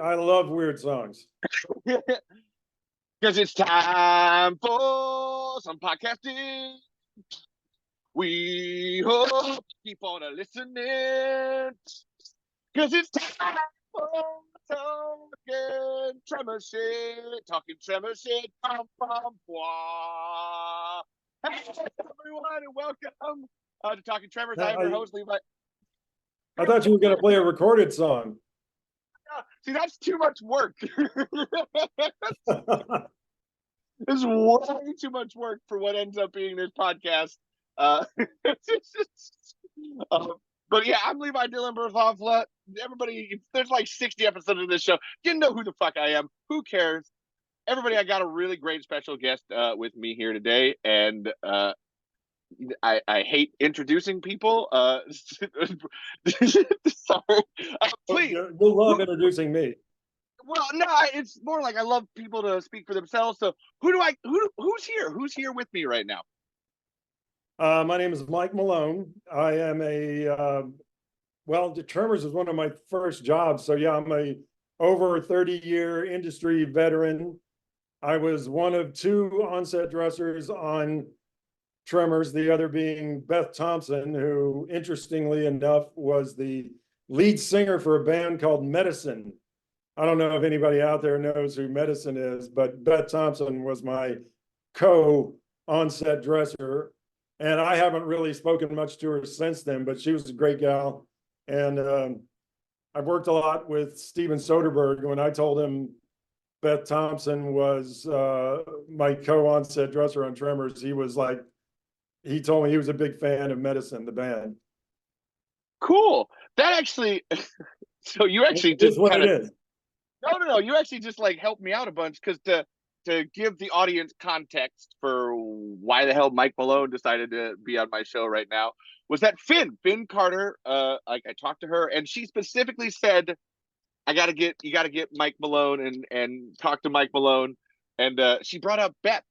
I love weird songs. Because it's time for some podcasting. We hope you keep on listening. Because it's time for talking tremor shit. Talking tremor shit. Bum, bum, blah. Hey, everyone, and welcome to Talking Tremors. I am your host, Levi. I thought you were going to play a recorded song. See, that's too much work. It's way too much work for what ends up being this podcast. Uh, but yeah, I'm Levi Dylan Berthoff. Everybody, there's like 60 episodes of this show. You know who the fuck I am. Who cares? Everybody, I got a really great special guest with me here today, and I hate introducing people. Sorry. Please. You'll love introducing me. Well, no, it's more like I love people to speak for themselves. So who's here? Who's here with me right now? My name is Mike Malone. I am the Tremors is one of my first jobs. So yeah, I'm a over 30-year industry veteran. I was one of two on-set dressers on Tremors, the other being Beth Thompson, who interestingly enough was the lead singer for a band called Medicine. I don't know if anybody out there knows who Medicine is, but Beth Thompson was my co-on-set dresser. And I haven't really spoken much to her since then, but she was a great gal. And I've worked a lot with Steven Soderbergh. When I told him Beth Thompson was my co-on-set dresser on Tremors, he told me he was a big fan of Medicine, the band. Cool. That actually, so you actually just kind of, no. You actually just like helped me out a bunch because to give the audience context for why the hell Mike Malone decided to be on my show right now was that Finn Carter. I talked to her and she specifically said, you got to get Mike Malone and talk to Mike Malone. And she brought up Beth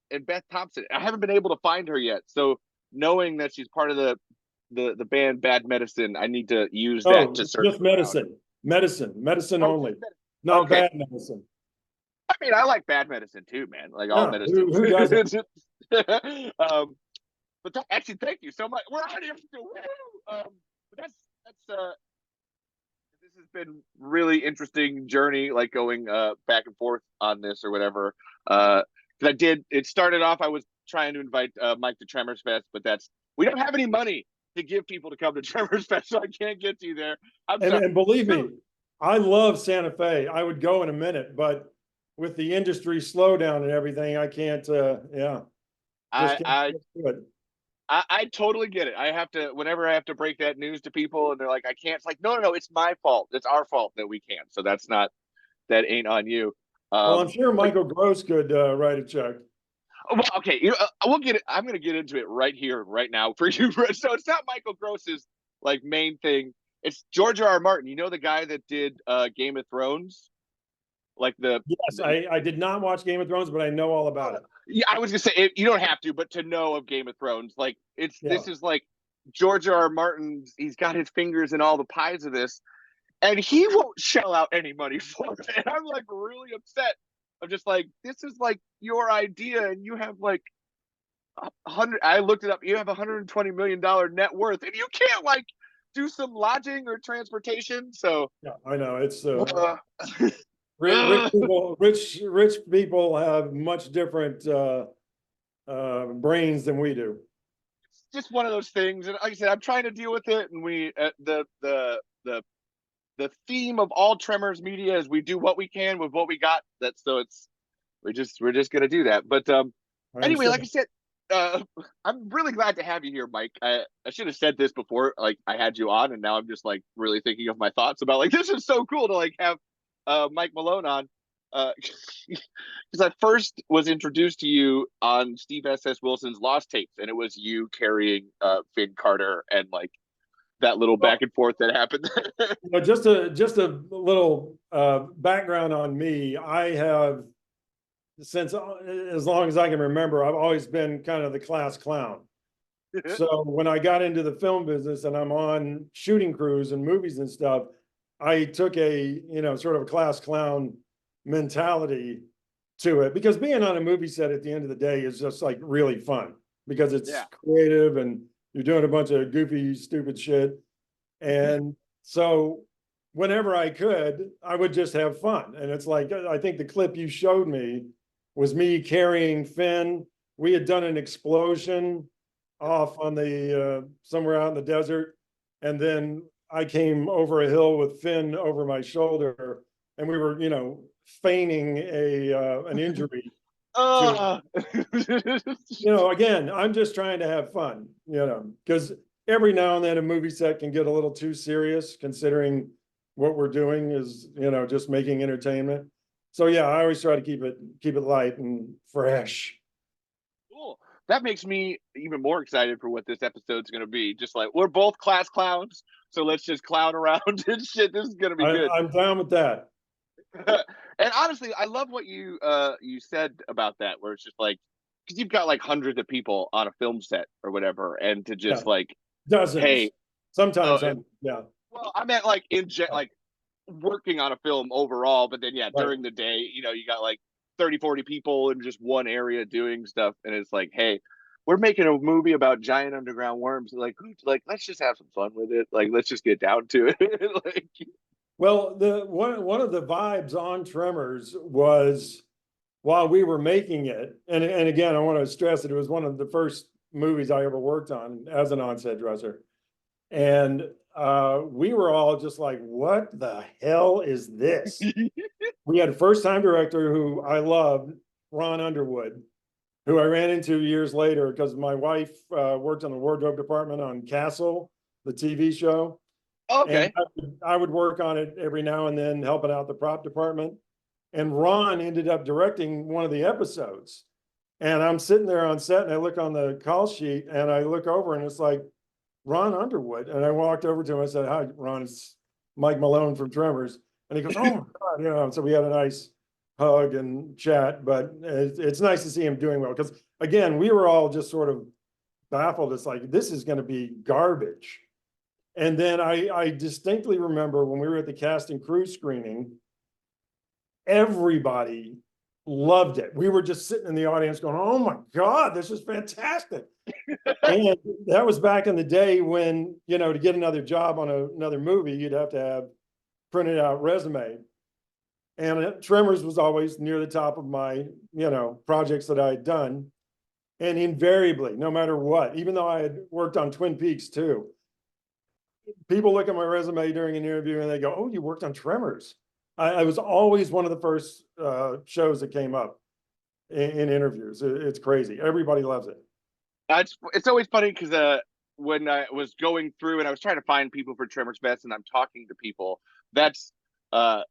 Thompson. I haven't been able to find her yet. So knowing that she's part of the band Bad Medicine, I need to use that to search. Just medicine only, not bad medicine. I mean, I like Bad Medicine too, man. Like all medicine. Who doesn't? But actually, thank you so much. We're out here. That's this has been really interesting journey, like going back and forth on this or whatever. It started off, I was trying to invite Mike to Tremors Fest, but we don't have any money to give people to come to Tremors Fest, so I can't get you there. And believe me, I love Santa Fe. I would go in a minute, but with the industry slowdown and everything, I can't. I totally get it. I have to, whenever I have to break that news to people, and they're like, "I can't." It's like, no, it's my fault. It's our fault that we can't. So that ain't on you. Well, I'm sure Michael Gross could write a check. Well, okay, we'll get it. I'm going to get into it right here, right now for you. So it's not Michael Gross's like main thing. It's George R. Martin. You know the guy that did Game of Thrones. Yes, I did not watch Game of Thrones, but I know all about it. Yeah, I was gonna say you don't have to, but to know of Game of Thrones, this is like George R. Martin. He's got his fingers in all the pies of this, and he won't shell out any money for it. And I'm like really upset. I'm just like, this is like your idea, and you have like 100. I looked it up. You have $120 million net worth, and you can't like do some lodging or transportation. So yeah, I know it's. Rich people have much different brains than we do. It's just one of those things, and like I said, I'm trying to deal with it. And we the theme of all Tremors media is we do what we can with what we got. We're just gonna do that. But anyway, like I said, I'm really glad to have you here, Mike. I should have said this before, like I had you on, and now I'm just like really thinking of my thoughts about like this is so cool to like have Mike Malone on, because I first was introduced to you on Steve S.S. Wilson's Lost Tapes, and it was you carrying Finn Carter and like that little back and forth that happened. Just a little background on me. I have, since as long as I can remember, I've always been kind of the class clown. So when I got into the film business and I'm on shooting crews and movies and stuff, I took a, sort of a class clown mentality to it, because being on a movie set at the end of the day is just like really fun, because it's Yeah. creative and you're doing a bunch of goofy, stupid shit. And so whenever I could, I would just have fun. And it's like, I think the clip you showed me was me carrying Finn. We had done an explosion off on the somewhere out in the desert. And then I came over a hill with Finn over my shoulder, and we were, feigning an injury to, Uh, again, I'm just trying to have fun, because every now and then a movie set can get a little too serious, considering what we're doing is, just making entertainment. So yeah, I always try to keep it light and fresh. cool. That makes me even more excited for what this episode's going to be. Just like we're both class clowns, so let's just clown around and shit. This is going to be good. I'm down with that. And honestly, I love what you said about that, where it's just like because you've got like hundreds of people on a film set or whatever, and to Yeah, just like, dozens, hey, sometimes uh, hundreds. Yeah, well, I meant like like working on a film overall, but then yeah, right. during the day, you got like 30, 40 people in just one area doing stuff, and it's like, hey, we're making a movie about giant underground worms. Like let's just have some fun with it. Like let's just get down to it. Like, Well, the one of the vibes on Tremors was, while we were making it, and again, I want to stress that it was one of the first movies I ever worked on as an on-set dresser. And we were all just like, what the hell is this? We had a first-time director who I loved, Ron Underwood, who I ran into years later because my wife worked in the wardrobe department on Castle, the TV show. And okay, I would work on it every now and then, helping out the prop department. And Ron ended up directing one of the episodes. And I'm sitting there on set and I look on the call sheet and I look over and it's like Ron Underwood. And I walked over to him. I said, "Hi, Ron, it's Mike Malone from Tremors." And he goes, "Oh my God." So we had a nice hug and chat, but it's nice to see him doing well. Because again, we were all just sort of baffled. It's like, this is going to be garbage. And then I distinctly remember when we were at the cast and crew screening, everybody loved it. We were just sitting in the audience going, "Oh my God, this is fantastic." And that was back in the day when, to get another job on another movie, you'd have to have printed out resume. And Tremors was always near the top of my, projects that I had done. And invariably, no matter what, even though I had worked on Twin Peaks too, people look at my resume during an interview and they go, "Oh, you worked on Tremors." I was always one of the first shows that came up in interviews. It's crazy. Everybody loves it. it's always funny because when I was going through and I was trying to find people for Tremors Fest and I'm talking to people, that's uh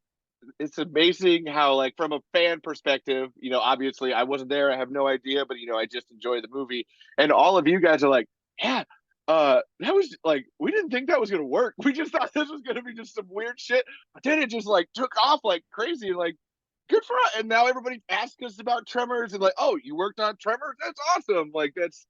it's amazing how like from a fan perspective, obviously I wasn't there, I have no idea, but I just enjoy the movie, and all of you guys are like, yeah, that was like we didn't think that was gonna work. We just thought this was gonna be just some weird shit, but then it just like took off like crazy, and like good for us. And now everybody asks us about Tremors and like, oh, you worked on Tremors? That's awesome. Like it's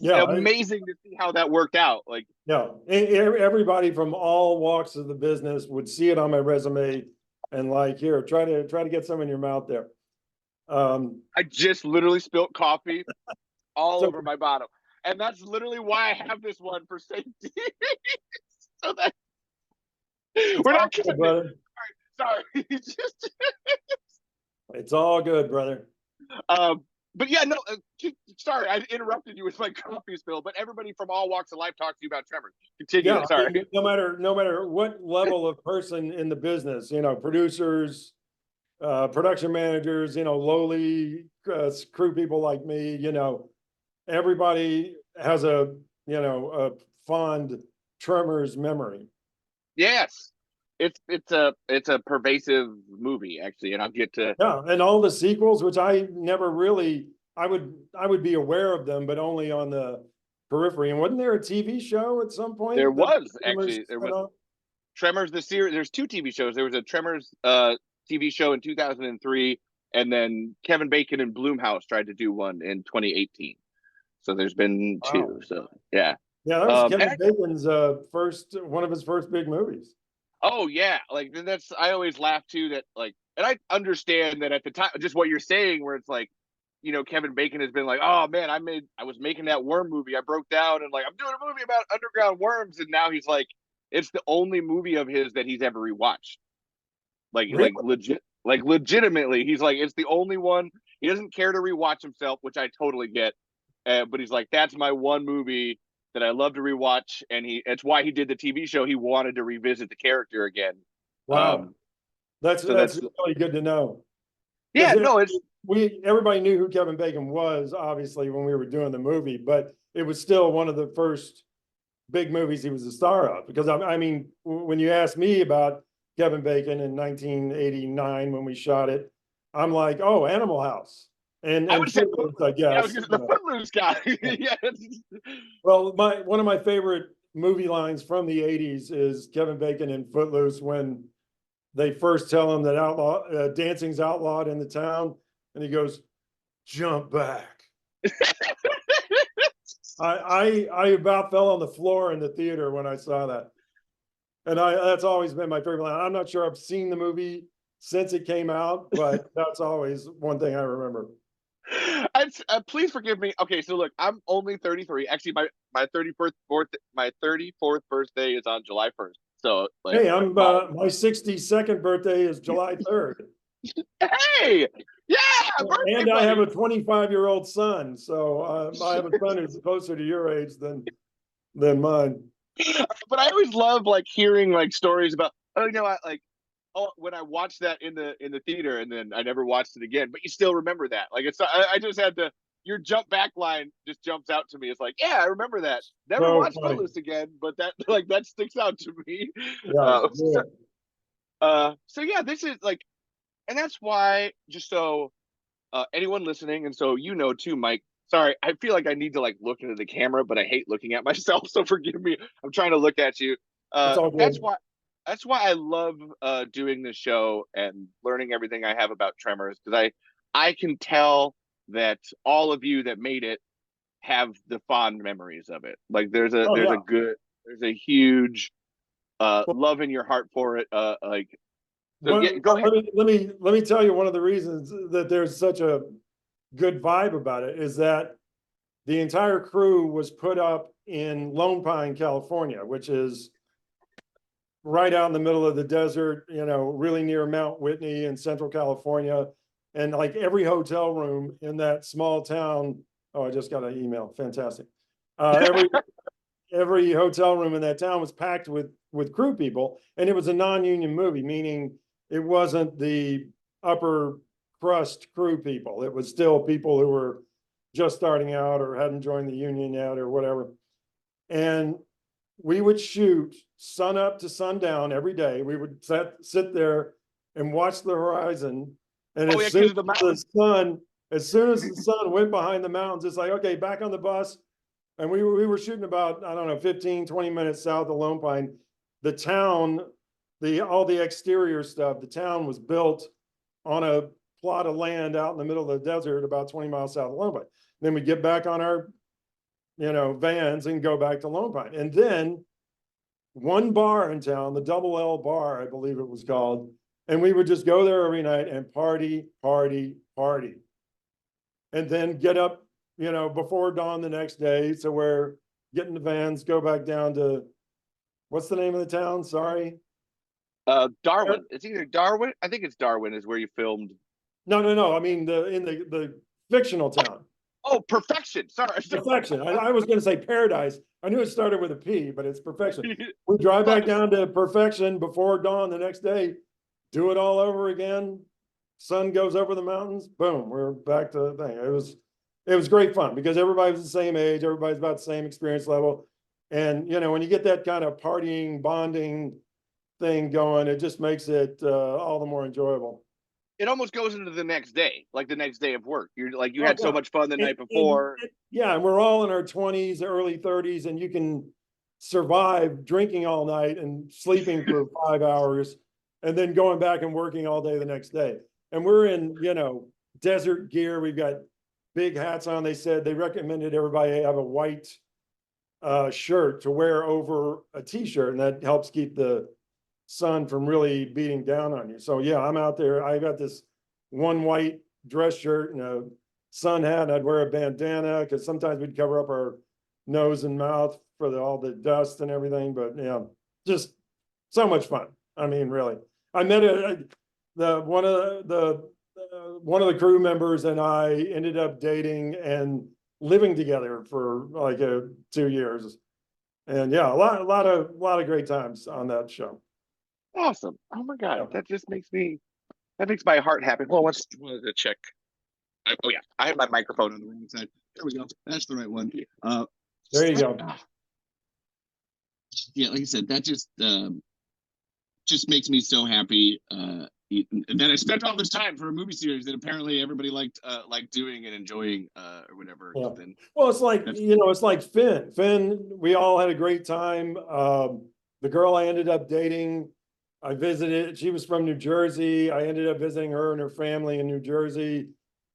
Yeah, amazing to see how that worked out. Like, yeah. Everybody from all walks of the business would see it on my resume and like, "Here, try to get some in your mouth there." I just literally spilt coffee all So over my bottom. And that's literally why I have this one for safety. So that it's we're all not good, cutting it. brother. Sorry. Just It's all good, brother. but yeah, no, sorry, I interrupted you with my coffee spill, but everybody from all walks of life talks to you about Tremors. Yeah, Continue. I Sorry. mean, no matter what level of person in the business, producers, production managers, lowly crew people like me, everybody has a fond Tremors memory. Yes. It's a pervasive movie, actually, and I'll get to Yeah, and all the sequels, which I never really, I would be aware of them, but only on the periphery. And wasn't there a TV show at some there point that was Tremors actually there spun was off? Tremors the series. There's two TV shows. There was a Tremors TV show in 2003, and then Kevin Bacon and Bloomhouse tried to do one in 2018. So there's been two. Wow. So yeah. Yeah, that was And Kevin Bacon's one of his first big movies. Oh yeah, like that's I always laugh too that like, and I understand that at the time, just what you're saying, where it's like, Kevin Bacon has been like, oh man, I was making that worm movie, I broke down and like I'm doing a movie about underground worms, and now he's like, it's the only movie of his that he's ever rewatched, Really? like legitimately, he's like, it's the only one. He doesn't care to rewatch himself, which I totally get, but he's like, that's my one movie that I love to rewatch, and it's why he did the TV show. He wanted to revisit the character again. Wow. Um, so That's that's really good to know. yeah, Because no, it's we everybody knew who Kevin Bacon was, obviously, when we were doing the movie, but it was still one of the first big movies he was a star of. Because I mean, when you asked me about Kevin Bacon in 1989 when we shot it, I'm like, oh, Animal House I and would say Footloose, I yeah, I was guess. gonna say the Footloose guy. Yeah, Well, my one of my favorite movie lines from the 80s is Kevin Bacon in Footloose when they first tell him that dancing's outlawed in the town, and he goes, "Jump back." I about fell on the floor in the theater when I saw that, and I that's always been my favorite line. I'm not sure I've seen the movie since it came out, but that's always one thing I remember. Please forgive me. Okay, so look, I'm only 33. Actually, my 34th birthday is on July 1st. So like, Hey, I'm my my 62nd birthday is July 3rd. hey, yeah, birthday And I have buddy. a 25-year-old son, so I have a son who's closer to your age than mine. But I always love like hearing like stories about, oh, I like, oh, when I watched that in the theater and then I never watched it again, but you still remember that. Like I just had to, your jump back line just jumps out to me. It's like, yeah, I remember that. Never So watched funny. Footloose again, but that like that sticks out to me. Yeah, Uh, yeah. so, so yeah, this is like, and that's why, just so anyone listening, and so too, Mike. Sorry, I feel like I need to like look into the camera, but I hate looking at myself. So forgive me. I'm trying to look at you. It's Uh, all that's good. why. That's why I love doing this show and learning everything I have about Tremors, because I can tell that all of you that made it have the fond memories of it. Like Oh yeah. there's a huge Well, love in your heart for it. Like so, yeah. one, Go ahead. let me tell you one of the reasons that there's such a good vibe about it is that the entire crew was put up in Lone Pine, California, which is right out in the middle of the desert, really near Mount Whitney in Central California. And like every hotel room in that small town, oh, I just got an email. Fantastic. Every hotel room in that town was packed with crew people, and it was a non-union movie, meaning it wasn't the upper crust crew people. It was still people who were just starting out or hadn't joined the union yet or whatever. And we would shoot sun up to sundown every day. We would sit there and watch the horizon. And Oh yeah, because of the mountains. as soon as the sun went behind the mountains, it's like, okay, back on the bus. And we were shooting about, I don't know, 15, 20 minutes south of Lone Pine. The town, all the exterior stuff, the town was built on a plot of land out in the middle of the desert about 20 miles south of Lone Pine. Then we get back on our, vans and go back to Lone Pine. And then one bar in town, the Double L Bar, I believe it was called. And we would just go there every night and party, party, party. And then get up, before dawn the next day. So we're getting the vans, go back down to what's the name of the town? Sorry. Darwin. It's either Darwin. I think it's Darwin is where you filmed. No, no, no. I mean the fictional town. Oh, Perfection. Sorry. Perfection. I was going to say Paradise. I knew it started with a P, but it's Perfection. We drive back Close. down to Perfection before dawn the next day, do it all over again. Sun goes over the mountains. Boom, we're back to the thing. It was great fun because everybody was the same age, everybody's about the same experience level. And when you get that kind of partying, bonding thing going, it just makes it all the more enjoyable. It almost goes into the next day, like the next day of work. You're like, you Oh had so yeah. much fun the night And before. yeah, and we're all in our 20s, early 30s, and you can survive drinking all night and sleeping for 5 hours and then going back and working all day the next day. And we're in, desert gear. We've got big hats on. They said they recommended everybody have a white shirt to wear over a t-shirt, and that helps keep the sun from really beating down on you. So yeah, I'm out there. I got this one white dress shirt and a sun hat, and I'd wear a bandana because sometimes we'd cover up our nose and mouth for all the dust and everything. But yeah, just so much fun. I mean, really, I met one of the crew members and I ended up dating and living together for like 2 years. And yeah, a lot of great times on that show. Awesome. Oh my Yeah. God. That makes my heart happy. Well, let's check. Oh yeah, I have my microphone on the wrong side. There we go. That's the right one. There you go. Yeah, like I said, that just makes me so happy. And then I spent all this time for a movie series that apparently everybody liked doing and enjoying or whatever. Yeah. Then, well, it's like, it's like Finn. We all had a great time. The girl I ended up dating, I visited, she was from New Jersey. I ended up visiting her and her family in New Jersey.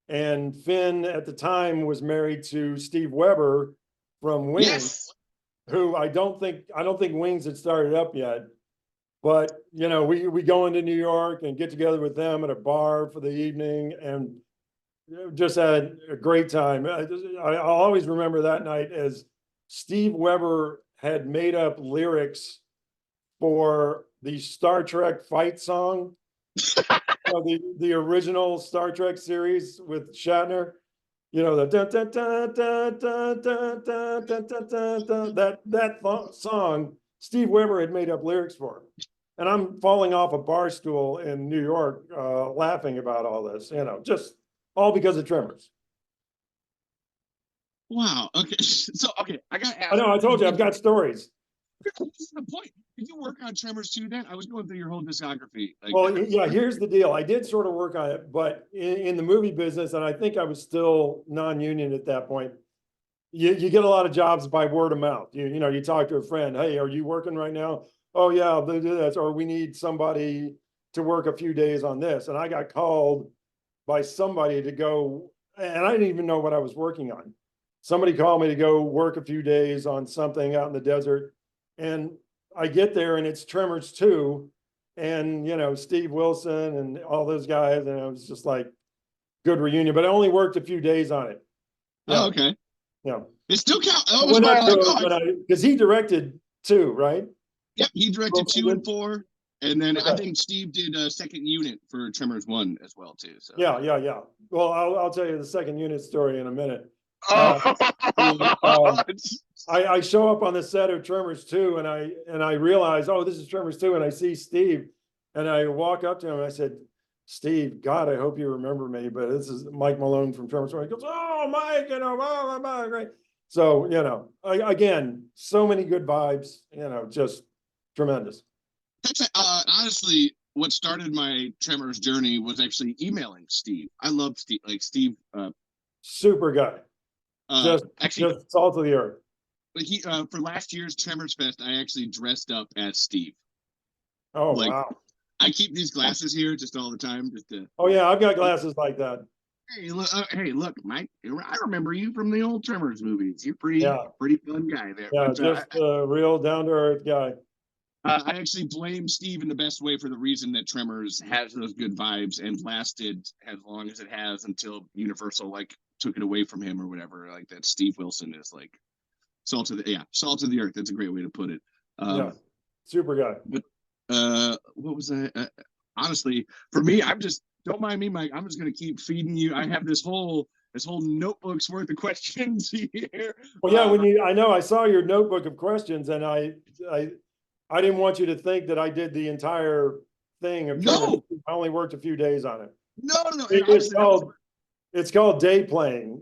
And Finn at the time was married to Steve Weber from Wings, yes, who I don't think Wings had started up yet. But we go into New York and get together with them at a bar for the evening, and just had a great time. I'll always remember that night as Steve Weber had made up lyrics for the Star Trek fight song, the original Star Trek series with Shatner. The that song Steve Weber had made up lyrics for. And I'm falling off a bar stool in New York, laughing about all this, just all because of Tremors. wow. Okay, so I got to ask. I know, I told you, I've got stories. This is the point. Did you work on Tremors too? Then I was going through your whole discography. Well, yeah, here's the deal. I did sort of work on it, but in the movie business, and I think I was still non-union at that point. You get a lot of jobs by word of mouth. You talk to a friend. Hey, are you working right now? Oh yeah, they do this. Or we need somebody to work a few days on this. And I got called by somebody to go, and I didn't even know what I was working on. Somebody called me to go work a few days on something out in the desert. And I get there and it's Tremors 2 and Steve Wilson and all those guys. And it was just like good reunion, but I only worked a few days on it. Yeah. Oh, okay. Yeah. It still counts. That was my because he directed 2, right? Yep, he directed 2 and 4, and then I think Steve did a second unit for Tremors 1 as well too. So yeah. Well, I'll tell you the second unit story in a minute. I show up on the set of Tremors 2, and I realize, oh, this is Tremors 2, and I see Steve, and I walk up to him and I said, Steve, God, I hope you remember me, but this is Mike Malone from Tremors 1. He goes, oh, Mike, great. So, again, so many good vibes, just tremendous. That's honestly what started my Tremors journey was actually emailing Steve. I love Steve, Steve. Super guy. Just salt of the earth. But he for last year's Tremors Fest, I actually dressed up as Steve. Oh wow! I keep these glasses here just all the time. Oh yeah, I've got glasses like that. Hey, look, Mike. I remember you from the old Tremors movies. You're pretty fun guy there. Yeah, but, just a real down to earth guy. I actually blame Steve in the best way for the reason that Tremors has those good vibes and lasted as long as it has until Universal took it away from him or whatever. Like that, Steve Wilson is salt of the earth. That's a great way to put it. Yeah, super guy. But what was that? Honestly, for me, don't mind me, Mike. I'm just gonna keep feeding you. I have this whole notebook's worth of questions here. Well, yeah, I know I saw your notebook of questions, and I didn't want you to think that I did the entire thing. No, I only worked a few days on it. No. It's called day playing.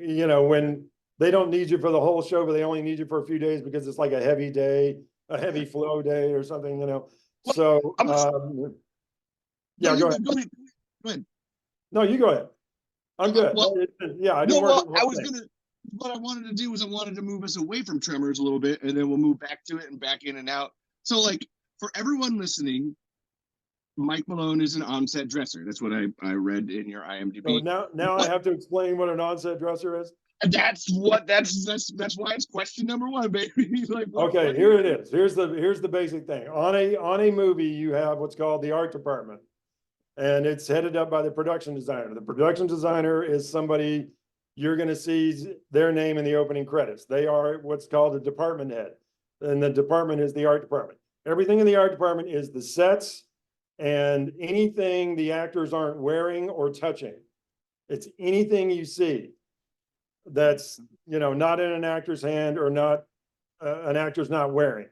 When they don't need you for the whole show, but they only need you for a few days because it's like a heavy day, a heavy flow day or something. So yeah, go ahead. Go ahead. No, you go ahead. I'm good. I didn't work. What I wanted to do was I wanted to move us away from Tremors a little bit, and then we'll move back to it and back in and out. So, for everyone listening, Mike Malone is an on-set dresser. That's what I read in your So IMDb. now I have to explain what an onset dresser is. That's why it's question number one, baby. Like, Okay, here it is. Here's the basic thing. On a movie, you have what's called the art department, and it's headed up by the production designer. The production designer is somebody you're going to see their name in the opening credits. They are what's called a department head, and the department is the art department. Everything in the art department is the sets and anything the actors aren't wearing or touching. It's anything you see that's, not in an actor's hand or not an actor's not wearing.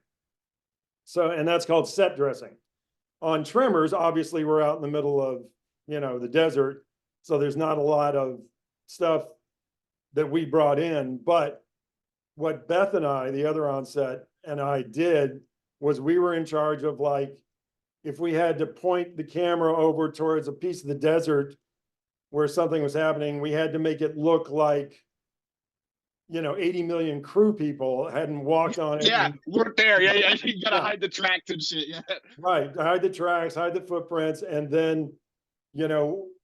So, and that's called set dressing. On Tremors, obviously we're out in the middle of, the desert. So there's not a lot of stuff that we brought in, but what Beth and I, the other on set, and I did was we were in charge of, like, if we had to point the camera over towards a piece of the desert where something was happening, we had to make it look like, 80 million crew people hadn't walked on it. Yeah, weren't there. Yeah. You gotta Yeah. hide the tracks and shit. Yeah. Right. Hide the tracks, hide the footprints. And then,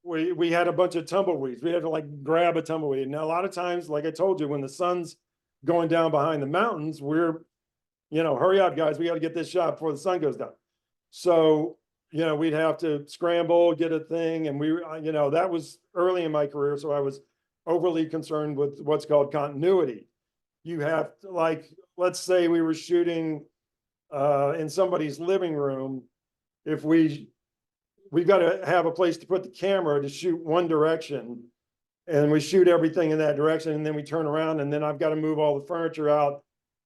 we had a bunch of tumbleweeds. We had to, like, grab a tumbleweed. Now, a lot of times, like I told you, when the sun's going down behind the mountains, we're, hurry up, guys, we got to get this shot before the sun goes down. So, we'd have to scramble, get a thing. And that was early in my career. So I was overly concerned with what's called continuity. You have to, like, let's say we were shooting in somebody's living room. If we've got to have a place to put the camera to shoot one direction, and we shoot everything in that direction, and then we turn around, and then I've got to move all the furniture out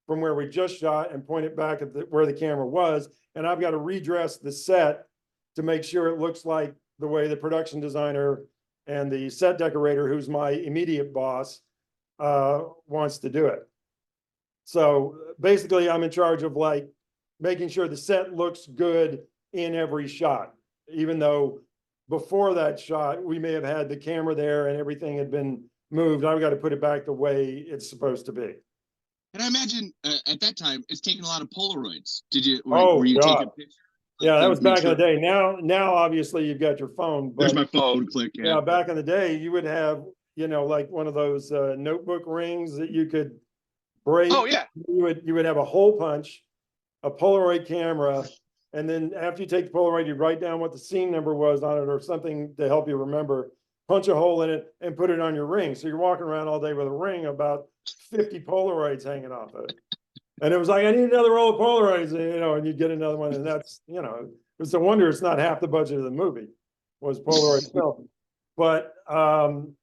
from where we just shot and point it back at where the camera was, and I've got to redress the set to make sure it looks like the way the production designer and the set decorator, who's my immediate boss, wants to do it. So basically, I'm in charge of, like, making sure the set looks good in every shot, even though before that shot, we may have had the camera there and everything had been moved. I've got to put it back the way it's supposed to be. And I imagine at that time, it's taking a lot of Polaroids. Did you? Were you taking pictures? Yeah, that was back in the day. Now, obviously, you've got your phone. There's my phone. Click. Yeah, back in the day, you would have, like one of those notebook rings that you could break. Oh yeah. You would have a hole punch, a Polaroid camera, and then after you take the Polaroid, you write down what the scene number was on it or something to help you remember. Punch a hole in it and put it on your ring. So you're walking around all day with a ring, about 50 Polaroids hanging off of it. And it was like, I need another roll of Polaroids, and you'd get another one. And that's, it's a wonder it's not half the budget of the movie was Polaroid film. But, and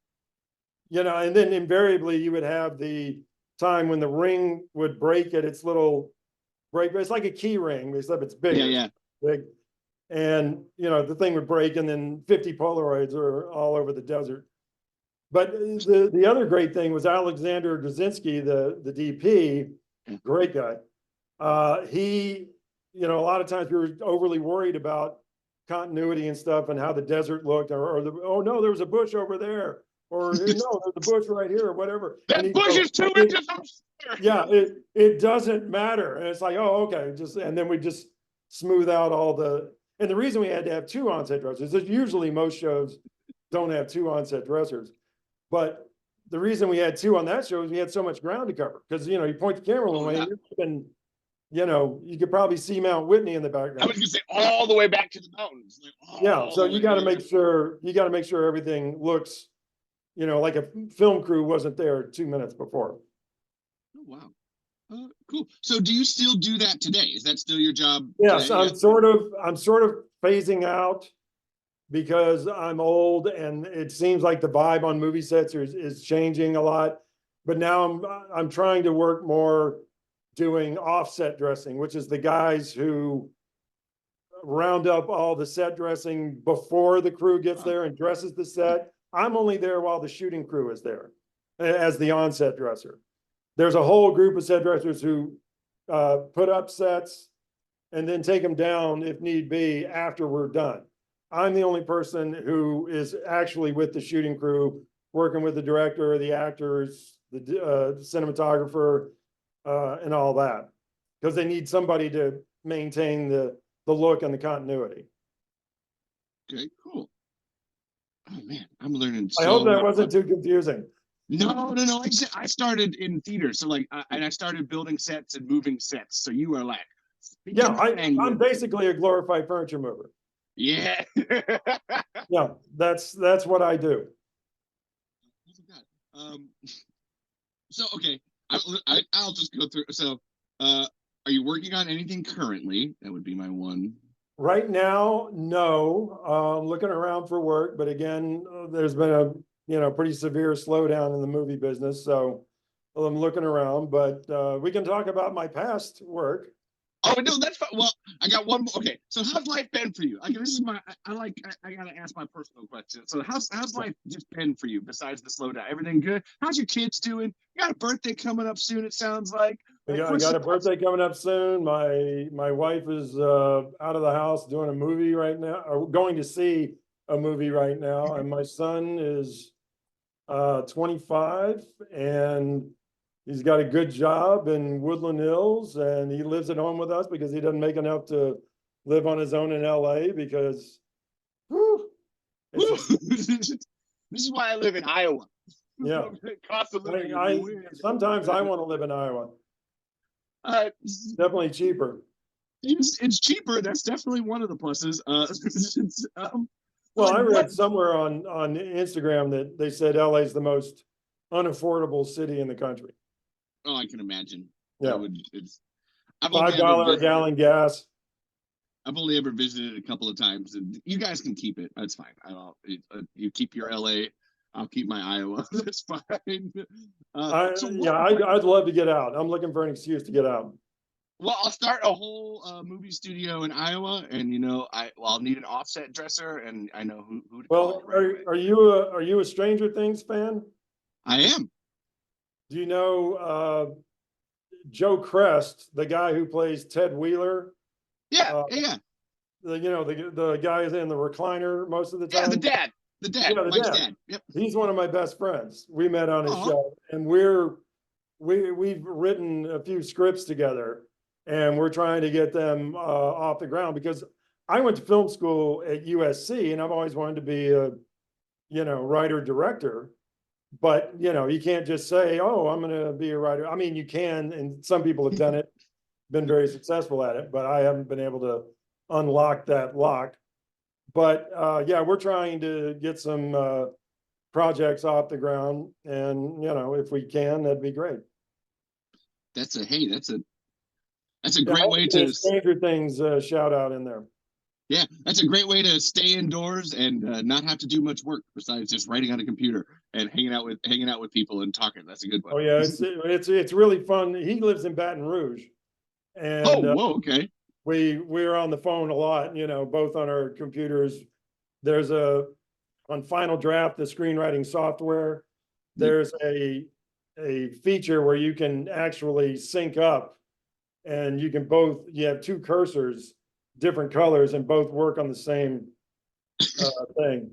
then invariably you would have the time when the ring would break at its little break. It's like a key ring, except it's bigger. Yeah. Big. And, the thing would break, and then 50 Polaroids are all over the desert. But the other great thing was Alexander Grzinski, the DP, great guy. He, a lot of times we were overly worried about continuity and stuff and how the desert looked, or oh no, there was a bush over there, or no, there's a bush right here, or whatever. That bush is 2 inches. Yeah, it doesn't matter. And it's like, oh, okay, and then we just smooth out all the, and the reason we had to have 2 on-set dressers is usually most shows don't have 2 on-set dressers. But the reason we had 2 on that show is we had so much ground to cover. Because, you point the camera one way, and you could probably see Mount Whitney in the background. I was gonna say all the way back to the mountains. Yeah, so you got to make sure everything looks, like a film crew wasn't there 2 minutes before. Oh wow. Cool. So do you still do that today? Is that still your job? Yes, today? I'm sort of phasing out because I'm old, and it seems like the vibe on movie sets is changing a lot. But now I'm trying to work more doing offset dressing, which is the guys who round up all the set dressing before the crew gets there and dresses the set. I'm only there while the shooting crew is there as the on-set dresser. There's a whole group of set dressers who put up sets and then take them down if need be after we're done. I'm the only person who is actually with the shooting crew, working with the director, the actors, the cinematographer, and all that, because they need somebody to maintain the look and the continuity. Okay, cool. Oh man, I'm learning I so hope that much. wasn't too confusing. No. I started in theater, so like, I started building sets and moving sets. So you are like Yeah, speaking the I'm language. basically a glorified furniture mover. Yeah. Yeah, that's what I do. I forgot. So okay, I'll just go through. So, are you working on anything currently? That would be my one. Right now, no. Looking around for work, but again, there's been a pretty severe slowdown in the movie business, so I'm looking around. But we can talk about my past work. Oh no, that's fine. Well, I got one more. Okay, so how's life been for you? Like, this is my. I gotta ask my personal question. So how's life just been for you besides the slowdown? Everything good? How's your kids doing? You got a birthday coming up soon. It sounds like. I got a birthday coming up soon. My wife is out of the house doing a movie right now, or going to see a movie right now, and my son is 25, and he's got a good job in Woodland Hills, and he lives at home with us because he doesn't make enough to live on his own in LA because whew, This is why I live in Iowa. yeah. Cost of living. Sometimes I want to live in Iowa. Uh, Definitely cheaper. it's cheaper. That's definitely one of the pluses. Well, like I read what? somewhere on Instagram that they said LA is the most unaffordable city in the country. Oh, I can imagine. Yeah, I've only ever $5 a visited. gallon gas. I've only ever visited a couple of times, and you guys can keep it. That's fine. I don't. You keep your LA. I'll keep my Iowa. That's fine. I'd love to get out. I'm looking for an excuse to get out. Well, I'll start a whole movie studio in Iowa, and I'll need an offset dresser, and I know who to call. Well, Right away. are you a Stranger Things fan? I am. Do you know Joe Crest, the guy who plays Ted Wheeler? Yeah, yeah. The guy is in the recliner most of the time. Yeah, the dad, Yeah, the Mike's dad. dad. Yep. He's one of my best friends. We met on a show, and we've written a few scripts together, and we're trying to get them off the ground because I went to film school at USC, and I've always wanted to be a writer director. But you can't just say, "Oh, I'm going to be a writer." I mean, you can, and some people have done it, been very successful at it, but I haven't been able to unlock that lock. But yeah, we're trying to get some projects off the ground, and if we can, that'd be great. That's a great way to Stranger Things shout out in there. Yeah, that's a great way to stay indoors and not have to do much work besides just writing on a computer and hanging out with people and talking. That's a good one. Oh yeah, it's really fun. He lives in Baton Rouge, and whoa, okay. We're on the phone a lot. Both on our computers. There's on Final Draft, the screenwriting software. There's a feature where you can actually sync up, and you have two cursors, different colors, and both work on the same thing.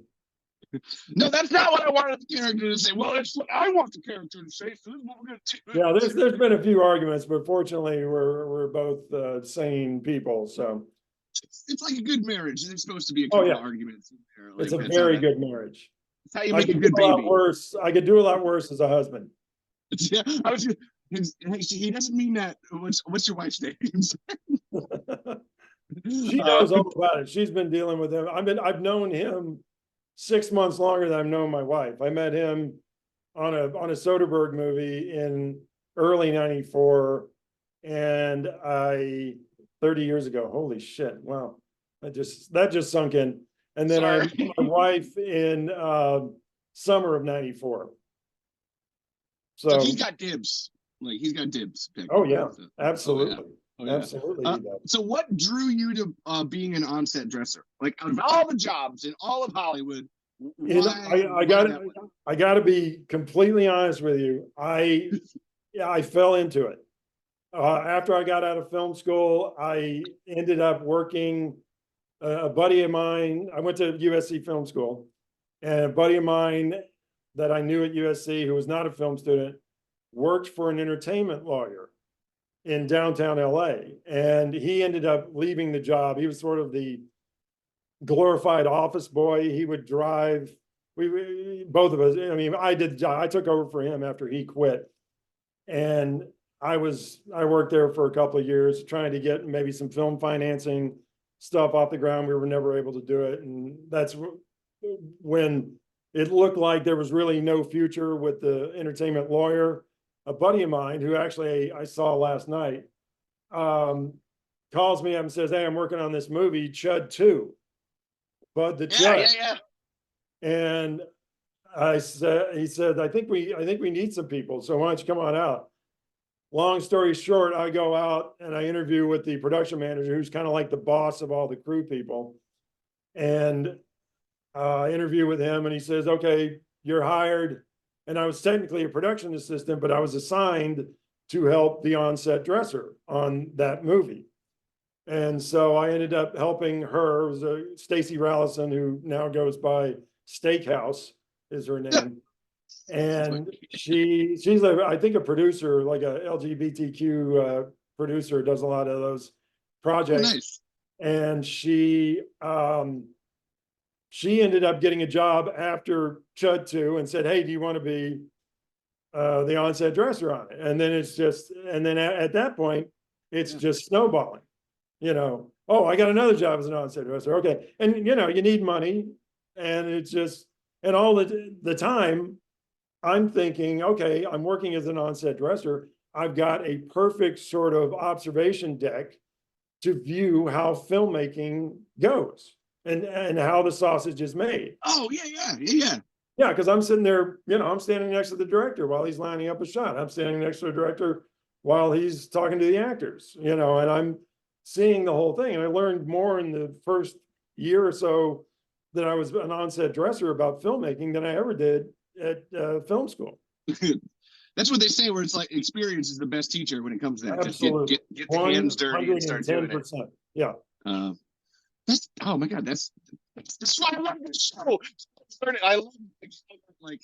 No, that's not what I wanted the character to say. Well, it's what I want the character to say. So this is what we're going to do. Yeah, there's been a few arguments, but fortunately, we're both sane people. So it's like a good marriage. There's supposed to be a couple of arguments in there. It's a very good marriage. That's how you make a good baby. I could do a lot worse as a husband. Yeah, he doesn't mean that. What's your wife's name? She knows all about it. She's been dealing with him. I've known him 6 months longer than I've known my wife. I met him on a Soderbergh movie in early '94, and 30 years ago. Holy shit! Wow, that just sunk in. And then I met my wife in summer of '94. So he's got dibs. Like he's got dibs. Oh yeah, absolutely. Oh, yeah. Absolutely. So what drew you to being an on-set dresser? Like of all the jobs in all of Hollywood, I got to be completely honest with you. I fell into it. After I got out of film school, I ended up working. A buddy of mine, I went to USC Film School, and a buddy of mine that I knew at USC, who was not a film student, worked for an entertainment lawyer in downtown LA. And he ended up leaving the job. He was sort of the glorified office boy. He would drive. We both of us. I mean, I did the job. I took over for him after he quit, and I worked there for a couple of years trying to get maybe some film financing stuff off the ground. We were never able to do it, and that's when it looked like there was really no future with the entertainment lawyer. A buddy of mine who actually I saw last night calls me up and says, "Hey, I'm working on this movie, Chud 2, Bud the Chud." Yeah. And he said, I think we need some people. So why don't you come on out? Long story short, I go out and I interview with the production manager, who's kind of like the boss of all the crew people. And I interview with him, and he says, "Okay, you're hired." And I was technically a production assistant, but I was assigned to help the on-set dresser on that movie. And so I ended up helping her. It was Stacey Rallison, who now goes by Steakhouse is her name. And she's I think a producer, like a LGBTQ producer, does a lot of those projects. Oh, nice. And she ended up getting a job after Chud 2 and said, "Hey, do you want to be the on-set dresser on it?" And then at that point, it's just snowballing. Oh, I got another job as an on-set dresser. Okay. And you need money. And it's just, and all the time I'm thinking, okay, I'm working as an on-set dresser. I've got a perfect sort of observation deck to view how filmmaking goes and how the sausage is made. Oh, yeah. Yeah, because I'm sitting there, I'm standing next to the director while he's lining up a shot. I'm standing next to the director while he's talking to the actors, and I'm seeing the whole thing. And I learned more in the first year or so that I was an on-set dresser about filmmaking than I ever did at film school. That's what they say, where it's like experience is the best teacher when it comes to that. Absolutely. Just get the hands dirty and start doing it. Yeah. That's, oh my God, that's why I love this show. I love like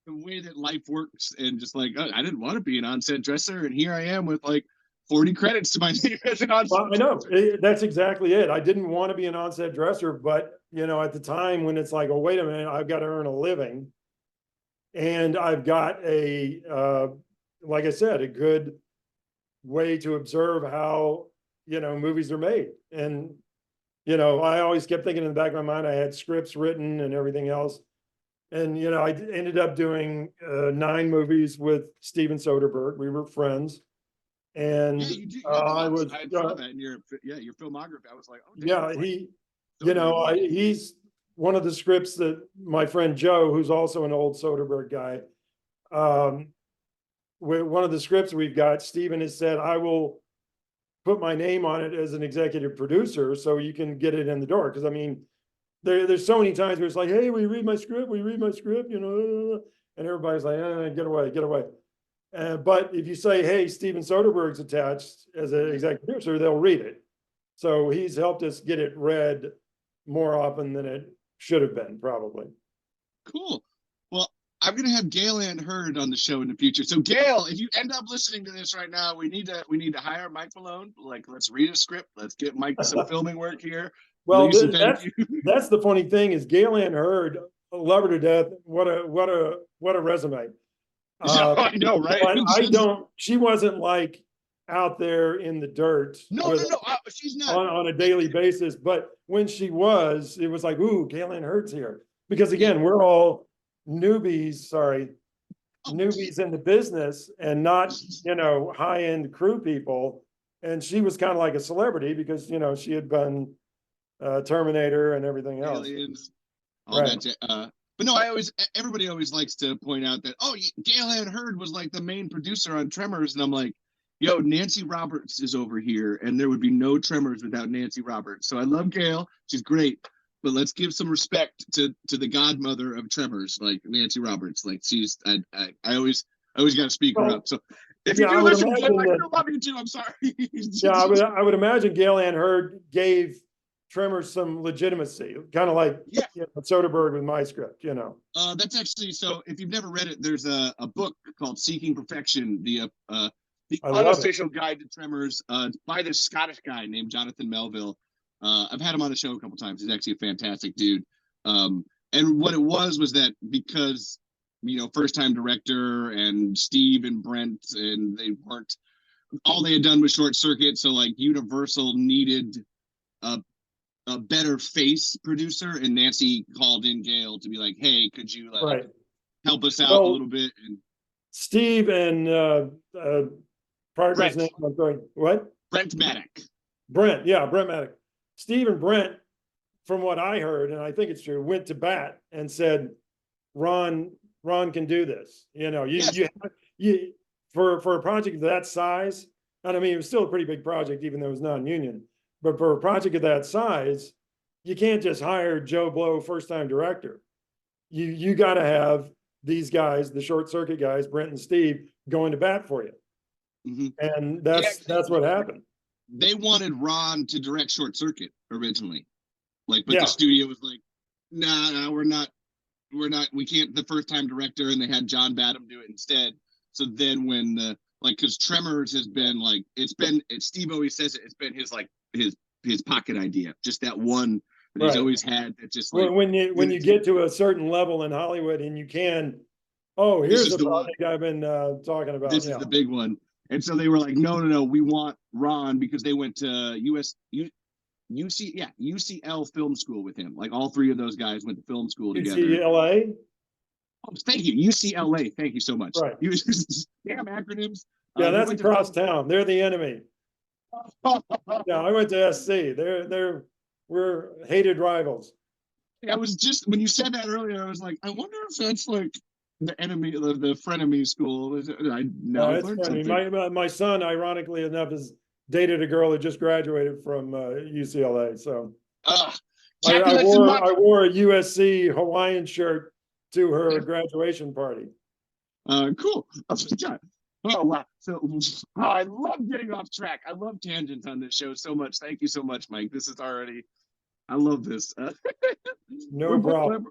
the way that life works, and just like, I didn't want to be an on-set dresser, and here I am with like 40 credits to my name as an on-set. I know, that's exactly it. I didn't want to be an on-set dresser, but at the time when it's like, oh, wait a minute, I've got to earn a living, and I've got like I said, a good way to observe how movies are made. And I always kept thinking in the back of my mind, I had scripts written and everything else. And, I ended up doing 9 movies with Steven Soderbergh. We were friends. And I saw that in your filmography. I was like, oh, he's one of the scripts that my friend Joe, who's also an old Soderbergh guy, one of the scripts we've got, Steven has said, "I will put my name on it as an executive producer so you can get it in the door." Because I mean, there's so many times where it's like, "Hey, we read my script, and everybody's like, get away. But if you say, "Hey, Steven Soderbergh's attached as an executive producer," they'll read it. So he's helped us get it read more often than it should have been, probably. Cool. Well, I'm going to have Gail Ann Hurd on the show in the future. So Gail, if you end up listening to this right now, we need to hire Mike Malone. Like, let's read a script. Let's get Mike some filming work here. Well, that's the funny thing is Gail Ann Hurd, love her to death. What a resume. I know, right? But she wasn't like out there in the dirt. No, she's not on a daily basis. But when she was, it was like, ooh, Gail Ann Hurd's here. Because again, we're all newbies in the business and not, high-end crew people. And she was kind of like a celebrity because, she had been Terminator and everything else. Aliens, all right. That. But no, everybody always likes to point out that, Gail Ann Hurd was like the main producer on Tremors. And I'm like, yo, Nancy Roberts is over here, and there would be no Tremors without Nancy Roberts. So I love Gail. She's great. But let's give some respect to the godmother of Tremors, like Nancy Roberts. Like she's, I always got to speak her up. So if you do listen, Gail, I love you too. I'm sorry. I would imagine Gail Ann Hurd gave Tremors some legitimacy, kind of like Soderbergh with my script. That's actually, so if you've never read it, there's a book called Seeking Perfection, the unofficial guide to Tremors, by this Scottish guy named Jonathan Melville. I've had him on the show a couple times. He's actually a fantastic dude. And what it was that because, first time director and Steve and Brent, and they weren't, all they had done was Short Circuit. So like Universal needed a better face producer, and Nancy called in Gail to be like, hey, could you Right. help us out Well, a little bit? And Steve and partner's name, I'm sorry, what? Brent Maddock. Brent, yeah, Brent Maddock. Steve and Brent, from what I heard, and I think it's true, went to bat and said, Ron can do this. Yes. You for a project of that size, and I mean, it was still a pretty big project, even though it was non-union, but for a project of that size, you can't just hire Joe Blow, first-time director. You got to have these guys, the Short Circuit guys, Brent and Steve, going to bat for you. Mm-hmm. And that's what happened. They wanted Ron to direct Short Circuit originally, but Yeah. the studio was like, "No, we're not. We can't." The first time director, and they had John Badham do it instead. So then when because Tremors has been Steve always says it's been his pocket idea, just that one that he's Right. always had. That just when you get to a certain level in Hollywood and you can, here's the project I've been talking about. This is the big one. And so they were like, no, we want Ron, because they went to UCL film school with him. Like all three of those guys went to film school together. UCLA? Oh, thank you. UCLA. Thank you so much. Right. Damn acronyms. Yeah, that's across town. They're the enemy. Yeah, I went to SC. We're hated rivals. I was just, when you said that earlier, I was like, I wonder if that's like the enemy, the frenemy school. It's funny. My son, ironically enough, has dated a girl who just graduated from UCLA. So I wore a USC Hawaiian shirt to her graduation party. Cool. Oh wow! So I love getting off track. I love tangents on this show so much. Thank you so much, Mike. This is already. I love this. No problem.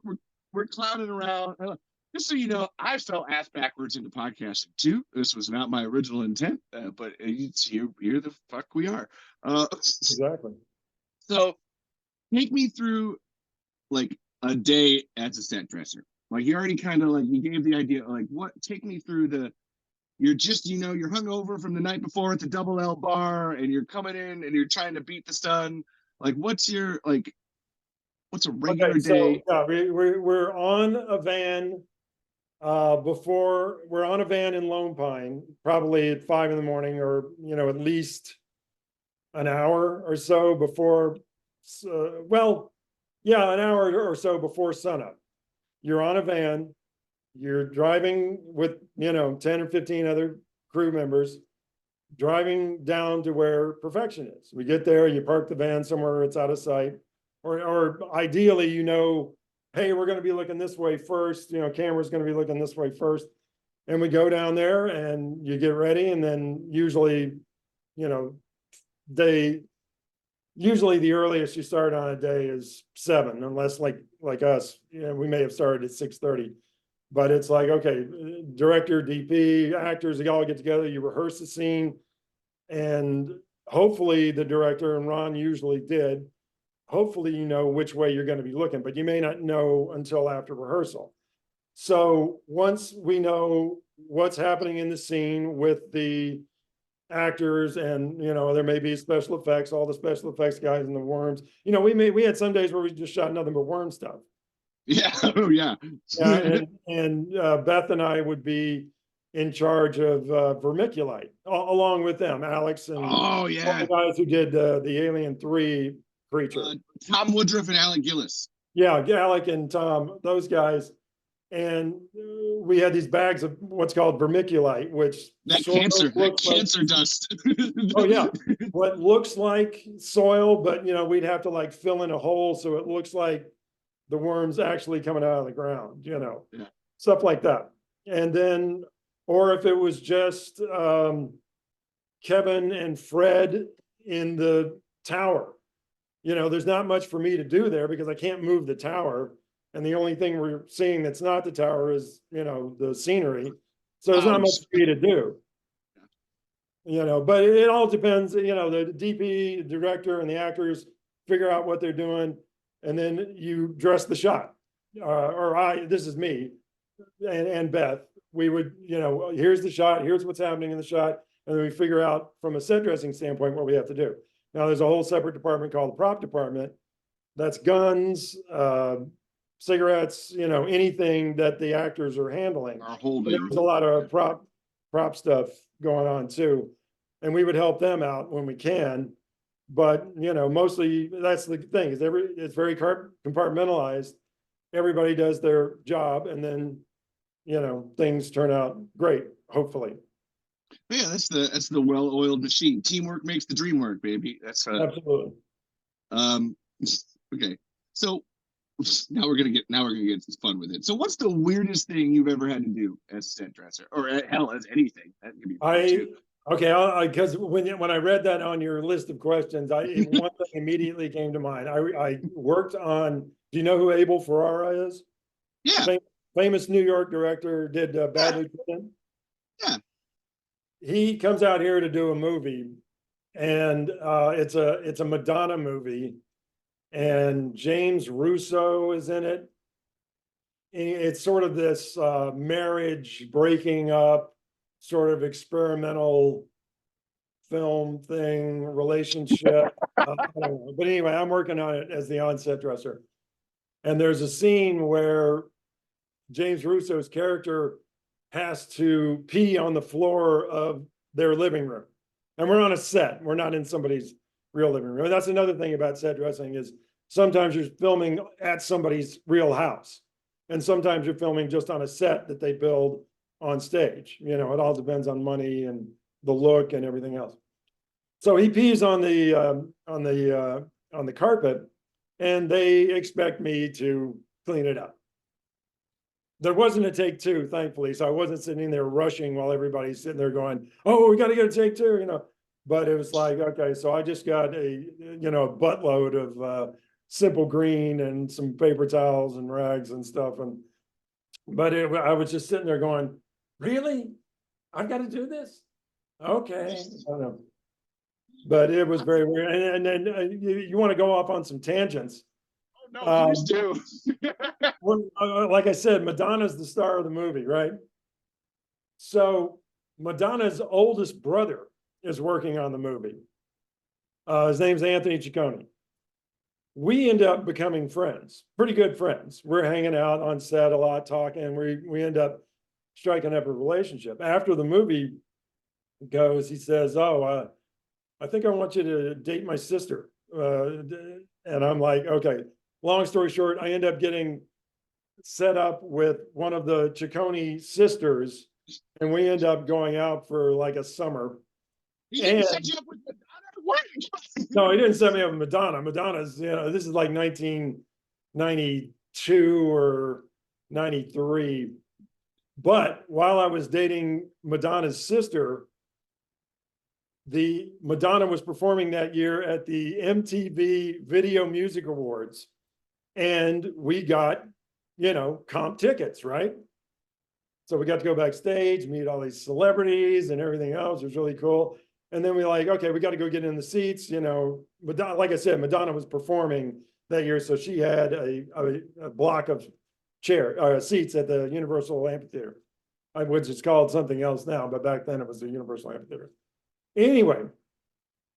We're clowning around. Just so you know, I fell ass backwards into podcasting too. This was not my original intent, but here the fuck we are. Exactly. So, take me through like a day as a set dresser. Like you already kind of you gave the idea. Like what? Take me through you're just, you're hungover from the night before at the Double L bar, and you're coming in and you're trying to beat the stun. Like, what's a regular day? Yeah, we're on a van. We're on a van in Lone Pine, probably at 5 a.m, or at least an hour or so before. An hour or so before sunup. You're on a van. You're driving with 10 or 15 other crew members, driving down to where perfection is. We get there, you park the van somewhere it's out of sight, or ideally, hey, we're going to be looking this way first. Camera's going to be looking this way first, and we go down there and you get ready, and then usually the earliest you start on a day is 7, unless like us, we may have started at 6:30. But it's like, okay, director, DP, actors, they all get together, you rehearse the scene, and hopefully the director, and Ron usually did, hopefully which way you're going to be looking, but you may not know until after rehearsal. So once we know what's happening in the scene with the actors, and there may be special effects, all the special effects guys and the worms, we had some days where we just shot nothing but worm stuff. Yeah. Oh yeah. And Beth and I would be in charge of vermiculite along with them, Alex and all the guys who did the Alien 3 creature. Tom Woodruff and Alec Gillis. Yeah, Alec and Tom, those guys. And we had these bags of what's called vermiculite, which cancer dust. Oh yeah, what looks like soil, but we'd have to fill in a hole so it looks like the worms actually coming out of the ground, stuff like that. And then, or if it was just Kevin and Fred in the tower, there's not much for me to do there because I can't move the tower. And the only thing we're seeing that's not the tower is, the scenery. So there's not much for me to do. But it all depends, the DP, the director, and the actors figure out what they're doing, and then you dress the shot. This is me and Beth. We would, here's the shot, here's what's happening in the shot, and then we figure out from a set dressing standpoint what we have to do. Now, there's a whole separate department called the prop department. That's guns, cigarettes, anything that the actors are handling. There's a lot of prop stuff going on too. And we would help them out when we can. But, mostly that's the thing, is it's very compartmentalized. Everybody does their job, and then, things turn out great, hopefully. Yeah, that's the well-oiled machine. Teamwork makes the dream work, baby. That's Absolutely. Okay. So now we're gonna get fun with it. So what's the weirdest thing you've ever had to do as a set dresser, or hell, as anything? That could be fun too. Okay, because when I read that on your list of questions, one thing immediately came to mind. I worked on. Do you know who Abel Ferrara is? Yeah. Famous New York director, did Bad Lieutenant. Yeah. He comes out here to do a movie, and it's a Madonna movie, and James Russo is in it. It's sort of this marriage breaking up, sort of experimental film thing, relationship. I don't know. But anyway, I'm working on it as the on-set dresser. And there's a scene where James Russo's character has to pee on the floor of their living room. And we're on a set. We're not in somebody's real living room. And that's another thing about set dressing, is sometimes you're filming at somebody's real house. And sometimes you're filming just on a set that they build on stage. It all depends on money and the look and everything else. So he pees on the carpet, and they expect me to clean it up. There wasn't a take two, thankfully, so I wasn't sitting there rushing while everybody's sitting there going, "Oh, we got to get a take two," But it was like, okay, so I just got a buttload of Simple Green and some paper towels and rags and stuff, I was just sitting there going, "Really? I've got to do this? Okay." I don't know. But it was very weird. And then you want to go off on some tangents. Oh, no, please do. Like I said, Madonna's the star of the movie, right? So Madonna's oldest brother is working on the movie. His name's Anthony Ciccone. We end up becoming friends, pretty good friends. We're hanging out on set a lot, talking. We end up striking up a relationship. After the movie goes, he says, "Oh, I think I want you to date my sister." And I'm like, okay. Long story short, I end up getting set up with one of the Ciccone sisters, and we end up going out for like a summer. He didn't set you up with Madonna? What? No, he didn't set me up with Madonna. Madonna's, this is like 1992 or 93. But while I was dating Madonna's sister, Madonna was performing that year at the MTV Video Music Awards, and we got, comp tickets, right? So we got to go backstage, meet all these celebrities and everything else. It was really cool. And then we okay, we got to go get in the seats. Madonna, like I said, Madonna was performing that year, so she had a block of seats at the Universal Amphitheater, which is called something else now, but back then it was the Universal Amphitheater. Anyway,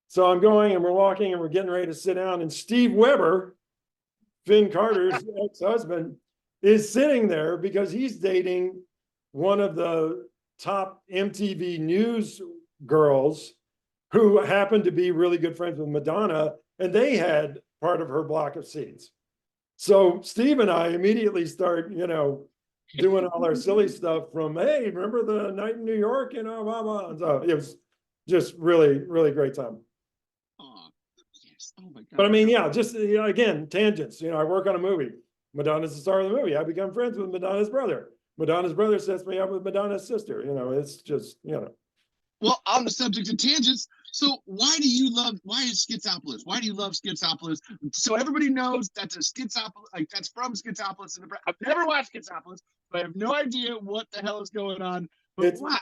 so I'm going and we're walking and we're getting ready to sit down, and Steve Weber, Finn Carter's ex-husband, is sitting there because he's dating one of the top MTV news girls who happened to be really good friends with Madonna, and they had part of her block of seats. So Steve and I immediately start, doing all our silly stuff from, "Hey, remember the night in New York?" Blah, blah. And so it was just really, really great time. Oh, yes. Oh my God. But I mean, yeah, just again, tangents. I work on a movie. Madonna's the star of the movie. I become friends with Madonna's brother. Madonna's brother sets me up with Madonna's sister. It's just, Well, on the subject of tangents, so why is Schizopolis? Why do you love Schizopolis? So everybody knows that's a Schizopolis, that's from Schizopolis. I've never watched Schizopolis, but I have no idea what the hell is going on. But why?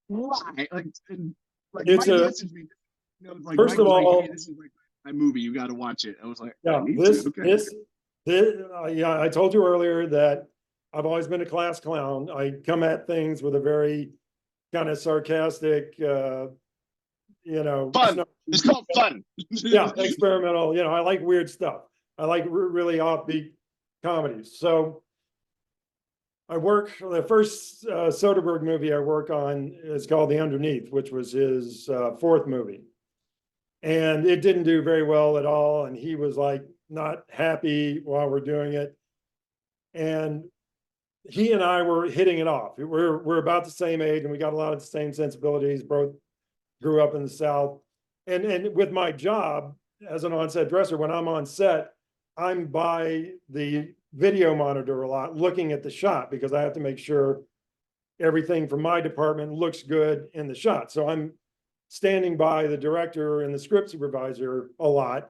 Why? It's Mike messaged me. First of all, this is my movie. You got to watch it. I was like, I Yeah, need to. Okay. yeah, I told you earlier that I've always been a class clown. I come at things with a very kind of sarcastic, Fun. It's called fun. yeah, experimental. I like weird stuff. I like really offbeat comedies. So the first Soderbergh movie I work on is called The Underneath, which was his fourth movie. And it didn't do very well at all. And he was like not happy while we're doing it. And he and I were hitting it off. We're about the same age and we got a lot of the same sensibilities, both grew up in the South. And with my job as an on-set dresser, when I'm on set, I'm by the video monitor a lot, looking at the shot because I have to make sure everything from my department looks good in the shot. So I'm standing by the director and the script supervisor a lot,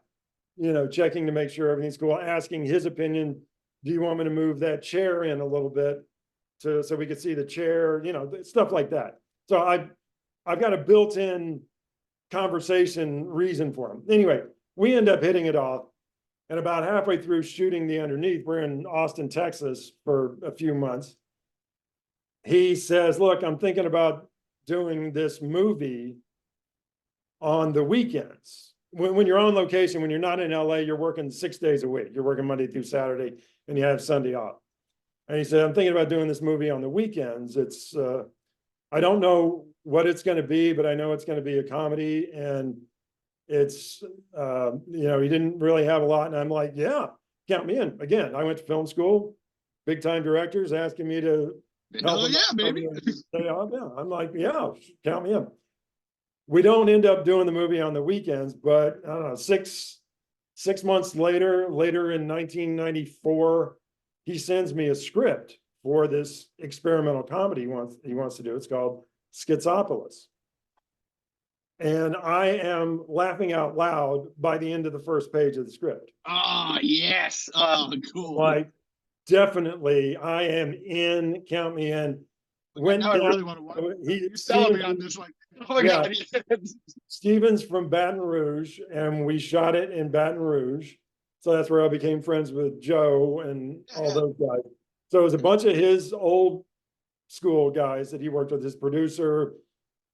checking to make sure everything's cool, asking his opinion. Do you want me to move that chair in a little bit so we could see the chair, stuff like that. So I've got a built-in conversation reason for him. Anyway, we end up hitting it off. And about halfway through shooting The Underneath, we're in Austin, Texas for a few months. He says, look, I'm thinking about doing this movie on the weekends. When you're on location, when you're not in LA, you're working 6 days a week. You're working Monday through Saturday and you have Sunday off. And he said, I'm thinking about doing this movie on the weekends. I don't know what it's going to be, but I know it's going to be a comedy. And it's, he didn't really have a lot. And I'm like, yeah, count me in. Again, I went to film school, big time directors asking me to help. Oh, yeah, baby. Yeah, I'm like, yeah, count me in. We don't end up doing the movie on the weekends, but I don't know, six months later in 1994, he sends me a script for this experimental comedy he wants to do. It's called Schizopolis. And I am laughing out loud by the end of the first page of the script. Oh, yes. Oh, cool. Like, definitely, I am in, count me in. Now I really want to watch it. You're selling me on this one. Oh my God. Steven's from Baton Rouge, and we shot it in Baton Rouge. So that's where I became friends with Joe and all those guys. So it was a bunch of his old school guys that he worked with, his producer,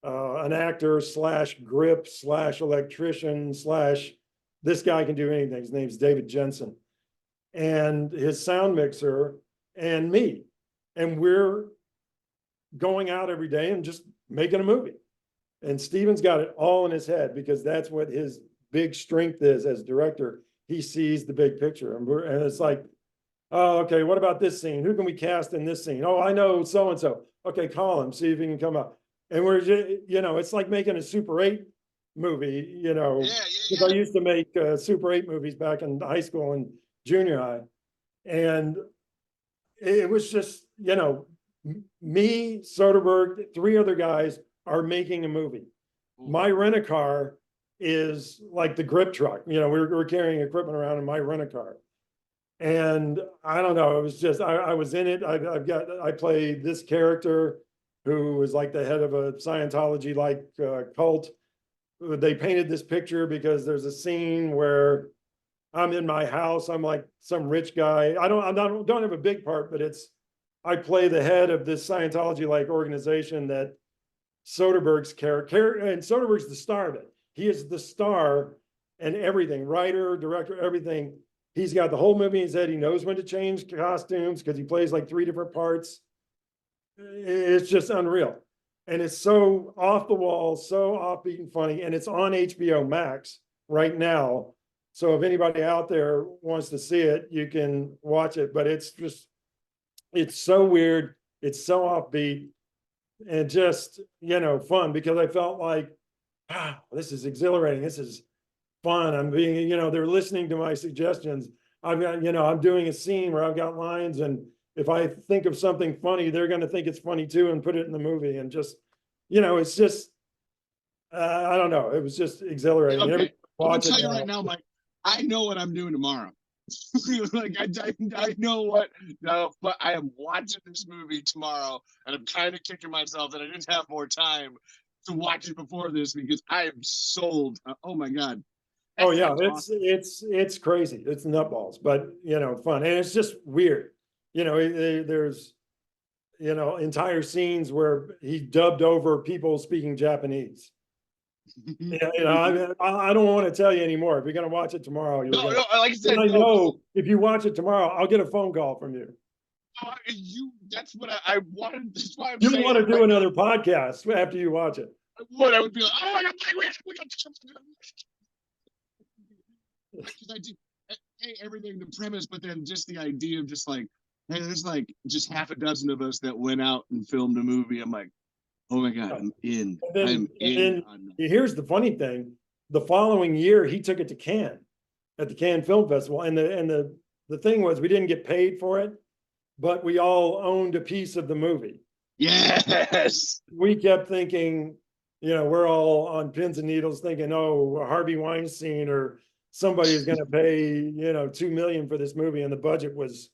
an actor / grip / electrician / this guy can do anything. His name's David Jensen. And his sound mixer and me. And we're going out every day and just making a movie. And Steven's got it all in his head because that's what his big strength is as director. He sees the big picture. And it's like, oh, okay, what about this scene? Who can we cast in this scene? Oh, I know so-and-so. Okay, call him, see if he can come up. And we're just, it's like making a Super 8 movie, Yeah. I used to make Super 8 movies back in high school and junior high. And it was just, me, Soderbergh, 3 other guys are making a movie. My rent-a-car is like the grip truck. We're carrying equipment around in my rent-a-car. And I don't know, it was just, I was in it. I play this character who was like the head of a Scientology-like cult. They painted this picture because there's a scene where I'm in my house. I'm like some rich guy. I don't have a big part, but I play the head of this Scientology-like organization that Soderbergh's character, and Soderbergh's the star of it. He is the star and everything, writer, director, everything. He's got the whole movie in his head. He knows when to change costumes because he plays like 3 different parts. It's just unreal. And it's so off the wall, so offbeat and funny. And it's on HBO Max right now. So if anybody out there wants to see it, you can watch it. But it's so weird. It's so offbeat and just, fun because I felt like, wow, this is exhilarating. This is fun. I'm being, they're listening to my suggestions. I've got, I'm doing a scene where I've got lines, and if I think of something funny, they're going to think it's funny too and put it in the movie. And just, it's just, I don't know. It was just exhilarating. Okay. I'm going to tell you right now, Mike, I know what I'm doing tomorrow. Like I know what, no, but I am watching this movie tomorrow, and I'm kind of kicking myself that I didn't have more time to watch it before this because I am sold. Oh my God. Oh yeah, That's it's crazy. It's nutballs, but fun, and it's just weird. There's entire scenes where he dubbed over people speaking Japanese. awesome. I don't want to tell you anymore. If you're gonna watch it tomorrow, you'll No, get no, it. like I said, And I no, know if you watch it tomorrow, I'll get a phone call from you. That's what I wanted. That's why I'm You saying want to it do right another podcast after you watch it. I would be like, oh my god, because I do everything, the premise, but then just the idea of just like, hey, there's like just half a dozen of us that went out and filmed a movie. I'm like, oh my god, I'm in. I'm in. Here's the funny thing: the following year, he took it to Cannes at the Cannes Film Festival, and the thing was, we didn't get paid for it, but we all owned a piece of the movie. Yes. We kept thinking, we're all on pins and needles thinking, oh, Harvey Weinstein or somebody is going to pay, $2 million for this movie. And the budget was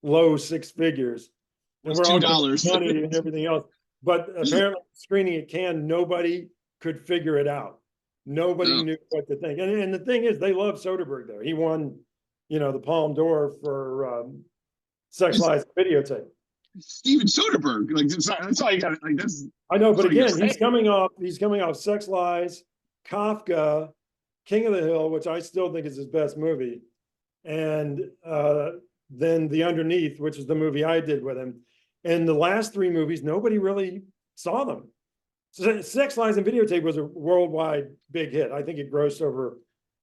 low six figures. And we're all $2 money and everything else. But apparently screening at Cannes, nobody could figure it out. Nobody knew what to think. And the thing is, they love Soderbergh there. He won, the Palme d'Or for Sex, Lies, Videotape. Steven Soderbergh, like that's all you got. Like that's. I know, but again, he's coming off Sex, Lies, Kafka, King of the Hill, which I still think is his best movie, and then The Underneath, which is the movie I did with him. And the last three movies, nobody really saw them. So Sex, Lies, and Videotape was a worldwide big hit. I think it grossed over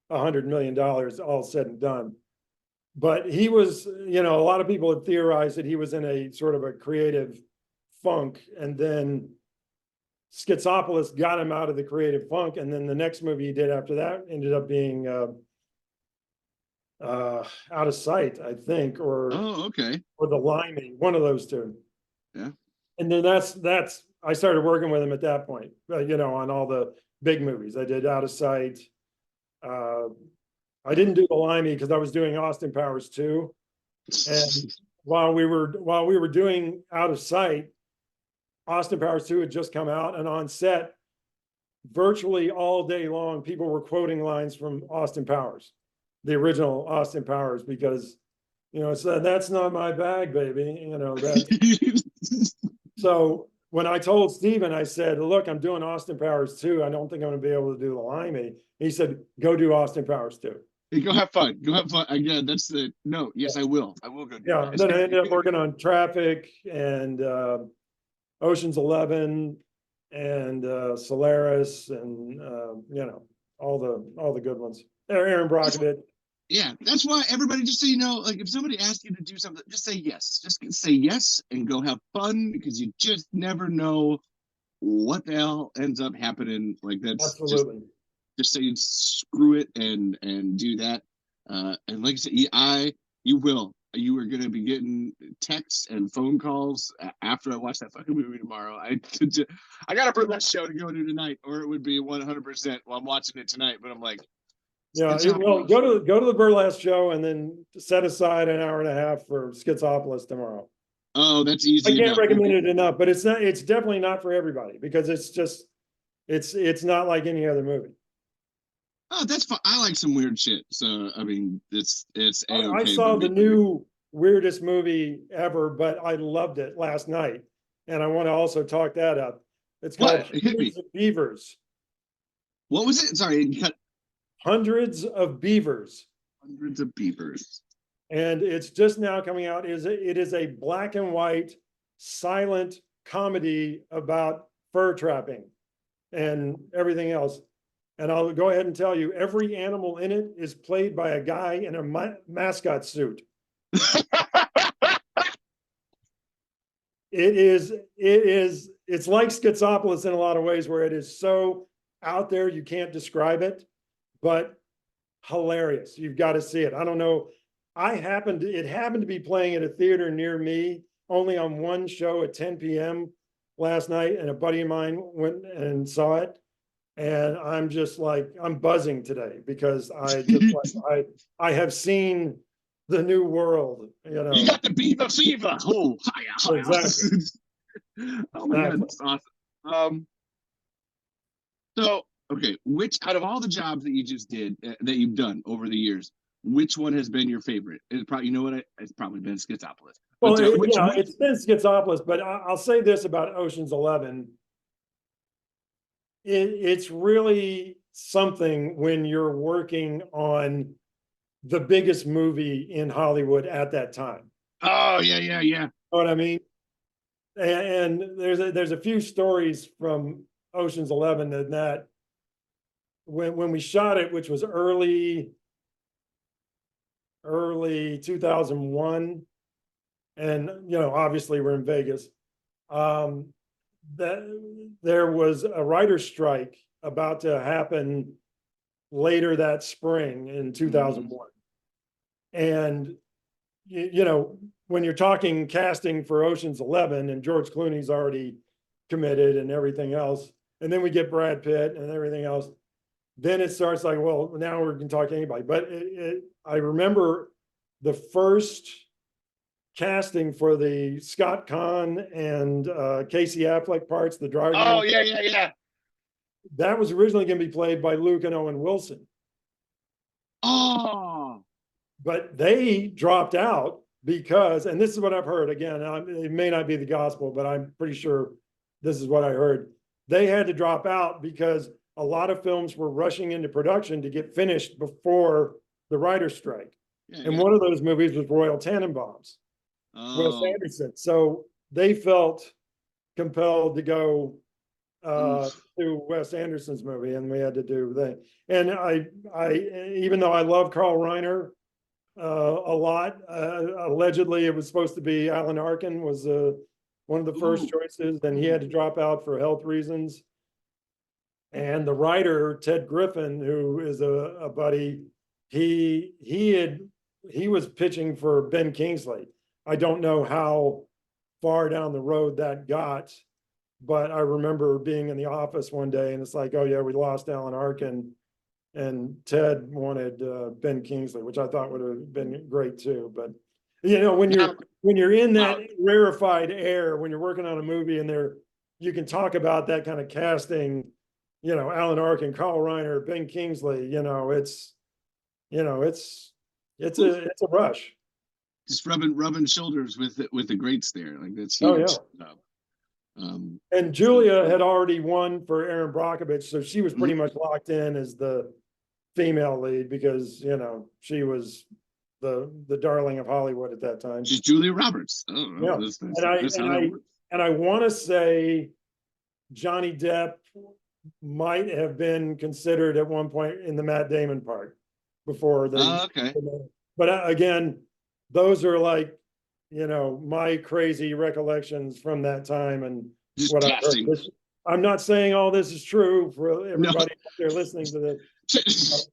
$100 million, all said and done. But he was, a lot of people had theorized that he was in a sort of a creative funk, and then Schizopolis got him out of the creative funk, and then the next movie he did after that ended up being Out of Sight, I think, or okay, or The Limey, one of those two. Yeah. And then that's I started working with him at that point, on all the big movies. I did Out of Sight. I didn't do The Limey because I was doing Austin Powers 2. And while we were doing Out of Sight, Austin Powers 2 had just come out, and on set, virtually all day long, people were quoting lines from Austin Powers, the original Austin Powers, because, so that's not my bag, baby. So when I told Steven, I said, look, I'm doing Austin Powers 2. I don't think I'm going to be able to do The Limey. He said, go do Austin Powers 2. Hey, go have fun. Go have fun. Again, that's the no. Yes, I will. I will go. Yeah. Then I ended up working on Traffic and Ocean's 11 and Solaris and all the good ones. Aaron Brockovich. Yeah, that's why everybody, just so you know, like if somebody asks you to do something, just say yes. Just say yes and go have fun, because you just never know what the hell ends up happening. Like that's absolutely. Just say screw it and do that. And like I said, you are going to be getting texts and phone calls after I watch that fucking movie tomorrow. I got a burlesque show to go to tonight, or it would be 100%. Well, I'm watching it tonight, but I'm like, yeah, well, go to the burlesque show and then set aside an hour and a half for Schizopolis tomorrow. Oh, that's easy. I can't recommend it enough, but it's not. It's definitely not for everybody, because it's not like any other movie. Oh, that's fun. I like some weird shit. So I mean, it's A-okay. I saw the new weirdest movie ever, but I loved it last night, and I want to also talk that up. It's called Hundreds of Beavers. What was it? Sorry, Hundreds of Beavers. Hundreds of Beavers. And it's just now coming out. It is a black and white silent comedy about fur trapping and everything else. And I'll go ahead and tell you, every animal in it is played by a guy in a mascot suit. It's like Schizopolis in a lot of ways, where it is so out there you can't describe it, but hilarious. You've got to see it. I don't know. It happened to be playing at a theater near me, only on one show at 10 p.m. last night, and a buddy of mine went and saw it. And I'm just like, I'm buzzing today, because I have seen the new world. You got the beaver fever. Oh, hiya. Exactly. Oh my God, that's awesome. So Okay, which out of all the jobs that you just did that you've done over the years, which one has been your favorite? It's probably, you know what? It's probably been Schizopolis. Well, But it's been Schizopolis, but I'll say this about Ocean's 11. It's really something when you're working on the biggest movie in Hollywood at that time. Oh yeah, yeah, yeah. Know what I mean? And there's a few stories from Ocean's 11 that when we shot it, which was early 2001, and obviously we're in Vegas. That there was a writer's strike about to happen later that spring in 2001. And when you're talking casting for Ocean's 11 and George Clooney's already committed and everything else, and then we get Brad Pitt and everything else, then it starts like, well, now we can talk to anybody. But I remember the first casting for the Scott Conn and Casey Affleck parts, the driver. Oh yeah, yeah, yeah. That was originally going to be played by Luke and Owen Wilson. Oh. But they dropped out because, and this is what I've heard, again, it may not be the gospel, but I'm pretty sure this is what I heard. They had to drop out because a lot of films were rushing into production to get finished before the writer's strike. Yeah, and one of those movies was Royal Tenenbaums, Wes Anderson. So they felt compelled to go to Wes Anderson's movie, and we had to do that. And I even though I love Carl Reiner a lot, allegedly it was supposed to be Alan Arkin was one of the first choices, and he had to drop out for health reasons. And the writer Ted Griffin, who is a buddy, he was pitching for Ben Kingsley. I don't know how far down the road that got, but I remember being in the office one day and it's like, oh yeah, we lost Alan Arkin, and Ted wanted Ben Kingsley, which I thought would have been great too. But when you're in that rarefied air, when you're working on a movie and you can talk about that kind of casting, Alan Arkin, Carl Reiner, Ben Kingsley, it's a rush. Just rubbing shoulders with the greats there, like that's huge. Oh yeah. And Julia had already won for Erin Brockovich, so she was pretty much locked in as the female lead because she was the darling of Hollywood at that time. She's Julia Roberts. Yeah. And I want to say Johnny Depp might have been considered at one point in the Matt Damon part before the. Okay. But again, those are like, my crazy recollections from that time and just what casting. I'm not saying all this is true for everybody out there listening to this.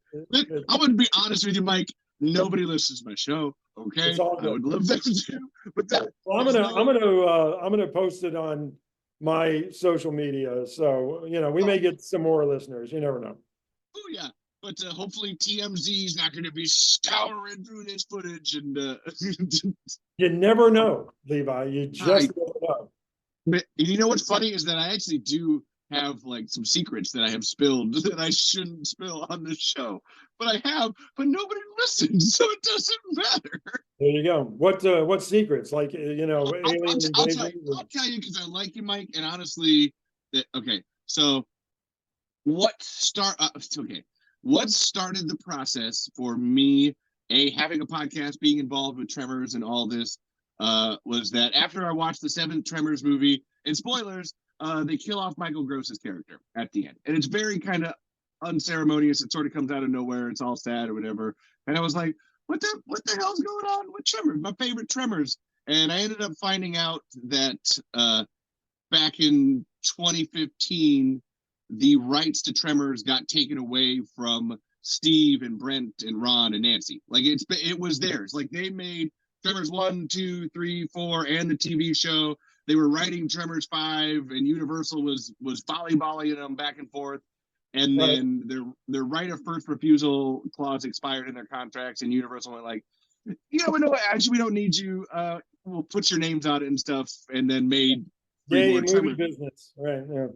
I'm going to be honest with you, Mike. Nobody listens to my show. Okay, I would love that too. But well, I'm gonna post it on my social media, so we may get some more listeners. You never know. Oh yeah, but hopefully TMZ is not going to be scouring through this footage and. You never know, Levi. You just never know. But you know what's funny is that I actually do have like some secrets that I have spilled that I shouldn't spill on this show, but I have, but nobody listens, so it doesn't matter. There you go. What secrets? Like alien invasion? I'll tell you because I like you, Mike, and honestly, okay. So what started the process for me having a podcast, being involved with Tremors and all this, was that after I watched the 7th Tremors movie, and spoilers, they kill off Michael Gross's character at the end. And it's very kind of unceremonious. It sort of comes out of nowhere. It's all sad or whatever. And I was like, what the hell's going on with Tremors? My favorite Tremors. And I ended up finding out that back in 2015, the rights to Tremors got taken away from Steve and Brent and Ron and Nancy. Like it was theirs. Like they made Tremors 1, 2, 3, 4, and the TV show. They were writing Tremors 5, and Universal was volleyballing them back and forth. And then their right of first refusal clause expired in their contracts, and Universal went like, actually we don't need you. We'll put your names on it and stuff, and then made movie business. Right. Yeah.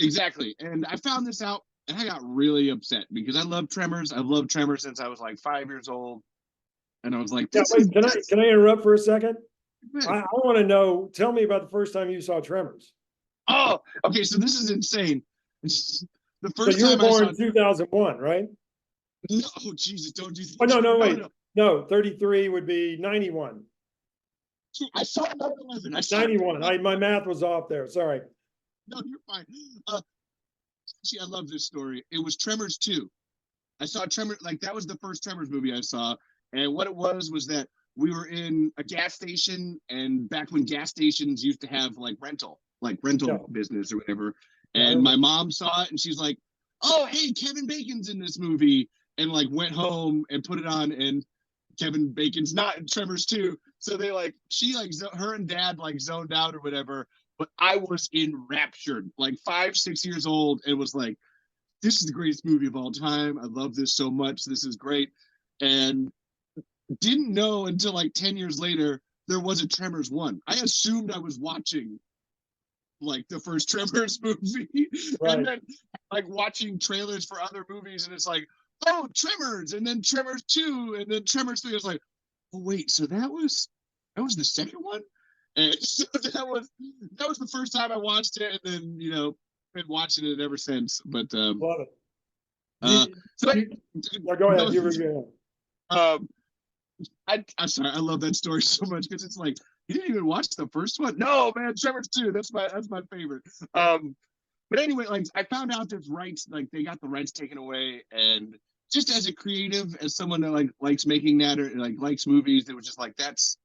Exactly. And I found this out and I got really upset because I love Tremors. I've loved Tremors since I was like 5 years old, and I was like, Yeah, "This wait, is can I interrupt for a second? good." I want to know, tell me about the first time you saw Tremors. Oh, okay. So this is insane. The So first you were time I saw, born 2001, right? no, oh Jesus, don't do that. Oh, no, no, wait. No. No, 33 would be 91. I saw 9/11. I saw 91. My math was off there. Sorry. No, you're fine. See, I love this story. It was Tremors 2. I saw Tremors, like that was the first Tremors movie I saw. And what it was that we were in a gas station, and back when gas stations used to have like rental Yeah. business or whatever. Yeah, And my mom saw it and she's like, "Oh, hey, Kevin Bacon's in this movie." And like went home and put it on, and Kevin Bacon's not in Tremors 2. So they like, her and dad like zoned out or whatever. But I was enraptured, like 5, 6 years old, and was like, this is the greatest movie of all time. I love this so much. This is great. And didn't know until like 10 years later there was a Tremors 1. I assumed I was watching like the first Tremors movie. right. And then like watching trailers for other movies, and it's like, oh, Tremors, and then Tremors 2, and then Tremors 3. I was like, oh wait, so that was the second one? And so that was the first time I watched it, and then been watching it ever since. But Love it. so Go ahead. You were going. I'm sorry, I love that story so much because it's like, you didn't even watch the first one. No, man, Tremors 2. That's my favorite. But anyway, like I found out there's rights, like they got the rights taken away, and just as a creative, as someone that like likes making that or like likes movies, it was just like that's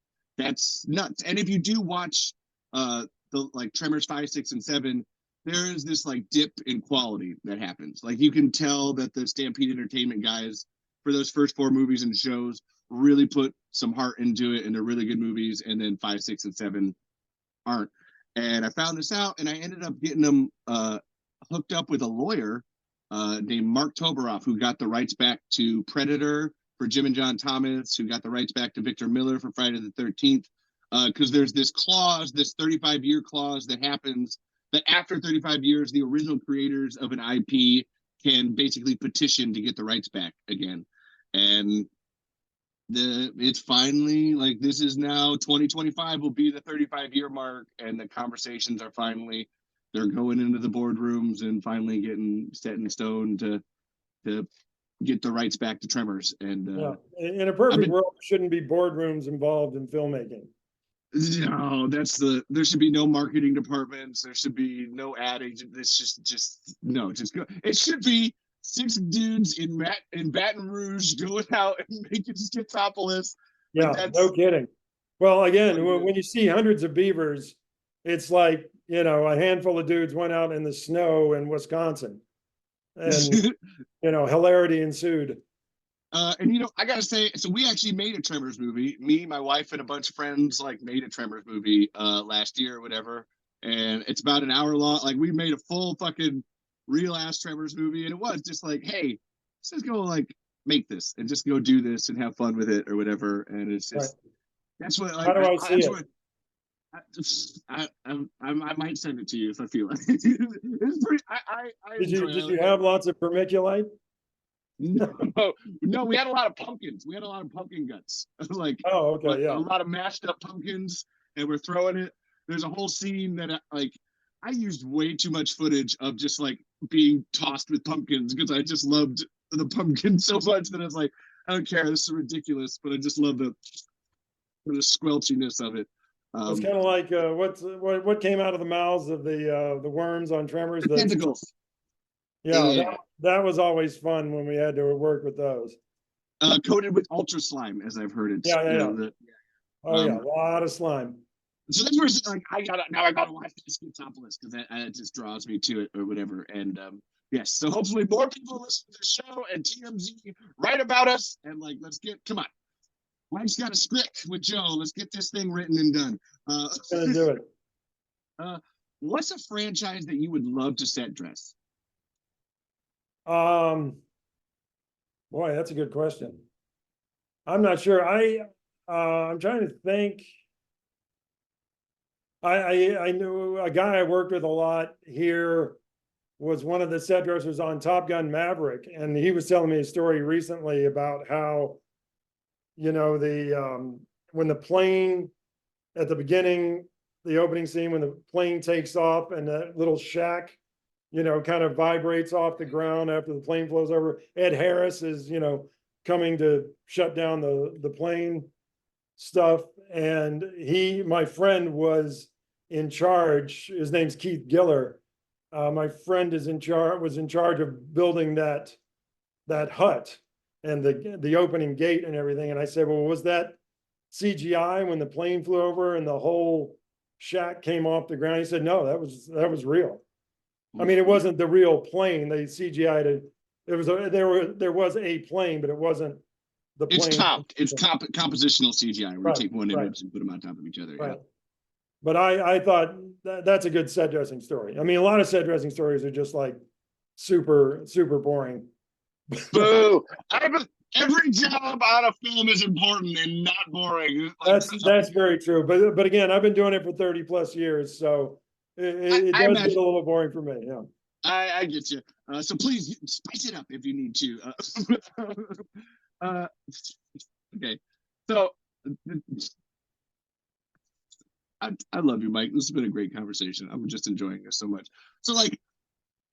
nuts. And if you do watch the like Tremors 5, 6, and 7, there is this like dip in quality that happens. Like you can tell that the Stampede Entertainment guys for those first 4 movies and shows really put some heart into it, and they're really good movies. And then 5, 6, and 7 aren't. And I found this out, and I ended up getting them hooked up with a lawyer named Mark Toberoff, who got the rights back to Predator for Jim and John Thomas, who got the rights back to Victor Miller for Friday the 13th. Because there's this clause, this 35-year clause that happens that after 35 years, the original creators of an IP can basically petition to get the rights back again. And it's finally like, this is now 2025 will be the 35-year mark, and the conversations are finally, they're going into the boardrooms and finally getting set in stone to get the rights back to Tremors. And in a perfect world, there shouldn't be boardrooms involved in filmmaking. No, there should be no marketing departments. There should be no ad agent. It's just go. It should be 6 dudes in Baton Rouge going out and making Schizopolis. Yeah, like no kidding. Well, again, when you see hundreds of beavers, it's like, a handful of dudes went out in the snow in Wisconsin, and hilarity ensued. And I gotta say, so we actually made a Tremors movie. Me, my wife, and a bunch of friends like made a Tremors movie last year or whatever. And it's about an hour long. Like we made a full fucking real ass Tremors movie, and it was just like, hey, let's just go like make this and just go do this and have fun with it or whatever. And it's just that's what. Like, how do I see it? I might send it to you if I feel like it. It's pretty. Did you have lots of vermiculite? No, we had a lot of pumpkins. We had a lot of pumpkin guts. Like, oh, okay, like yeah, a lot of mashed up pumpkins, and we're throwing it. There's a whole scene that I used way too much footage of just like being tossed with pumpkins because I just loved the pumpkin so much that I was like, I don't care, this is ridiculous, but I just love the squelchiness of it. It's kind of like what came out of the mouths of the worms on Tremors. The tentacles. Yeah, that was always fun when we had to work with those. Coated with ultra slime, as I've heard it. Yeah. A lot of slime. So that's where it's like I gotta watch this Schizopolis because that just draws me to it or whatever. And yes, so hopefully more people listen to the show and TMZ write about us, and like come on. Mike's got a script with Joe. Let's get this thing written and done. Gonna do it. What's a franchise that you would love to set dress? Boy, that's a good question. I'm not sure. I'm trying to think. I knew a guy I worked with a lot here was one of the set dressers on Top Gun Maverick, and he was telling me a story recently about how, you know, when the plane at the beginning, the opening scene, when the plane takes off and that little shack, you know, kind of vibrates off the ground after the plane flows over. Ed Harris is, you know, coming to shut down the plane stuff. And my friend was in charge. His name's Keith Giller. My friend was in charge of building that hut and the opening gate and everything. And I said, well, was that CGI when the plane flew over and the whole shack came off the ground? He said, no, that was real. I mean, it wasn't the real plane. They CGI'd it. There was a plane, but it wasn't the plane. It's compositional CGI. We Right, take one right. image and put them on top of each other. Right. Yeah. But I thought that's a good set dressing story. I mean, a lot of set dressing stories are just like super, super boring. Boo! Every job on a film is important and not boring. That's very true. But again, I've been doing it for 30 plus years, so it does get a little boring for me. Yeah. I get you. So please spice it up if you need to. Okay. So I love you, Mike. This has been a great conversation. I'm just enjoying this so much. So like,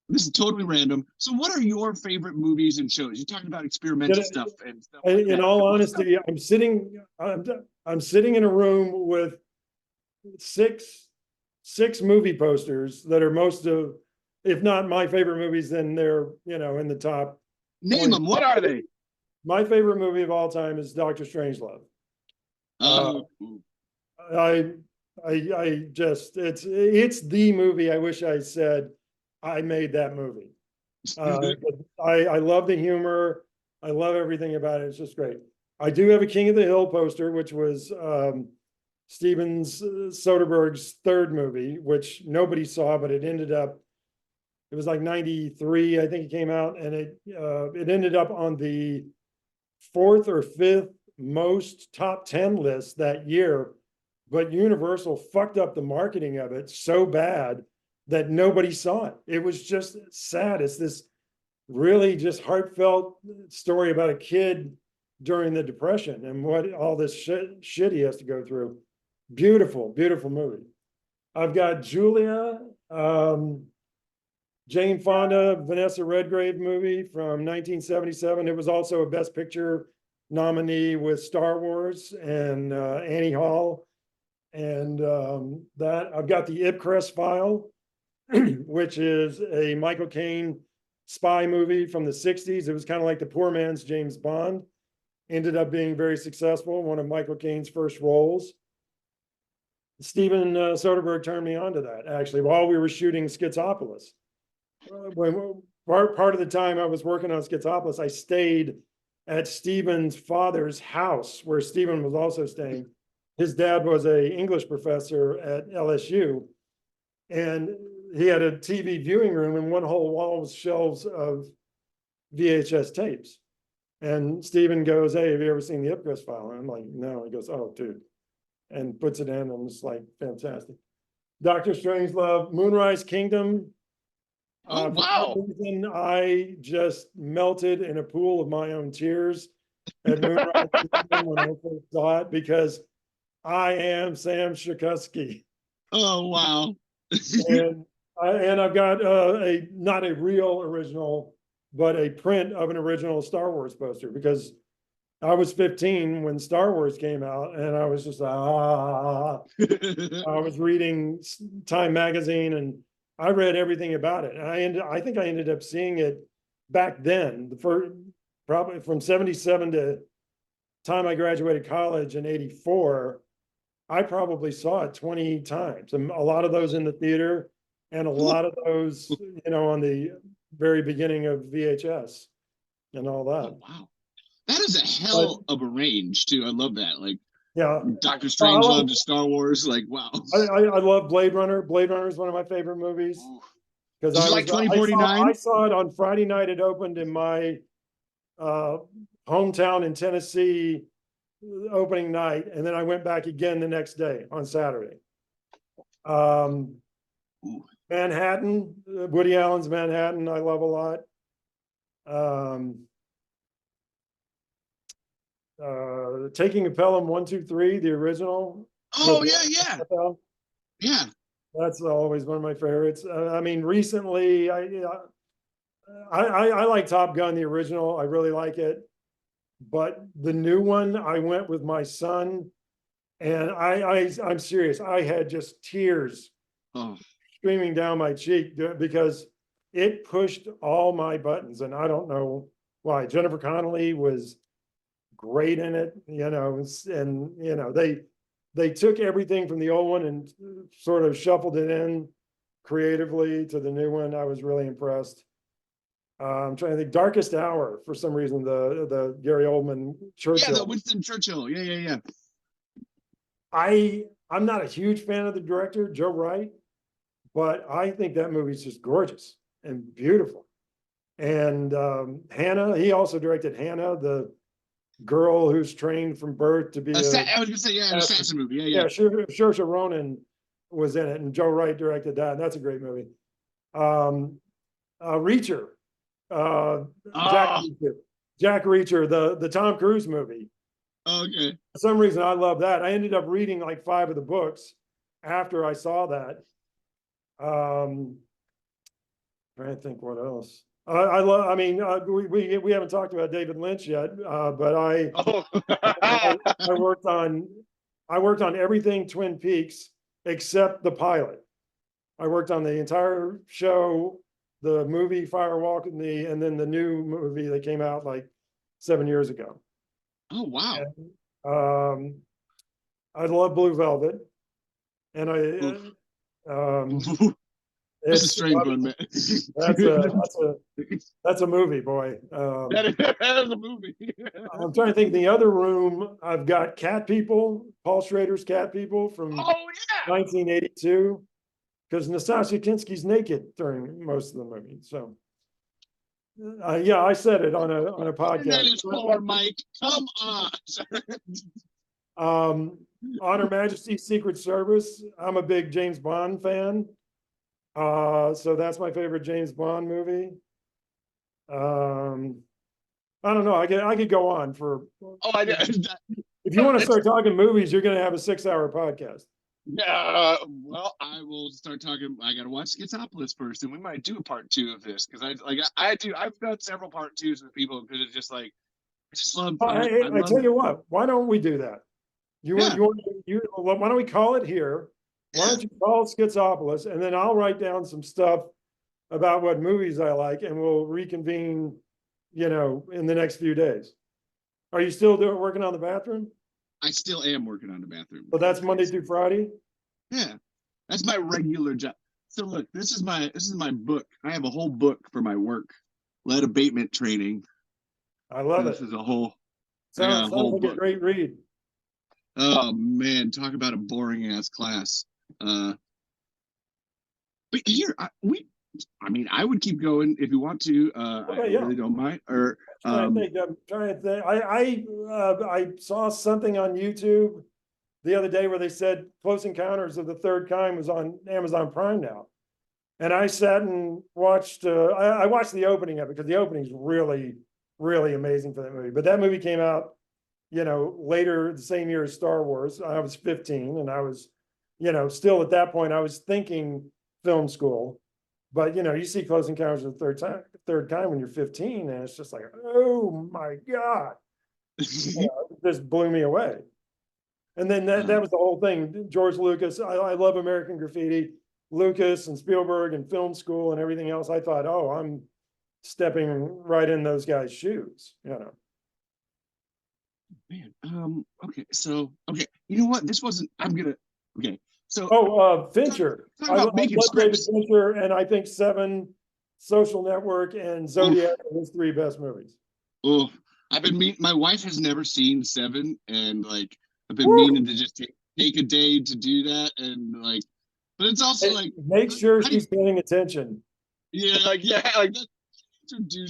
this is totally random. So what are your favorite movies and shows? You're talking about experimental stuff and stuff. Like in all honesty, I'm sitting in a room with six movie posters that are most of, if not my favorite movies, then they're, you know, in the top. Name them. What are they? My favorite movie of all time is Dr. Strangelove. I just, it's the movie. I wish I said I made that movie. I love the humor. I love everything about it. It's just great. I do have a King of the Hill poster, which was Steven Soderbergh's third movie, which nobody saw, but it was like 93, I think it came out, and it ended up on the 4th or 5th most top 10 list that year. But Universal fucked up the marketing of it so bad that nobody saw it. It was just sad. It's this really just heartfelt story about a kid during the Depression and what all this shit he has to go through. Beautiful, beautiful movie. I've got Julia, Jane Fonda, Vanessa Redgrave movie from 1977. It was also a Best Picture nominee with Star Wars and Annie Hall. And that I've got the Ipcress File, which is a Michael Caine spy movie from the 60s. It was kind of like the poor man's James Bond. Ended up being very successful, one of Michael Caine's first roles. Steven Soderbergh turned me on to that, actually, while we were shooting Schizopolis. Part of the time I was working on Schizopolis, I stayed at Steven's father's house, where Steven was also staying. His dad was an English professor at LSU, and he had a TV viewing room, and one whole wall was shelves of VHS tapes. And Steven goes, "Hey, have you ever seen the Ipcress File?" And I'm like, "No." He goes, "Oh, dude," and puts it in, and it's like fantastic. Dr. Strangelove, Moonrise Kingdom. Oh, wow. For some reason, I just melted in a pool of my own tears at Moonrise Kingdom when I first saw it, because I am Sam Shakusky. Oh, wow. and I've got not a real original, but a print of an original Star Wars poster, because I was 15 when Star Wars came out, and I was just I was reading Time magazine, and I read everything about it. And I think I ended up seeing it back then, probably from 77 to time I graduated college in 84. I probably saw it 20 times, and a lot of those in the theater, and a lot of those, you know, on the very beginning of VHS and all that. Oh, wow. That is a hell of a range, too. I love that. Like, yeah, Dr. Strangelove to Star Wars. Like, wow. I love Blade Runner. Blade Runner is one of my favorite movies. Because I like 2049. I saw it on Friday night. It opened in my hometown in Tennessee, opening night, and then I went back again the next day on Saturday. Ooh. Manhattan, Woody Allen's Manhattan, I love a lot. Taking a Pelham 1, 2, 3, the original. Oh with- yeah, yeah. That's always one of my favorites. I mean, recently, I like Top Gun, the original. I really like it. But the new one, I went with my son, and I'm serious. I had just tears Oh, streaming down my cheek because it pushed all my buttons, and I don't know why. Jennifer Connelly was great in it, and they took everything from the old one and sort of shuffled it in creatively to the new one. I was really impressed. I'm trying to think. Darkest Hour, for some reason, the Gary Oldman Churchill. yeah, the Winston Churchill. Yeah. I'm not a huge fan of the director, Joe Wright, but I think that movie's just gorgeous and beautiful. And Hannah, he also directed Hannah, the girl who's trained from birth to be I was gonna say, yeah, an assassin movie. Yeah. Saoirse Ronan was in it, and Joe Wright directed that. And that's a great movie. Reacher, Jack Reacher, the Tom Cruise movie. Okay. For some reason, I love that. I ended up reading like 5 of the books after I saw that. Trying to think what else. I love. I mean, we haven't talked about David Lynch yet, but I worked on everything Twin Peaks except the pilot. I worked on the entire show, the movie Firewalk with Me, and then the new movie that came out like 7 years ago. Oh wow. And, I love Blue Velvet, and That's a strange one, man. That's a movie, boy. That is a movie. I'm trying to think. The other room, I've got Cat People, Paul Schrader's Cat People from 1982, because Nastassja Kinski's naked during most of the movie. So, yeah, I said it on a podcast. That is for Mike. Come on. On Her Majesty's Secret Service, I'm a big James Bond fan. So that's my favorite James Bond movie. I don't know. I could go on for. Oh, I if you want to start talking movies, you're going to have a 6-hour podcast. Well, I will start talking. I got to watch Schizopolis first, and we might do a part 2 of this because I've done several part 2s with people because it's just like I just love. I tell you what. Why don't we do that? Why don't we call it here? Why don't you call it Schizopolis, and then I'll write down some stuff about what movies I like, and we'll reconvene, in the next few days. Are you still working on the bathroom? I still am working on the bathroom. But that's Monday through Friday? Yeah. That's my regular job. So look, this is my book. I have a whole book for my work. Lead abatement training. I love it. This is a whole sounds like a great read. Oh man, talk about a boring ass class. But here I would keep going if you want to. I really don't mind. Or I'm trying to think. I saw something on YouTube the other day where they said Close Encounters of the Third Kind was on Amazon Prime now, and I sat and watched. I watched the opening of it because the opening is really, really amazing for that movie. But that movie came out, later the same year as Star Wars. I was 15, and I was, still at that point I was thinking film school. But you see Close Encounters of the Third Kind when you're 15, and it's just like, oh my God. It just blew me away. And then that was the whole thing. George Lucas, I love American Graffiti, Lucas and Spielberg and film school and everything else. I thought, oh, I'm stepping right in those guys' shoes, Man, okay, so you know what? Fincher. Talk about making David scripts. Fincher, and I think Seven, Social Network, and Zodiac are his 3 best movies. Oh, my wife has never seen Seven, and I've been meaning to just take a day to do that, and but it's also make sure she's paying attention. Introduce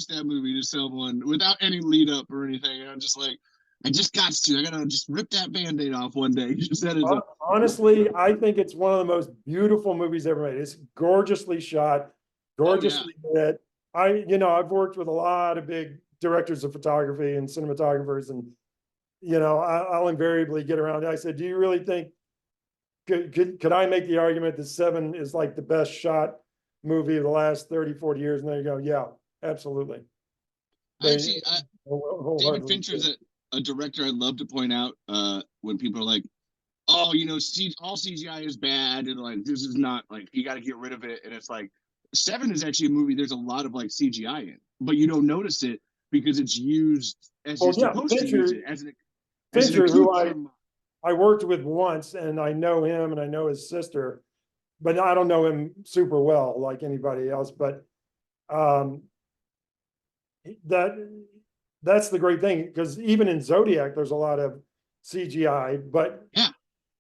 that movie to someone without any lead up or anything, and I'm just like, I just got to. I gotta just rip that Band-Aid off one day. Just that is Honestly, I think it's one of the most beautiful movies ever made. It's gorgeously shot, gorgeously lit. I've worked with a lot of big directors of photography and cinematographers, and I'll invariably get around. I said, "Do you really think could I make the argument that Seven is like the best shot movie of the last 30, 40 years?" And they go, "Yeah, absolutely." Actually, David Fincher's a director I'd love to point out when people are like, oh, all CGI is bad, and like this is not, like, you got to get rid of it. And it's like, Seven is actually a movie there's a lot of like CGI in, but you don't notice it because it's used as you're supposed to use it as an Fincher, who I worked with once, and I know him and I know his sister, but I don't know him super well like anybody else. But that's the great thing, because even in Zodiac, there's a lot of CGI, but yeah,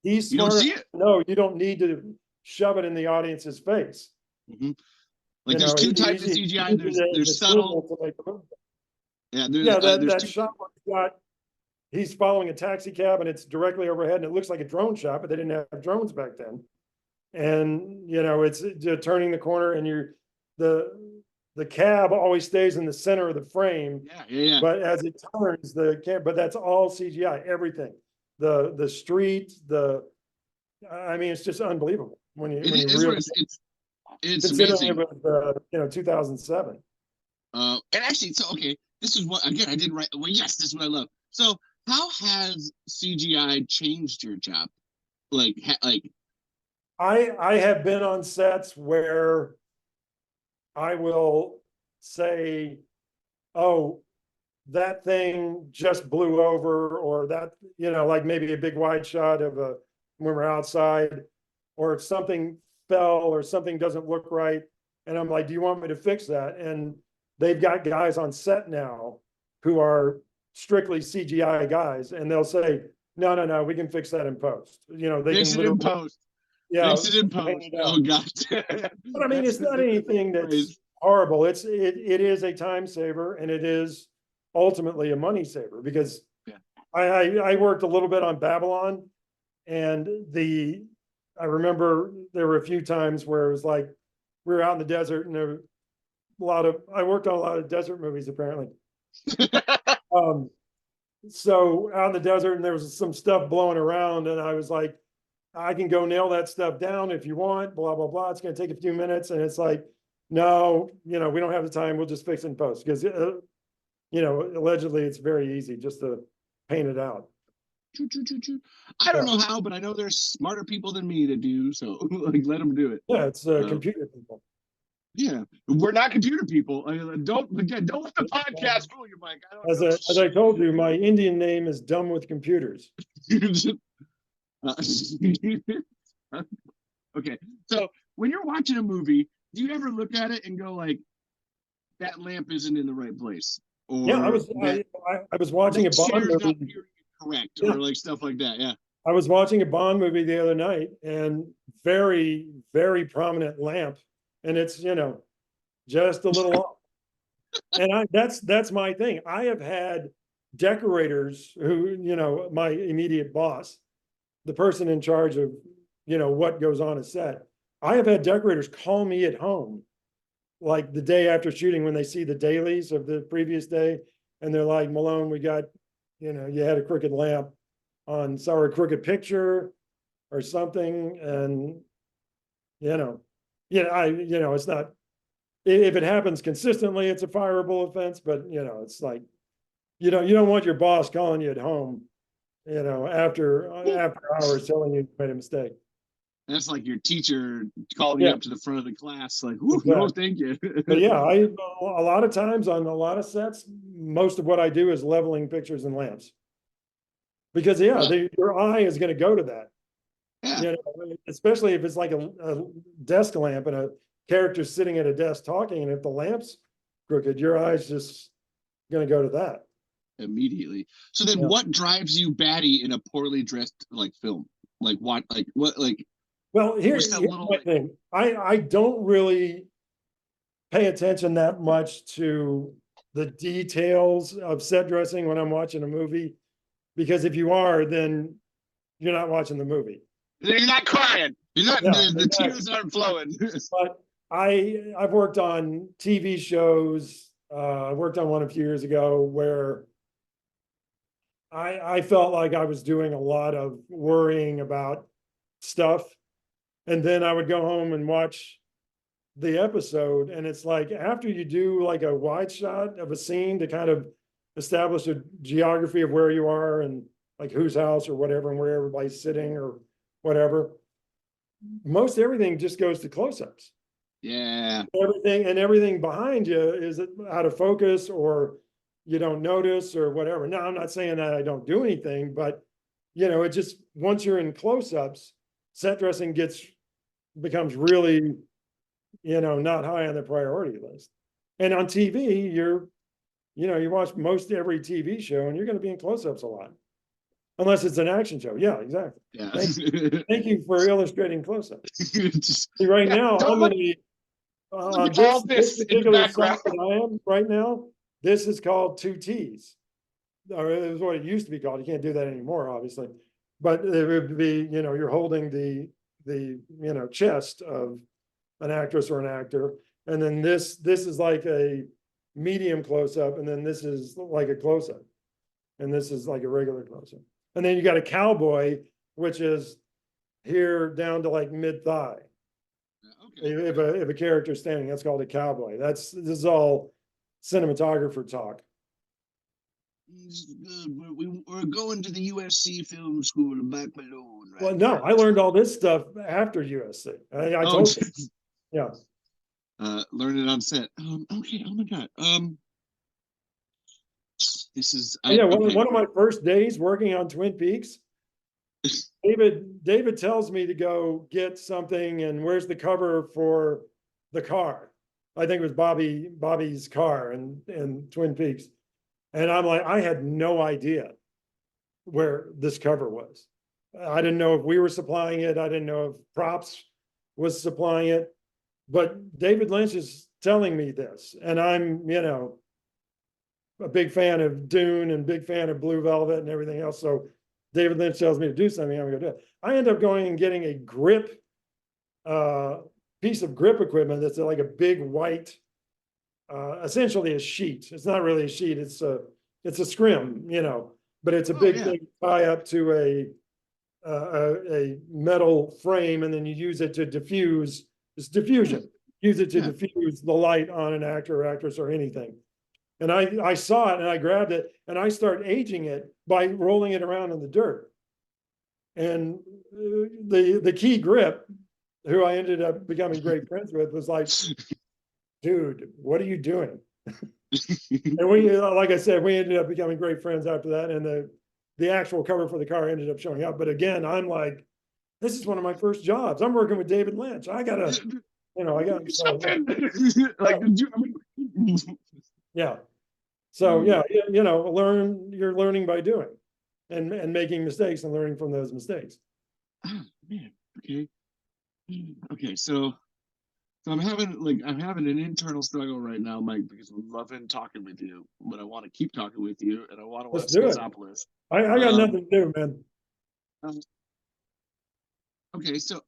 he's you don't see it. No, you don't need to shove it in the audience's face. Mm-hmm. Like there's two types of CGI. There's subtle. Yeah, that shot where he's following a taxi cab and it's directly overhead and it looks like a drone shot, but they didn't have drones back then. And it's turning the corner, and the cab always stays in the center of the frame. Yeah. But as it turns, but that's all CGI, everything. The street, it's just unbelievable when you really. It's amazing. It was 2007. And actually, so okay, this is what, again, I didn't write. Well, yes, this is what I love. So, how has CGI changed your job? I have been on sets where I will say, "Oh, that thing just blew over," or that, like maybe a big wide shot of when we're outside, or something fell or something doesn't look right. And I'm like, "Do you want me to fix that?" And they've got guys on set now who are strictly CGI guys, and they'll say, no, we can fix that in post. They fix can it in post. Yeah, fix it in post. Oh God! But it's not anything that's horrible. It is a time saver, and it is ultimately a money saver, because I worked a little bit on Babylon, and I remember there were a few times where it was like we were out in the desert, and I worked on a lot of desert movies apparently. So out in the desert, and there was some stuff blowing around, and I was like, I can go nail that stuff down if you want, blah, blah, blah. It's going to take a few minutes. And it's like, no, we don't have the time. We'll just fix it in post, because, allegedly it's very easy just to paint it out. True. I don't know how, but I know there's smarter people than me that do. So let them do it. Yeah, it's computer people. Yeah, we're not computer people. Don't let the podcast fool you, Mike. As I told you, my Indian name is Dumb with Computers. Okay, so when you're watching a movie, do you ever look at it and go like, that lamp isn't in the right place? Or yeah, I was watching a Bond movie. Correct, or like stuff like that. Yeah, I was watching a Bond movie the other night, and very, very prominent lamp, and it's just a little off. And that's my thing. I have had decorators who, my immediate boss, the person in charge of what goes on a set. I have had decorators call me at home like the day after shooting, when they see the dailies of the previous day, and they're like, "Malone, we got, you had a crooked lamp on, or a crooked picture or something." And it's not, if it happens consistently, it's a fireable offense, but it's like, you don't want your boss calling you at home after hours telling you made a mistake. That's like your teacher calling you up to the front of the class, like, exactly. No, thank you. But yeah, a lot of times on a lot of sets, most of what I do is leveling pictures and lamps, because your eye is going to go to that. Yeah. Especially if it's like a desk lamp and a character sitting at a desk talking, and if the lamp's crooked, your eye's just going to go to that immediately. So then, what drives you batty in a poorly dressed film? Well, here's my thing. I don't really pay attention that much to the details of set dressing when I'm watching a movie. because if you are, then you're not watching the movie. You're not crying. You're not. Yeah, the exactly. tears aren't flowing. But I've worked on TV shows. I worked on one a few years ago where I felt like I was doing a lot of worrying about stuff. And then I would go home and watch the episode. And it's like after you do like a wide shot of a scene to kind of establish a geography of where you are and like whose house or whatever and where everybody's sitting or whatever, most everything just goes to close-ups. Yeah. Everything behind you is out of focus or you don't notice or whatever. Now, I'm not saying that I don't do anything, but it just, once you're in close-ups, set dressing becomes really, not high on the priority list. And on TV, you watch most every TV show and you're going to be in close-ups a lot. Unless it's an action show. Yeah, exactly. Yeah. Thank you for illustrating close-ups. See, right now, I'm look, in look at all this in the particular background. site that I am right now. This is called 2 T's. Or it was what it used to be called. You can't do that anymore, obviously. But it would be, you're holding the chest of an actress or an actor. And then this is like a medium close-up, and then this is like a close-up. And this is like a regular close-up. And then you got a cowboy, which is here down to like mid-thigh. Okay. If a character's standing, that's called a cowboy. This is all cinematographer talk. We're going to the USC film school in Mike Malone. Right? Well, no, I learned all this stuff after USC. I told you. Yeah. Learn it on set. Okay. Oh my God. This is One of my first days working on Twin Peaks, David tells me to go get something, and where's the cover for the car? I think it was Bobby's car in Twin Peaks. And I'm like, I had no idea where this cover was. I didn't know if we were supplying it. I didn't know if Props was supplying it. But David Lynch is telling me this, and I'm, a big fan of Dune and big fan of Blue Velvet and everything else. So David Lynch tells me to do something, I'm going to do it. I end up going and getting a grip, piece of grip equipment that's like a big white, essentially a sheet. It's not really a sheet. It's a scrim, but it's a big thing tie up to a metal frame, and then you use it to diffuse. It's diffusion. Use it to diffuse the light on an actor or actress or anything. And I saw it and I grabbed it and I start aging it by rolling it around in the dirt. And the key grip, who I ended up becoming great friends with, was like, dude, what are you doing? And we, like I said, we ended up becoming great friends after that. And the actual cover for the car ended up showing up. But again, I'm like, this is one of my first jobs. I'm working with David Lynch. I gotta, yeah. So yeah, you're learning by doing and making mistakes and learning from those mistakes. Oh, man. Okay. So I'm having an internal struggle right now, Mike, because I'm loving talking with you, but I want to keep talking with you, and I want to watch Schizopolis. I got nothing to do, man. Okay, so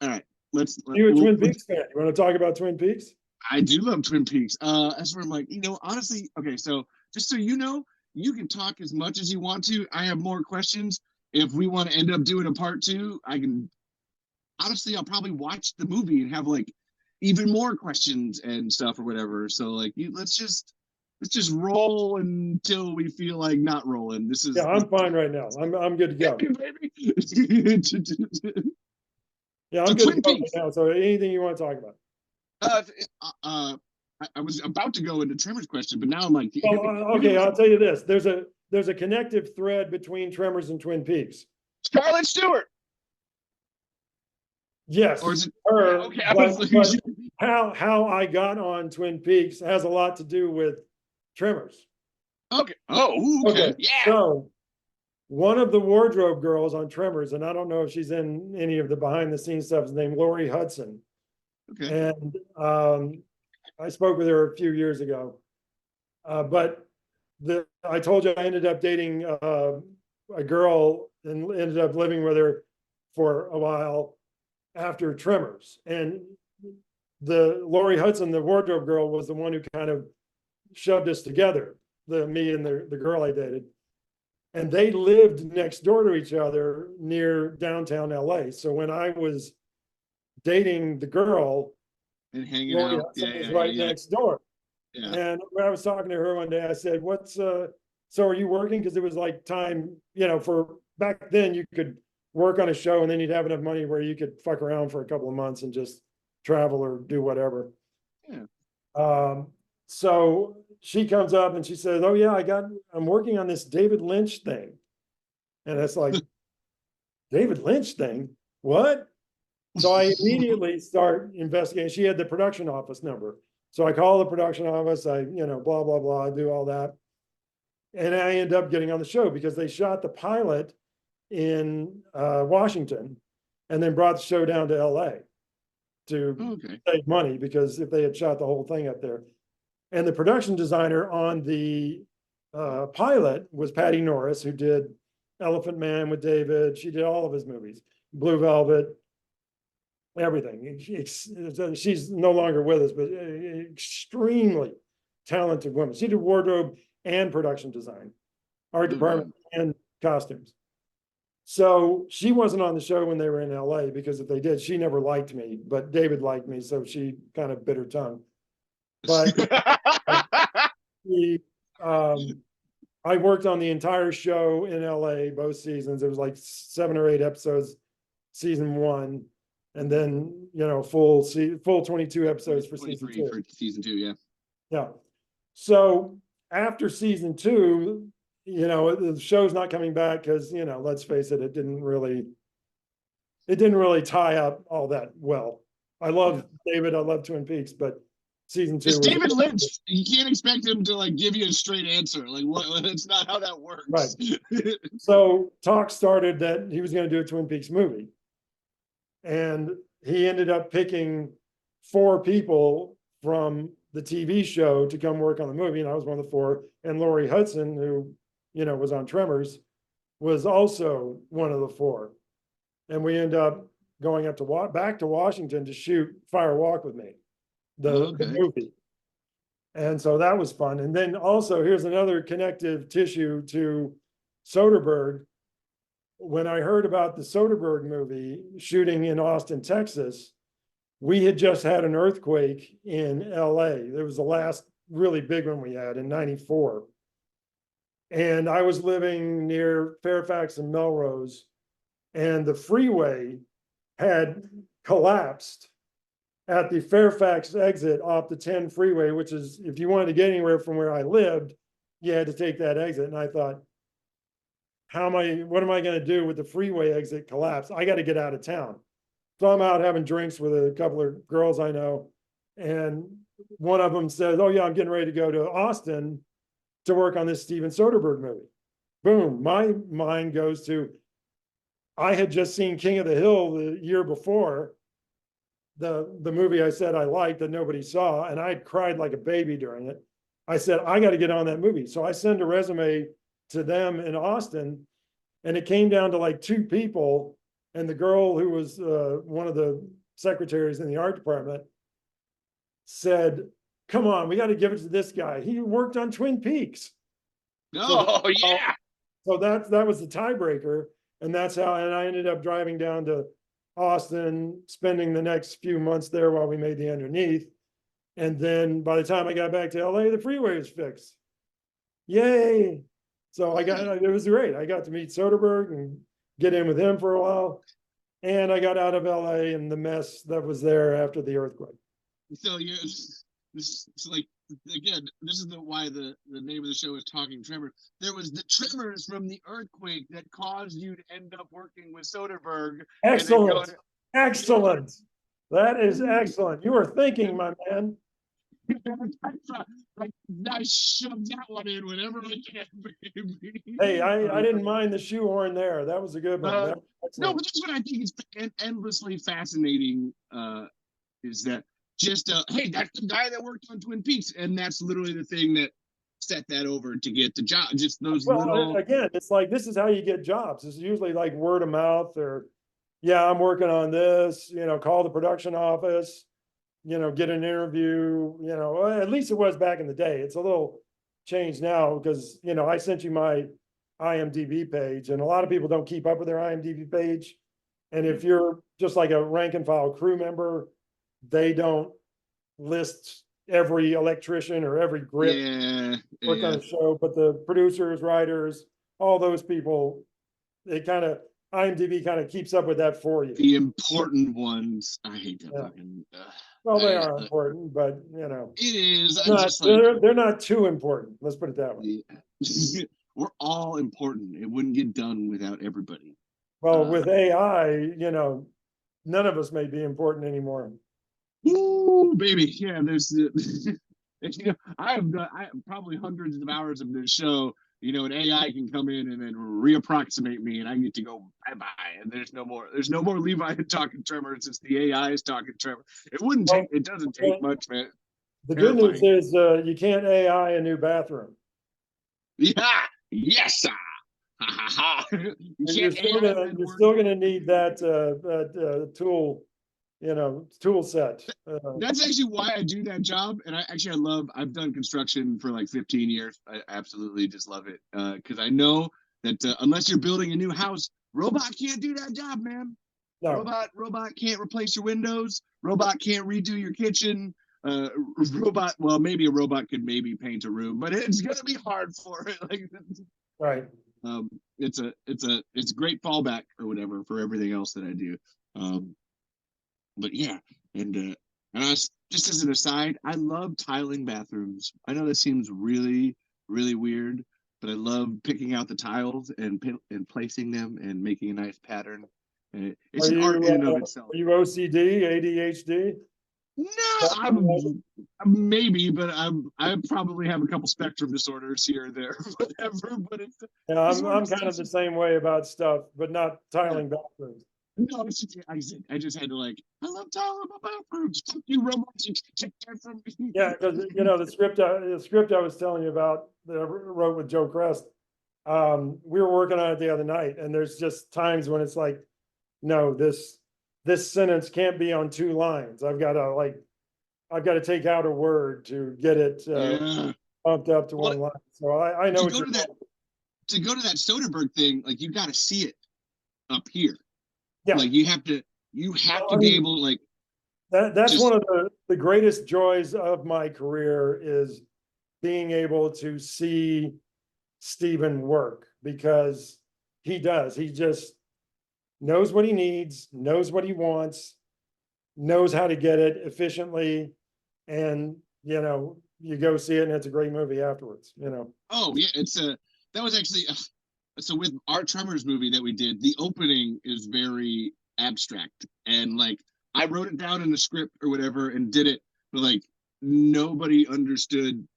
all right, You're a Twin Peaks fan. You want to talk about Twin Peaks? I do love Twin Peaks. That's where I'm like, honestly, okay, so just so you know, you can talk as much as you want to. I have more questions. If we want to end up doing a part 2, I can. Honestly, I'll probably watch the movie and have like even more questions and stuff or whatever. So like, let's just roll until we feel like not rolling. I'm fine right now. I'm good to go. Yeah, I'm good to go right now. So anything you want to talk about? I was about to go into Tremors question, but now I'm like, okay, I'll tell you this. There's a connective thread between Tremors and Twin Peaks. Scarlett Stewart. Yes, or is it her. Okay, but how I got on Twin Peaks has a lot to do with Tremors. Okay. Oh, okay. Yeah. So one of the wardrobe girls on Tremors, and I don't know if she's in any of the behind the scenes stuff, is named Lori Hudson. Okay. And I spoke with her a few years ago. But I told you I ended up dating a girl and ended up living with her for a while after Tremors. And the Lori Hudson, the wardrobe girl, was the one who kind of shoved us together, me and the girl I dated. And they lived next door to each other near downtown LA. So when I was dating the girl, And hanging Lori out. Hudson Yeah, was yeah, right yeah, next door. yeah. And when I was talking to her one day, I said, so are you working? Because it was like time, for back then you could work on a show and then you'd have enough money where you could fuck around for a couple of months and just travel or do whatever. Yeah. So she comes up and she says, oh yeah, I'm working on this David Lynch thing. And it's like, David Lynch thing? What? So I immediately start investigating. She had the production office number. So I call the production office, blah, blah, blah, I do all that. And I end up getting on the show because they shot the pilot in Washington and then brought the show down to LA to save money, because if they had shot the whole thing up there. And the production designer on the pilot was Patty Norris, who did Elephant Man with David. She did all of his movies, Blue Velvet, everything. She's no longer with us, but extremely talented woman. She did wardrobe and production design, art department and costumes. So she wasn't on the show when they were in LA, because if they did, she never liked me, but David liked me. So she kind of bit her tongue. But I worked on the entire show in LA, both seasons. There was like 7 or 8 episodes, season 1. And then, full 22 episodes for season 2. For season 2, yeah. Yeah. So after season 2, the show's not coming back because, let's face it, it didn't really tie up all that well. I love David, I love Twin Peaks, but season 2 it's David Lynch. You can't expect him to give you a straight answer. It's not how that works. Right. So talk started that he was going to do a Twin Peaks movie. And he ended up picking 4 people from the TV show to come work on the movie. And I was one of the 4. And Lori Hudson, who, was on Tremors, was also one of the 4. And we end up going up to back to Washington to shoot Fire Walk with Me, the movie. And so that was fun. And then also, here's another connective tissue to Soderbergh. When I heard about the Soderbergh movie shooting in Austin, Texas, we had just had an earthquake in LA. It was the last really big one we had in '94. And I was living near Fairfax and Melrose, and the freeway had collapsed at the Fairfax exit off the 10 freeway, which is, if you wanted to get anywhere from where I lived, you had to take that exit. And I thought, what am I going to do with the freeway exit collapse? I got to get out of town. So I'm out having drinks with a couple of girls I know. And one of them says, oh yeah, I'm getting ready to go to Austin to work on this Steven Soderbergh movie. Boom, my mind goes to, I had just seen King of the Hill the year before, the movie I said I liked that nobody saw, and I'd cried like a baby during it. I said, I got to get on that movie. So I send a resume to them in Austin, and it came down to like 2 people. And the girl who was one of the secretaries in the art department said, come on, we got to give it to this guy. He worked on Twin Peaks. Oh, yeah. So that was the tiebreaker. And that's how, and I ended up driving down to Austin, spending the next few months there while we made the Underneath. And then by the time I got back to LA, the freeway was fixed. Yay. So it was great. I got to meet Soderbergh and get in with him for a while. And I got out of LA and the mess that was there after the earthquake. So it's like, again, this is why the name of the show is Talking Tremors. There was the tremors from the earthquake that caused you to end up working with Soderbergh. Excellent. Excellent. That is excellent. You were thinking, my man. I shoved that one in whenever I can, baby. Hey, I didn't mind the shoehorn there. That was a good one. No, but that's what I think is endlessly fascinating, is that just, hey, that's the guy that worked on Twin Peaks. And that's literally the thing that set that over to get the job. Just those Well, little. again, it's like, this is how you get jobs. It's usually like word of mouth, or, yeah, I'm working on this, call the production office, get an interview, well, at least it was back in the day. It's a little changed now because, I sent you my IMDb page, and a lot of people don't keep up with their IMDb page. And if you're just like a rank and file crew member, they don't list every electrician or every grip worked on the show, but the producers, writers, all those people, IMDb kind of keeps up with that for you. The important ones. I hate that fucking. Well, they are important, but it is. They're not too important. Let's put it that way. Yeah. We're all important. It wouldn't get done without everybody. Well, with AI, none of us may be important anymore. Ooh, baby. Yeah, there's I have probably hundreds of hours of this show, and AI can come in and then reapproximate me, and I get to go bye-bye, and there's no more Levi talking Tremors. It's the AI is talking Tremors. It doesn't take much, man. The good news is you can't AI a new bathroom. Yeah, yes, you're still gonna need that tool, tool set. That's actually why I do that job. And I've done construction for like 15 years. I absolutely just love it. Because I know that unless you're building a new house, robot can't do that job, man. No. Robot can't replace your windows. Robot can't redo your kitchen. Well, maybe a robot could maybe paint a room, but it's gonna be hard for it. Right. It's a great fallback or whatever for everything else that I do. But yeah, and I was, just as an aside, I love tiling bathrooms. I know that seems really, really weird, but I love picking out the tiles and placing them and making a nice pattern. And it's an art in and of itself. Are you OCD, ADHD? No, I'm maybe, but I probably have a couple spectrum disorders here or there, whatever. But I'm kind of the same way about stuff, but not tiling bathrooms. No, I just had to I love tiling my bathrooms. Fuck you, robots! You can't take that from me. Yeah, because the script I was telling you about that I wrote with Joe Crest. We were working on it the other night, and there's just times when it's like, no, this sentence can't be on 2 lines. I've got to take out a word to get it bumped up to 1 line. So I know to go to that Soderbergh thing, you got to see it up here. Yeah, you have to be able to that's one of the greatest joys of my career is being able to see Steven work, because he just knows what he needs, knows what he wants, knows how to get it efficiently, and you go see it and it's a great movie afterwards. Oh yeah, that was actually so with our Tremors movie that we did, the opening is very abstract, and I wrote it down in the script or whatever and did it, but nobody understood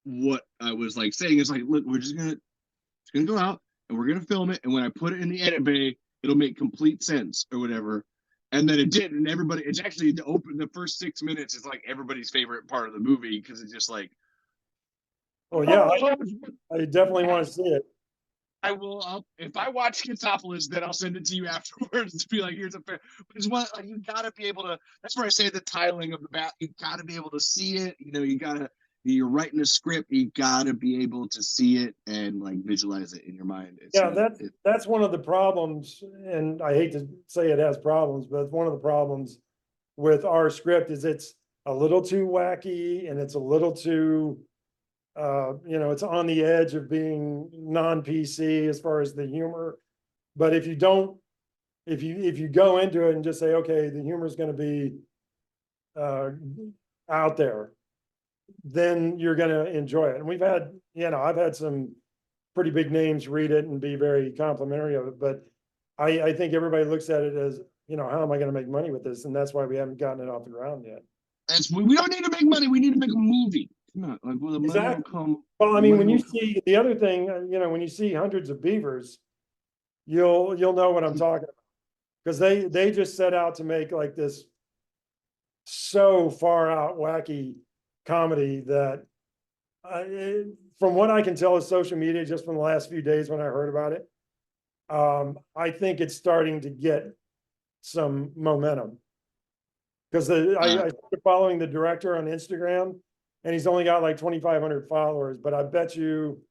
what I was saying. It's look, it's gonna go out and we're gonna film it, and when I put it in the edit bay, it'll make complete sense or whatever. And then it did, and everybody, it's actually the first 6 minutes is everybody's favorite part of the movie, because it's just oh yeah, I definitely want to see it. I will. If I watch Schizopolis, then I'll send it to you afterwards to be here's a fair. But it's one you gotta be able to. That's where I say the tiling of the bat. You gotta be able to see it. You gotta. You're writing a script. You gotta be able to see it and visualize it in your mind. That's one of the problems, and I hate to say it has problems, but it's one of the problems with our script is it's a little too wacky, and it's a little too. It's on the edge of being non-PC as far as the humor. But if you go into it and just say, okay, the humor is going to be out there, then you're going to enjoy it. And we've had, I've had some pretty big names read it and be very complimentary of it. But I think everybody looks at it as, how am I going to make money with this? And that's why we haven't gotten it off the ground yet. We don't need to make money. We need to make a movie. Exactly. Well, I mean, when you see the other thing, when you see hundreds of beavers, you'll know what I'm talking about, because they just set out to make this so far out wacky comedy that from what I can tell of social media, just from the last few days when I heard about it, I think it's starting to get some momentum. Because I started following the director on Instagram, and he's only got like 2,500 followers. But I bet you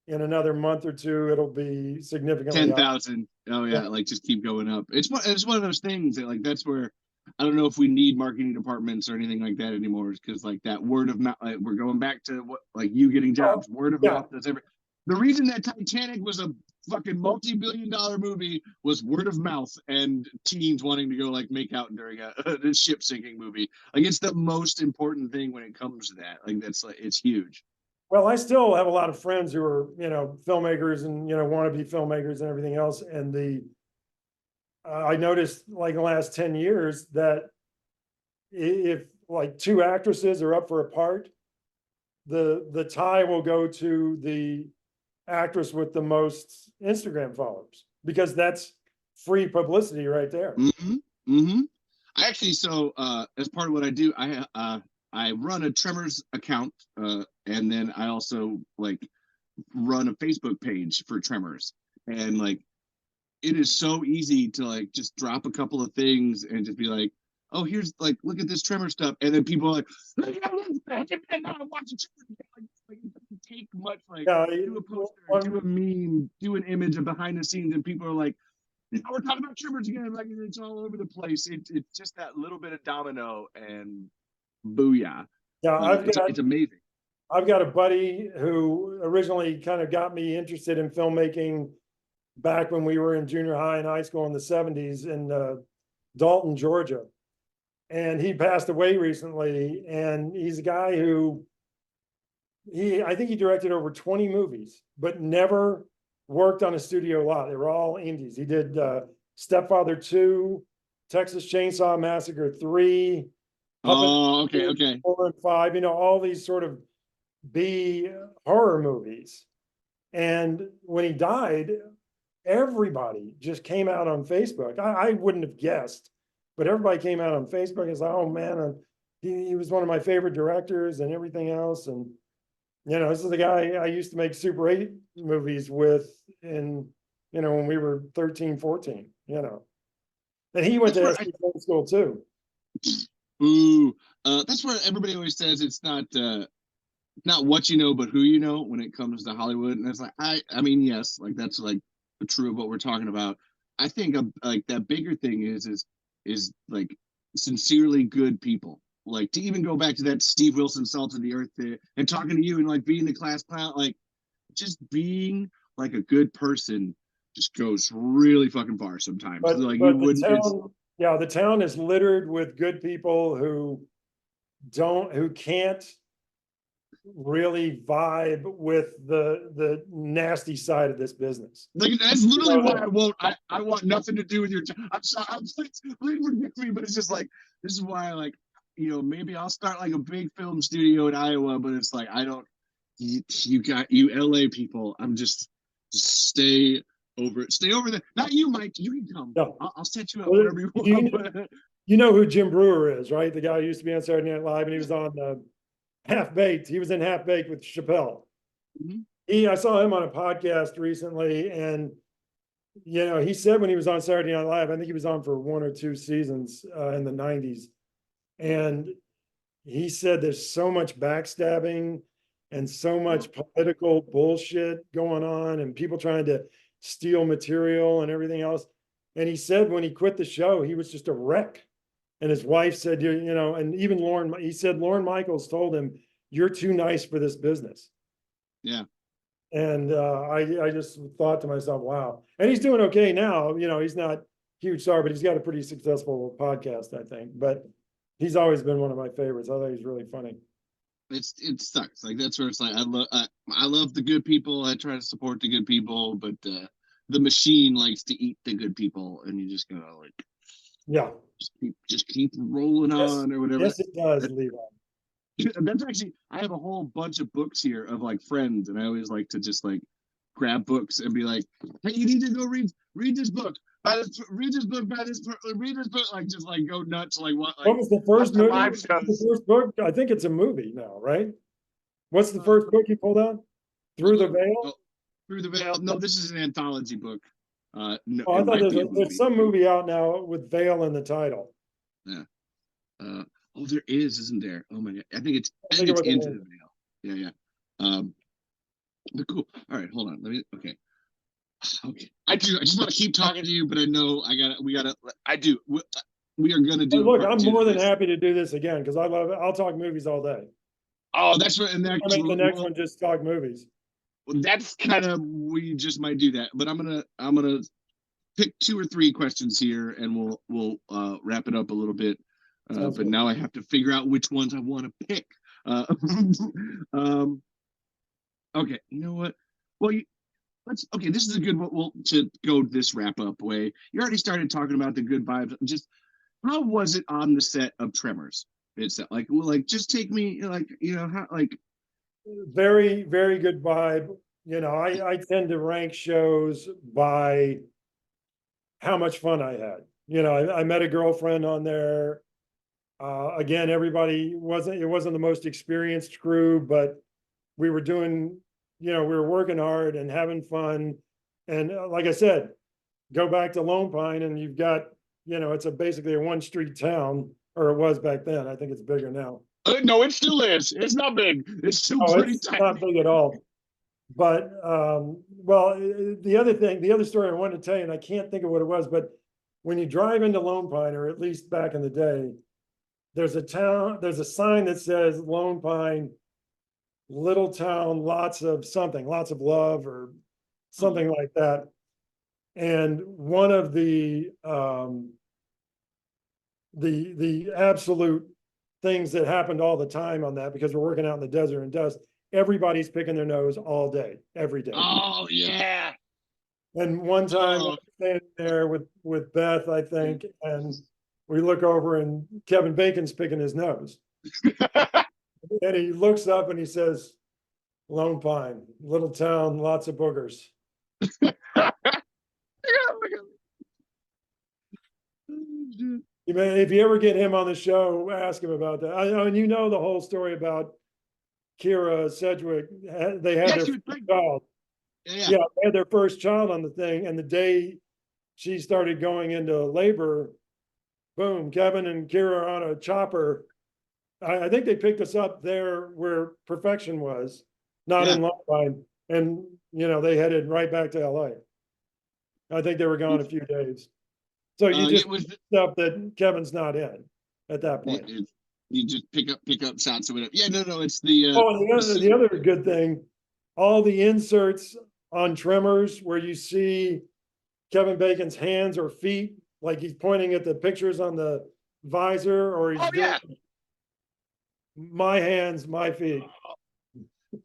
in another month or two, it'll be significantly 10,000. Oh yeah, like just keep going up. It's one of those things that like that's where I don't know if we need marketing departments or anything like that anymore, because like that word of mouth. Like, we're going back to what like you getting jobs. Word of mouth does every. The reason that Titanic was a fucking multi-billion-dollar movie was word of mouth and teens wanting to go like make out during a ship sinking movie. Like it's the most important thing when it comes to that. Like that's like it's huge. Well, I still have a lot of friends who are, filmmakers and, want to be filmmakers and everything else. And I noticed like in the last 10 years that if like two actresses are up for a part, the tie will go to the actress with the most Instagram followers, because that's free publicity right there. Mm-hmm. Mm-hmm. I actually, so as part of what I do, I run a Tremors account, and then I also like run a Facebook page for Tremors, and like it is so easy to like just drop a couple of things and just be like, oh, here's like look at this Tremor stuff, and then people are like, look at this, and now watch it. Like, it doesn't take much, like do a poster, do a meme, do an image of behind the scenes, and people are like, we're talking about Tremors again. Like it's all over the place. It's just that little bit of domino, and booyah. Yeah, It's amazing. I've got a buddy who originally kind of got me interested in filmmaking back when we were in junior high and high school in the 70s in Dalton, Georgia. And he passed away recently. And he's a guy who I think he directed over 20 movies, but never worked on a studio lot. They were all indies. He did Stepfather 2, Texas Chainsaw Massacre 3. Oh, okay. 4 and 5, all these sort of B horror movies. And when he died, everybody just came out on Facebook. I wouldn't have guessed, but everybody came out on Facebook and said, oh man, he was one of my favorite directors and everything else. And, this is the guy I used to make Super 8 movies with when we were 13, 14, And he went to SB Film School too. Ooh, that's where everybody always says it's not what you know, but who you know when it comes to Hollywood. And it's like, I mean, yes, like that's like true of what we're talking about. I think like that bigger thing is like sincerely good people. Like to even go back to that Steve Wilson Salt of the Earth thing and talking to you and like being the class clown, like just being like a good person just goes really fucking far sometimes. But, like but you wouldn't. the town is littered with good people who can't really vibe with the nasty side of this business. Like that's literally why I want nothing to do with your. I'm sorry, please forgive me, but it's just like this is why I like maybe I'll start like a big film studio in Iowa, but it's like I don't. You got you LA people. I'm just stay over there. Not you, Mike. You can come. No. I'll set you up whatever you want. You know who Jim Brewer is, right? The guy who used to be on Saturday Night Live, and he was on Half Baked. He was in Half Baked with Chappelle. Mm-hmm. I saw him on a podcast recently, and he said when he was on Saturday Night Live, I think he was on for 1 or 2 seasons in the 90s, and he said there's so much backstabbing and so much political bullshit going on, and people trying to steal material and everything else. And he said when he quit the show, he was just a wreck. And his wife said, and even he said Lorne Michaels told him, you're too nice for this business. Yeah. And I just thought to myself, wow. And he's doing okay now. He's not huge star, but he's got a pretty successful podcast, I think. But he's always been one of my favorites. I thought he's really funny. It sucks. Like that's where it's like I love the good people. I try to support the good people, but the machine likes to eat the good people, and you just gotta like. Yeah. Just keep rolling on or whatever. Yes, it does, Levi. That's actually, I have a whole bunch of books here of like friends, and I always like to just like grab books and be like, hey, you need to go read this book. Read this book, like just like go nuts. Like what was the first movie? The first book? I think it's a movie now, right? What's the first book you pulled out? Through the Veil? Oh, Through the Veil. No, this is an anthology book. No, Oh, I it thought might be a there's movie. some movie out now with Veil in the title. Yeah. Oh, there is, isn't there? Oh my God. I think it's it was Into the Veil. Yeah, yeah. But cool. All right, hold on. Let me. Okay. Okay. I just want to keep talking to you, but I know we gotta. I do. We are gonna do. Look, I'm more than happy to do this again because I love it. I'll talk movies all day. Oh, that's what. And I'll make the next one just talk movies. That's kind of, we just might do that. But I'm gonna pick 2 or 3 questions here, and we'll wrap it up a little bit. But good. Now I have to figure out which ones I want to pick. Okay, you know what? Well, let's. Okay, this is a good one. We'll to go this wrap up way. You already started talking about the good vibes. Just how was it on the set of Tremors? It's like, well, like just take me, like, you know, how, like, very, very good vibe. You know, I tend to rank shows by how much fun I had. You know, I met a girlfriend on there. Again, everybody it wasn't the most experienced crew, but we were doing, you know, we were working hard and having fun. And like I said, go back to Lone Pine and you've got, you know, it's basically a 1-street town, or it was back then. I think it's bigger now. No, it still is. It's not big. It's still pretty tiny. Not big at all. But well, the other story I wanted to tell you, and I can't think of what it was, but when you drive into Lone Pine, or at least back in the day, there's a sign that says Lone Pine, little town, lots of something, lots of love, or something like that. And one of the absolute things that happened all the time on that, because we're working out in the desert and dust, everybody's picking their nose all day, every day. Oh yeah. And one time I'm standing there with Beth, I think, and we look over and Kevin Bacon's picking his nose. And he looks up and he says, Lone Pine, little town, lots of boogers. If you ever get him on the show, ask him about that. I mean, you know the whole story about Kira Sedgwick. They had their first child. Yeah, they had their first child on the thing, and the day she started going into labor, boom, Kevin and Kira are on a chopper. I think they picked us up there where Perfection was, not in Long Pine, and you know they headed right back to LA. I think they were gone a few days. So you just stuff that Kevin's not in at that point. You just pick up shots of it. Yeah, no, it's the. The other good thing, all the inserts on Tremors where you see Kevin Bacon's hands or feet, like he's pointing at the pictures on the visor, or he's doing my hands, my feet.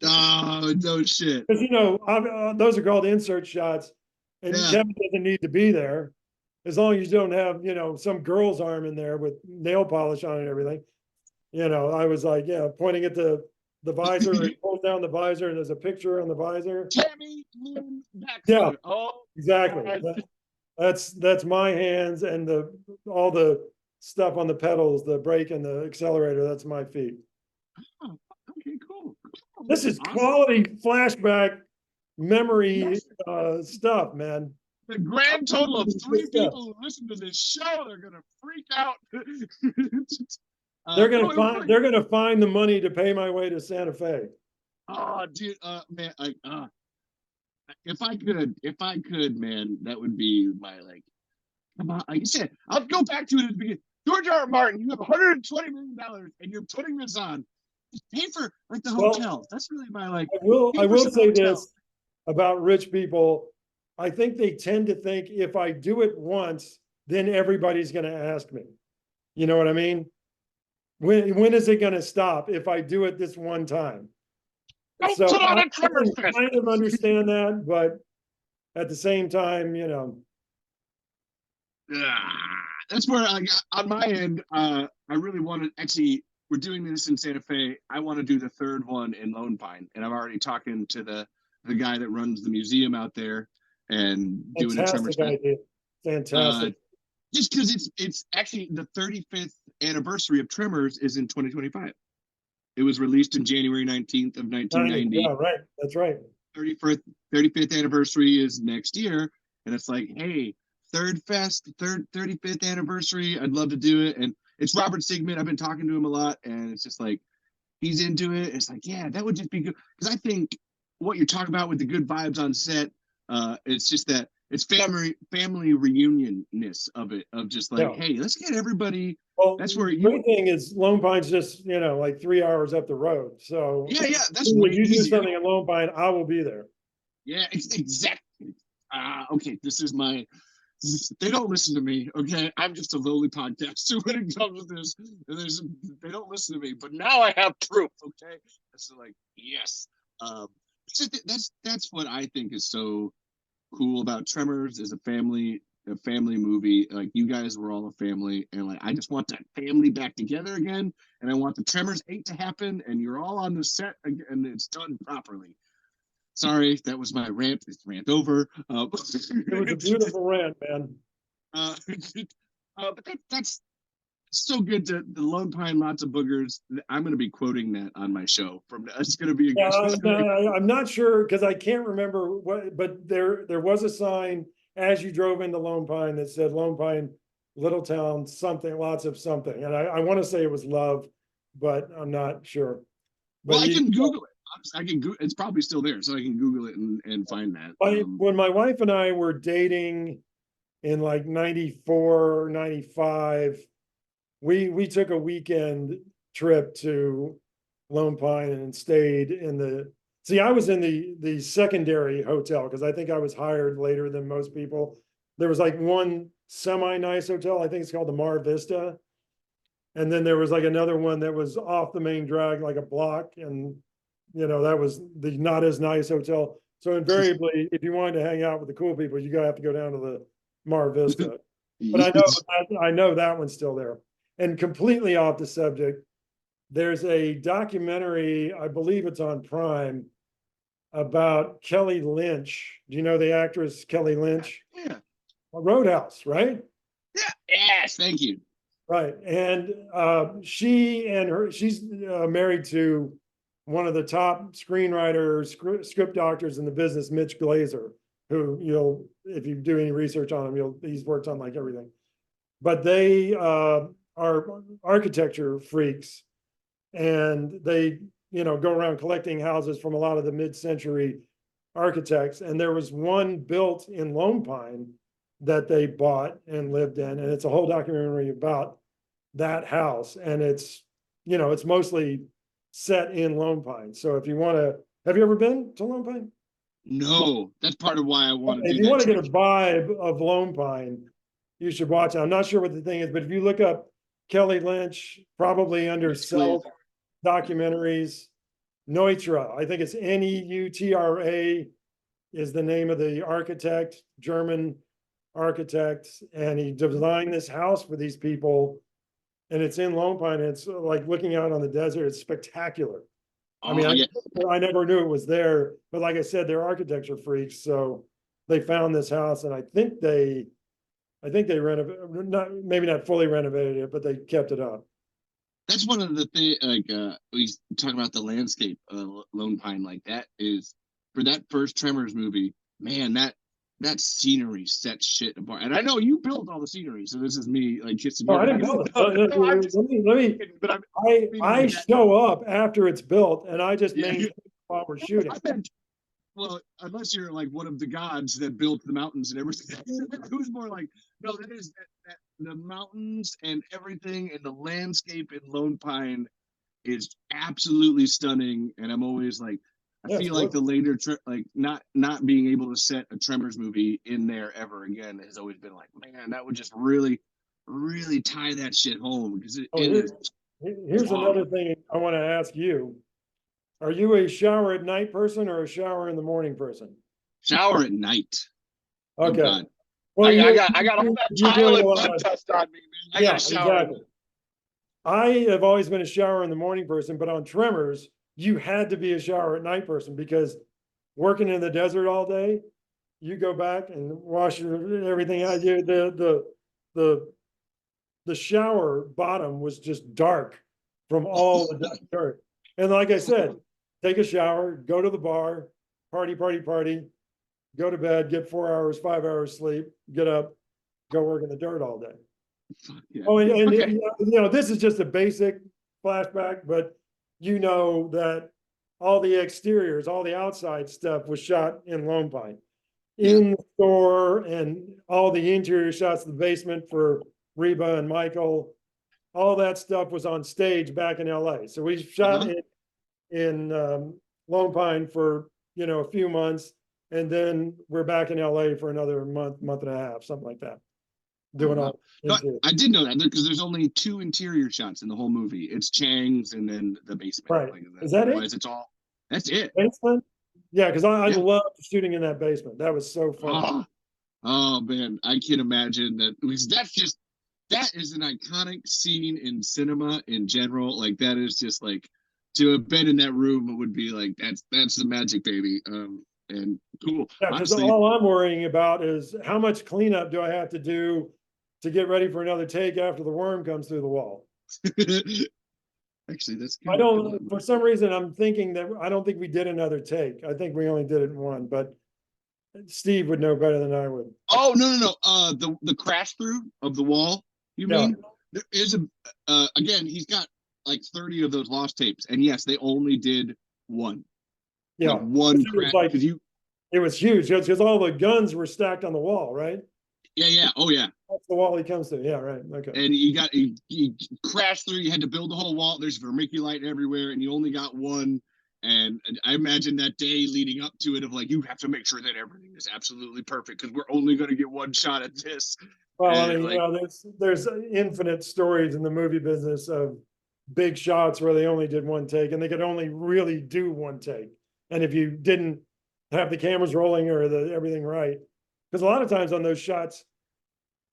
Oh, no shit. Because you know, those are called insert shots, and Kevin doesn't need to be there. As long as you don't have, you know, some girl's arm in there with nail polish on it and everything. You know, I was like, yeah, pointing at the visor, it pulls down the visor, and there's a picture on the visor. Tammy, yeah, exactly. That's my hands, and all the stuff on the pedals, the brake and the accelerator, that's my feet. Oh, okay, cool. This is awesome. Quality flashback memory stuff, man. The grand total of 3 people who listen to this show, they're gonna freak out. They're gonna find the money to pay my way to Santa Fe. Oh, dude, man, if I could, man, that would be my, like, come on. Like I said, I'll go back to it at the beginning. George R. R. Martin, you have $120 million, and you're putting this on. Just pay for like the hotels. That's really my, like. I will say this about rich people. I think they tend to think if I do it once, then everybody's going to ask me. You know what I mean? When is it going to stop if I do it this one time? So I kind of understand that, but at the same time, you know. That's where, like, on my end, I really want to actually. We're doing this in Santa Fe. I want to do the 3rd one in Lone Pine, and I'm already talking to the guy that runs the museum out there. And doing a Tremors idea. Fantastic. Just because it's actually the 35th anniversary of Tremors is in 2025. It was released in January 19th of 1990. Yeah, right. That's right. 35th anniversary is next year, and it's like, hey, third 35th anniversary. I'd love to do it, and it's Robert Sigmund. I've been talking to him a lot, and it's just like he's into it. It's like, yeah, that would just be good because I think what you're talking about with the good vibes on set, it's just that it's family reunionness of it, of just like, hey, let's get everybody. Well, that's where the great thing is Lone Pine's just, like 3 hours up the road. So yeah, that's if way you do easier. something in Lone Pine, I will be there. Yeah, exactly. Okay, this is my. They don't listen to me. Okay, I'm just a lowly podcaster when it comes to this. They don't listen to me, but now I have proof. Okay, so like, yes. That's what I think is so cool about Tremors is a family movie. Like you guys were all a family, and like I just want that family back together again, and I want the Tremors 8 to happen, and you're all on the set again, and it's done properly. Sorry, that was my rant. It's rant over. It was a beautiful rant, man. But that's so good to the Lone Pine, lots of boogers. I'm going to be quoting that on my show. It's going to be a good. I'm not sure because I can't remember what, but there was a sign as you drove into Lone Pine that said Lone Pine, Little Town, something, lots of something, and I want to say it was love, but I'm not sure. But well, I can Google it. I can Google. It's probably still there, so I can Google it and find that. When my wife and I were dating in like 94, 95, we took a weekend trip to Lone Pine and stayed in I was in the secondary hotel because I think I was hired later than most people. There was like one semi-nice hotel, I think it's called the Mar Vista. And then there was like another one that was off the main drag, like a block, and that was the not as nice hotel. So invariably, if you wanted to hang out with the cool people, you gotta have to go down to the Mar Vista. But I know that one's still there. And completely off the subject, there's a documentary, I believe it's on Prime, about Kelly Lynch. Do you know the actress Kelly Lynch? Yeah. Roadhouse, right? Yeah. Yes, thank you. Right. And she's married to one of the top screenwriters, script doctors in the business, Mitch Glazer, who if you do any research on him, he's worked on like everything. But they are architecture freaks, and they go around collecting houses from a lot of the mid-century architects. And there was one built in Lone Pine that they bought and lived in, and it's a whole documentary about that house. And it's mostly set in Lone Pine. So if you want to, have you ever been to Lone Pine? No, that's part of why I want to do that. If you want to get a vibe of Lone Pine, you should watch it. I'm not sure what the thing is, but if you look up Kelly Lynch, probably under self documentaries, Neutra, I think it's Neutra is the name of the architect, German architect, and he designed this house for these people. And it's in Lone Pine. It's like looking out on the desert. It's spectacular. I mean, I never knew it was there, but like I said, they're architecture freaks. So they found this house, and I think they renovated, maybe not fully renovated it, but they kept it up. That's one of the things. Like we talk about the landscape, Lone Pine. Like that is for that first Tremors movie. Man, that scenery sets shit apart. And I know you built all the scenery, so this is me like just. Oh, I didn't build it. I show up after it's built, and I just maintain while we're shooting. Well, unless you're like one of the gods that built the mountains and everything, who's more like no? That is that the mountains and everything and the landscape in Lone Pine is absolutely stunning. And I'm always like. I feel like the later, like not being able to set a Tremors movie in there ever again has always been like, man, that would just really, really tie that shit home because here's another thing I want to ask you: are you a shower at night person or a shower in the morning person? Shower at night. Okay. Oh, well, I got all that tile and mud dust on me, man. I got a shower. Exactly. I have always been a shower in the morning person, but on Tremors, you had to be a shower at night person because working in the desert all day, you go back and wash everything out. The shower bottom was just dark from all the dirt. And like I said, take a shower, go to the bar, party, go to bed, get 4 hours, 5 hours sleep, get up, go work in the dirt all day. Yeah. Oh, and Okay. this is just a basic flashback, but you know that all the exteriors, all the outside stuff was shot in Lone Pine. In the store, and all the interior shots of the basement for Reba and Michael, all that stuff was on stage back in LA. So we shot it in Lone Pine for, a few months, and then we're back in LA for another month and a half, something like that. Doing all. No, I did know that because there's only 2 interior shots in the whole movie. It's Chang's and then the basement. Right. Like, Is that it? otherwise it's all. That's it. Basement? Yeah, because I Yeah. loved shooting in that basement. That was so fun. Oh man, I can't imagine that. Because that is an iconic scene in cinema in general. Like that is just like to have been in that room. It would be like that's the magic, baby. And cool. Yeah, because Honestly, all I'm worrying about is how much cleanup do I have to do to get ready for another take after the worm comes through the wall. actually, that's good. I don't, for some reason, I'm thinking that I don't think we did another take. I think we only did it in one, but Steve would know better than I would. Oh no. The crash through of the wall. You mean there is again? He's got like 30 of those lost tapes, and yes, they only did one. Yeah, like one crash because it was huge because all the guns were stacked on the wall, right? Yeah. Oh yeah. That's the wall he comes to. Yeah, right. Okay. And you crashed through. You had to build the whole wall. There's vermiculite everywhere, and you only got one. And I imagine that day leading up to it of like you have to make sure that everything is absolutely perfect because we're only going to get one shot at this. Well, and I mean, like, there's infinite stories in the movie business of big shots where they only did one take and they could only really do one take. And if you didn't have the cameras rolling or everything right, because a lot of times on those shots,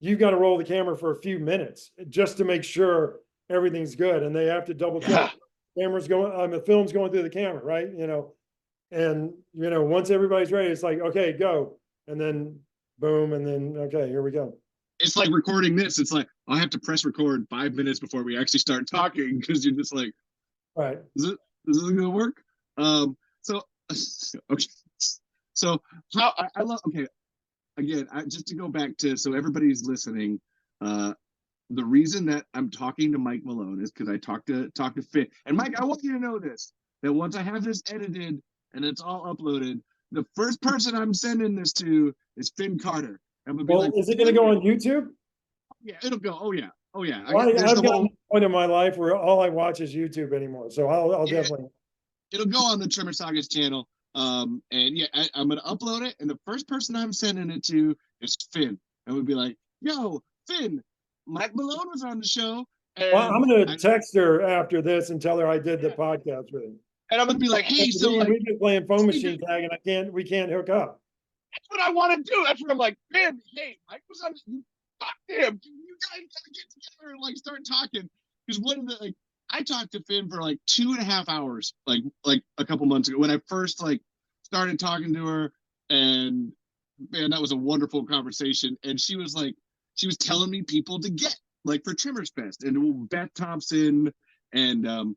you've got to roll the camera for a few minutes just to make sure everything's good, and they have to double check. Camera's going, the film's going through the camera, right? And once everybody's ready, it's like, okay, go, and then boom, and then okay, here we go. It's like recording this. It's like I have to press record 5 minutes before we actually start talking because you're just like, right? Is this gonna work? So okay. So how I love. Okay, again, just to go back to so everybody's listening. The reason that I'm talking to Mike Malone is because I talked to Finn. And Mike, I want you to know this, that once I have this edited and it's all uploaded, the first person I'm sending this to is Finn Carter. I'm gonna be like, is it going to go on YouTube? Yeah, it'll go. Oh yeah. I've got a point in my life where all I watch is YouTube anymore. So I'll definitely. It'll go on the Tremor Sagas channel. And yeah, I'm gonna upload it, and the first person I'm sending it to is Finn. And we'll be like, yo, Finn, Mike Malone was on the show. And well, I'm going to text her after this and tell her I did the podcast with him. And I'm going to be like, hey, so we've been playing phone machine tag and we can't hook up. That's what I want to do. That's what I'm like, Finn, hey, Mike was on, talk to him. You guys got to get together and like start talking. Because one of the, I talked to Finn for like 2.5 hours, like a couple months ago when I first started talking to her, and man, that was a wonderful conversation. And she was telling me people to get for Tremors Fest and Beth Thompson and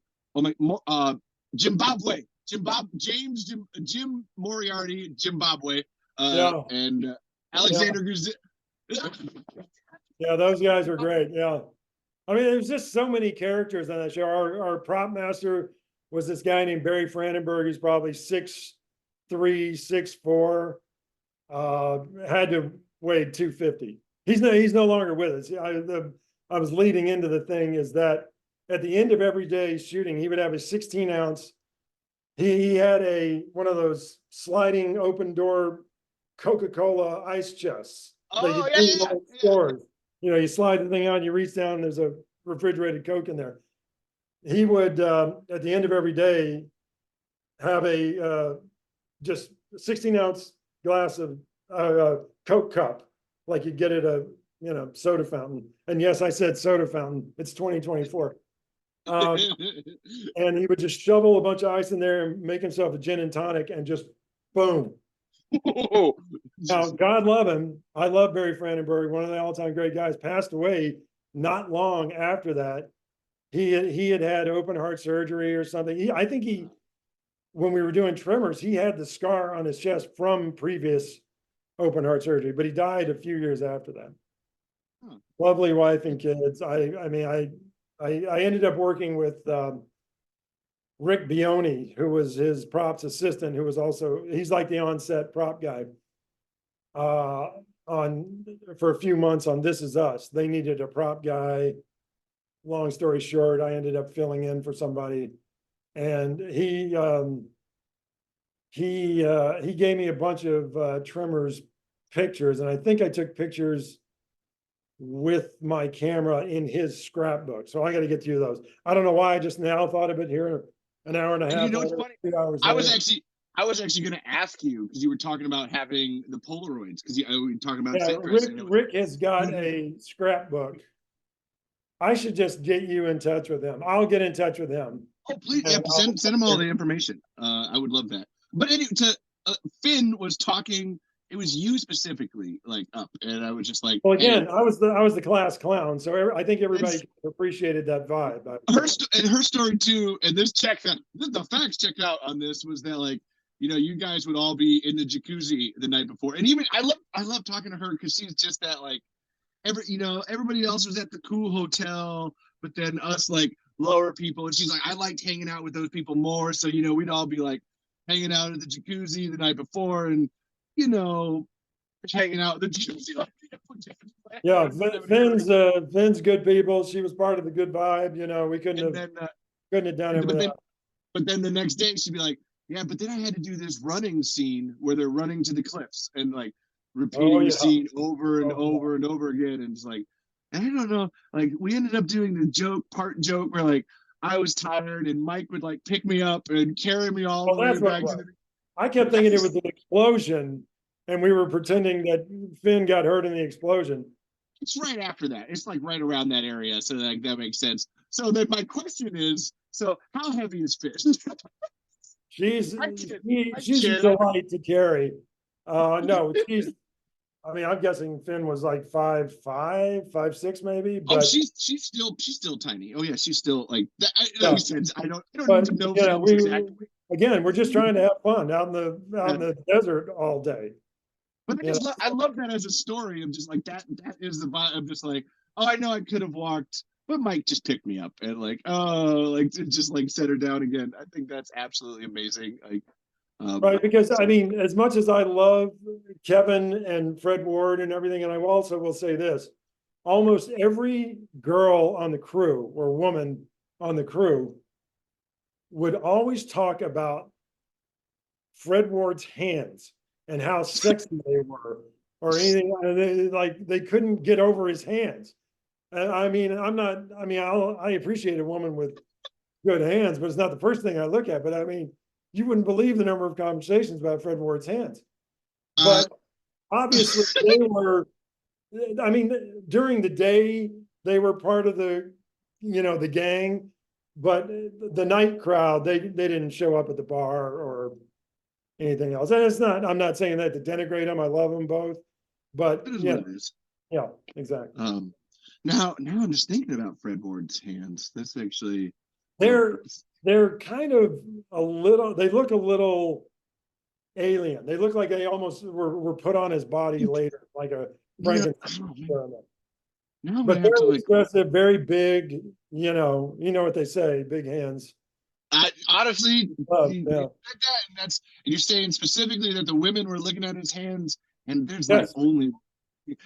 Jim Moriarty, Zimbabwe, and Alexander Guzzi. Yeah, those guys are great. Yeah. I mean, there's just so many characters on that show. Our prop master was this guy named Barry Frandenberg. He's probably 6'3", 6'4", had to weigh 250. He's no longer with us. I was leading into the thing is that at the end of every day's shooting, he would have a 16-ounce. He had one of those sliding open door Coca-Cola ice chests. Oh, stores. You slide the thing out, you reach down, there's a refrigerated Coke in there. He would, at the end of every day, have a just 16-ounce glass of Coke cup, like you get at a soda fountain. And yes, I said soda fountain. It's 2024. And he would just shovel a bunch of ice in there and make himself a gin and tonic and just boom. Now, God love him. I love Barry Frandenberg, one of the all-time great guys, passed away not long after that. he had open heart surgery or something. I think when we were doing Tremors, he had the scar on his chest from previous open heart surgery, but he died a few years after that. Huh. Lovely wife and kids. I ended up working with Rick Bioni, who was his props assistant, who was also, he's like the on-set prop guy. On for a few months on This Is Us. They needed a prop guy. Long story short, I ended up filling in for somebody, and he gave me a bunch of Tremors pictures, and I think I took pictures with my camera in his scrapbook. So I got to get you those. I don't know why I just now thought of it here an hour and a half. And you know what's funny? 2 hours I later. was actually going to ask you because you were talking about having the Polaroids because we were talking about Yeah, set dressing. Rick has got a scrapbook. I should just get you in touch with him. I'll get in touch with him. Oh, please, yeah, send him all the information. I would love that. But anyway, Finn was talking. It was you specifically, like up, and I was just like, Well, again, hey, I was the class clown, so I think everybody appreciated that vibe. her story too, and this checks out. The facts checked out on this was that like, you know, you guys would all be in the jacuzzi the night before, and even I love talking to her because she's just that like, everybody else was at the cool hotel, but then us like lower people, and she's like, I liked hanging out with those people more, so you know, we'd all be like hanging out at the jacuzzi the night before, and you know, hanging out at the jacuzzi. Like, Yeah, Finn's good people. She was part of the good vibe. You know, we couldn't have done it without. But then the next day she'd be like, yeah, but then I had to do this running scene where they're running to the cliffs and like repeating the scene over and over and over again. And it's like, I don't know, like we ended up doing the part joke where like I was tired and Mike would like pick me up and carry me all the way back to the. I kept thinking it was an explosion, and we were pretending that Finn got hurt in the explosion. It's right after that. It's like right around that area, so like that makes sense. So then my question is, so how heavy is Fish? She's a delight to carry. No, I mean, I'm guessing Finn was like 5'5", 5'6", maybe. But oh, she's still tiny. Oh yeah, she's still like that. Like you said, I don't even know Finn's exact weight. Again, we're just trying to have fun out in the desert all day. But I love that as a story of just like that is the vibe of just like, oh, I know I could have walked, but Mike just picked me up and like, oh, like just like set her down again. I think that's absolutely amazing. Like, right, because I mean, as much as I love Kevin and Fred Ward and everything, and I also will say this, almost every girl on the crew or woman on the crew would always talk about Fred Ward's hands and how sexy they were, or anything. They couldn't get over his hands. I mean, I appreciate a woman with good hands, but it's not the first thing I look at. But I mean, you wouldn't believe the number of conversations about Fred Ward's hands. But obviously they were, I mean, during the day, they were part of the gang, but the night crowd, they didn't show up at the bar or anything else. And I'm not saying that to denigrate them. I love them both, but yeah, exactly. Now I'm just thinking about Fred Ward's hands. That's actually they're kind of they look a little alien. They look like they almost were put on his body later, like a Frankenstein experiment. But very expressive, very big, you know what they say, big hands. Honestly, you're saying specifically that the women were looking at his hands, and there's like only.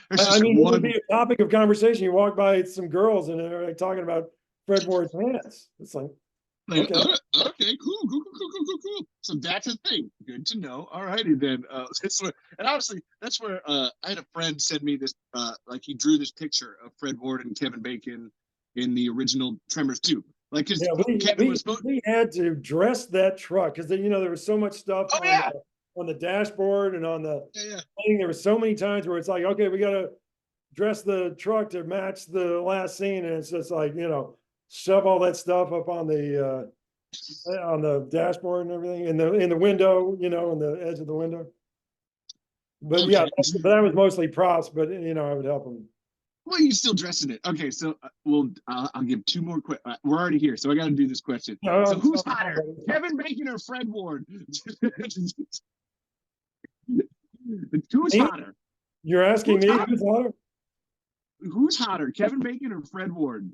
I mean, it would be a topic of conversation. You walk by some girls and they're like talking about Fred Ward's hands. It's like okay, cool. So that's a thing. Good to know. All righty then. And honestly, that's where I had a friend send me this. Like he drew this picture of Fred Ward and Kevin Bacon in the original Tremors 2. Like, because we had to dress that truck because there was so much stuff on the dashboard and on the thing. There were so many times where it's like, okay, we got to dress the truck to match the last scene, and it's just like shove all that stuff up on the dashboard and everything in the window, on the edge of the window. But but that was mostly props. But I would help them. Well, you still dressing it. Okay, so I'll give two more quick. We're already here, so I got to do this question. No, So who's I'm hotter, fine. Kevin Bacon or Fred Ward? Who's Me? hotter? You're asking Who's me hotter? who's hotter? Who's hotter, Kevin Bacon or Fred Ward?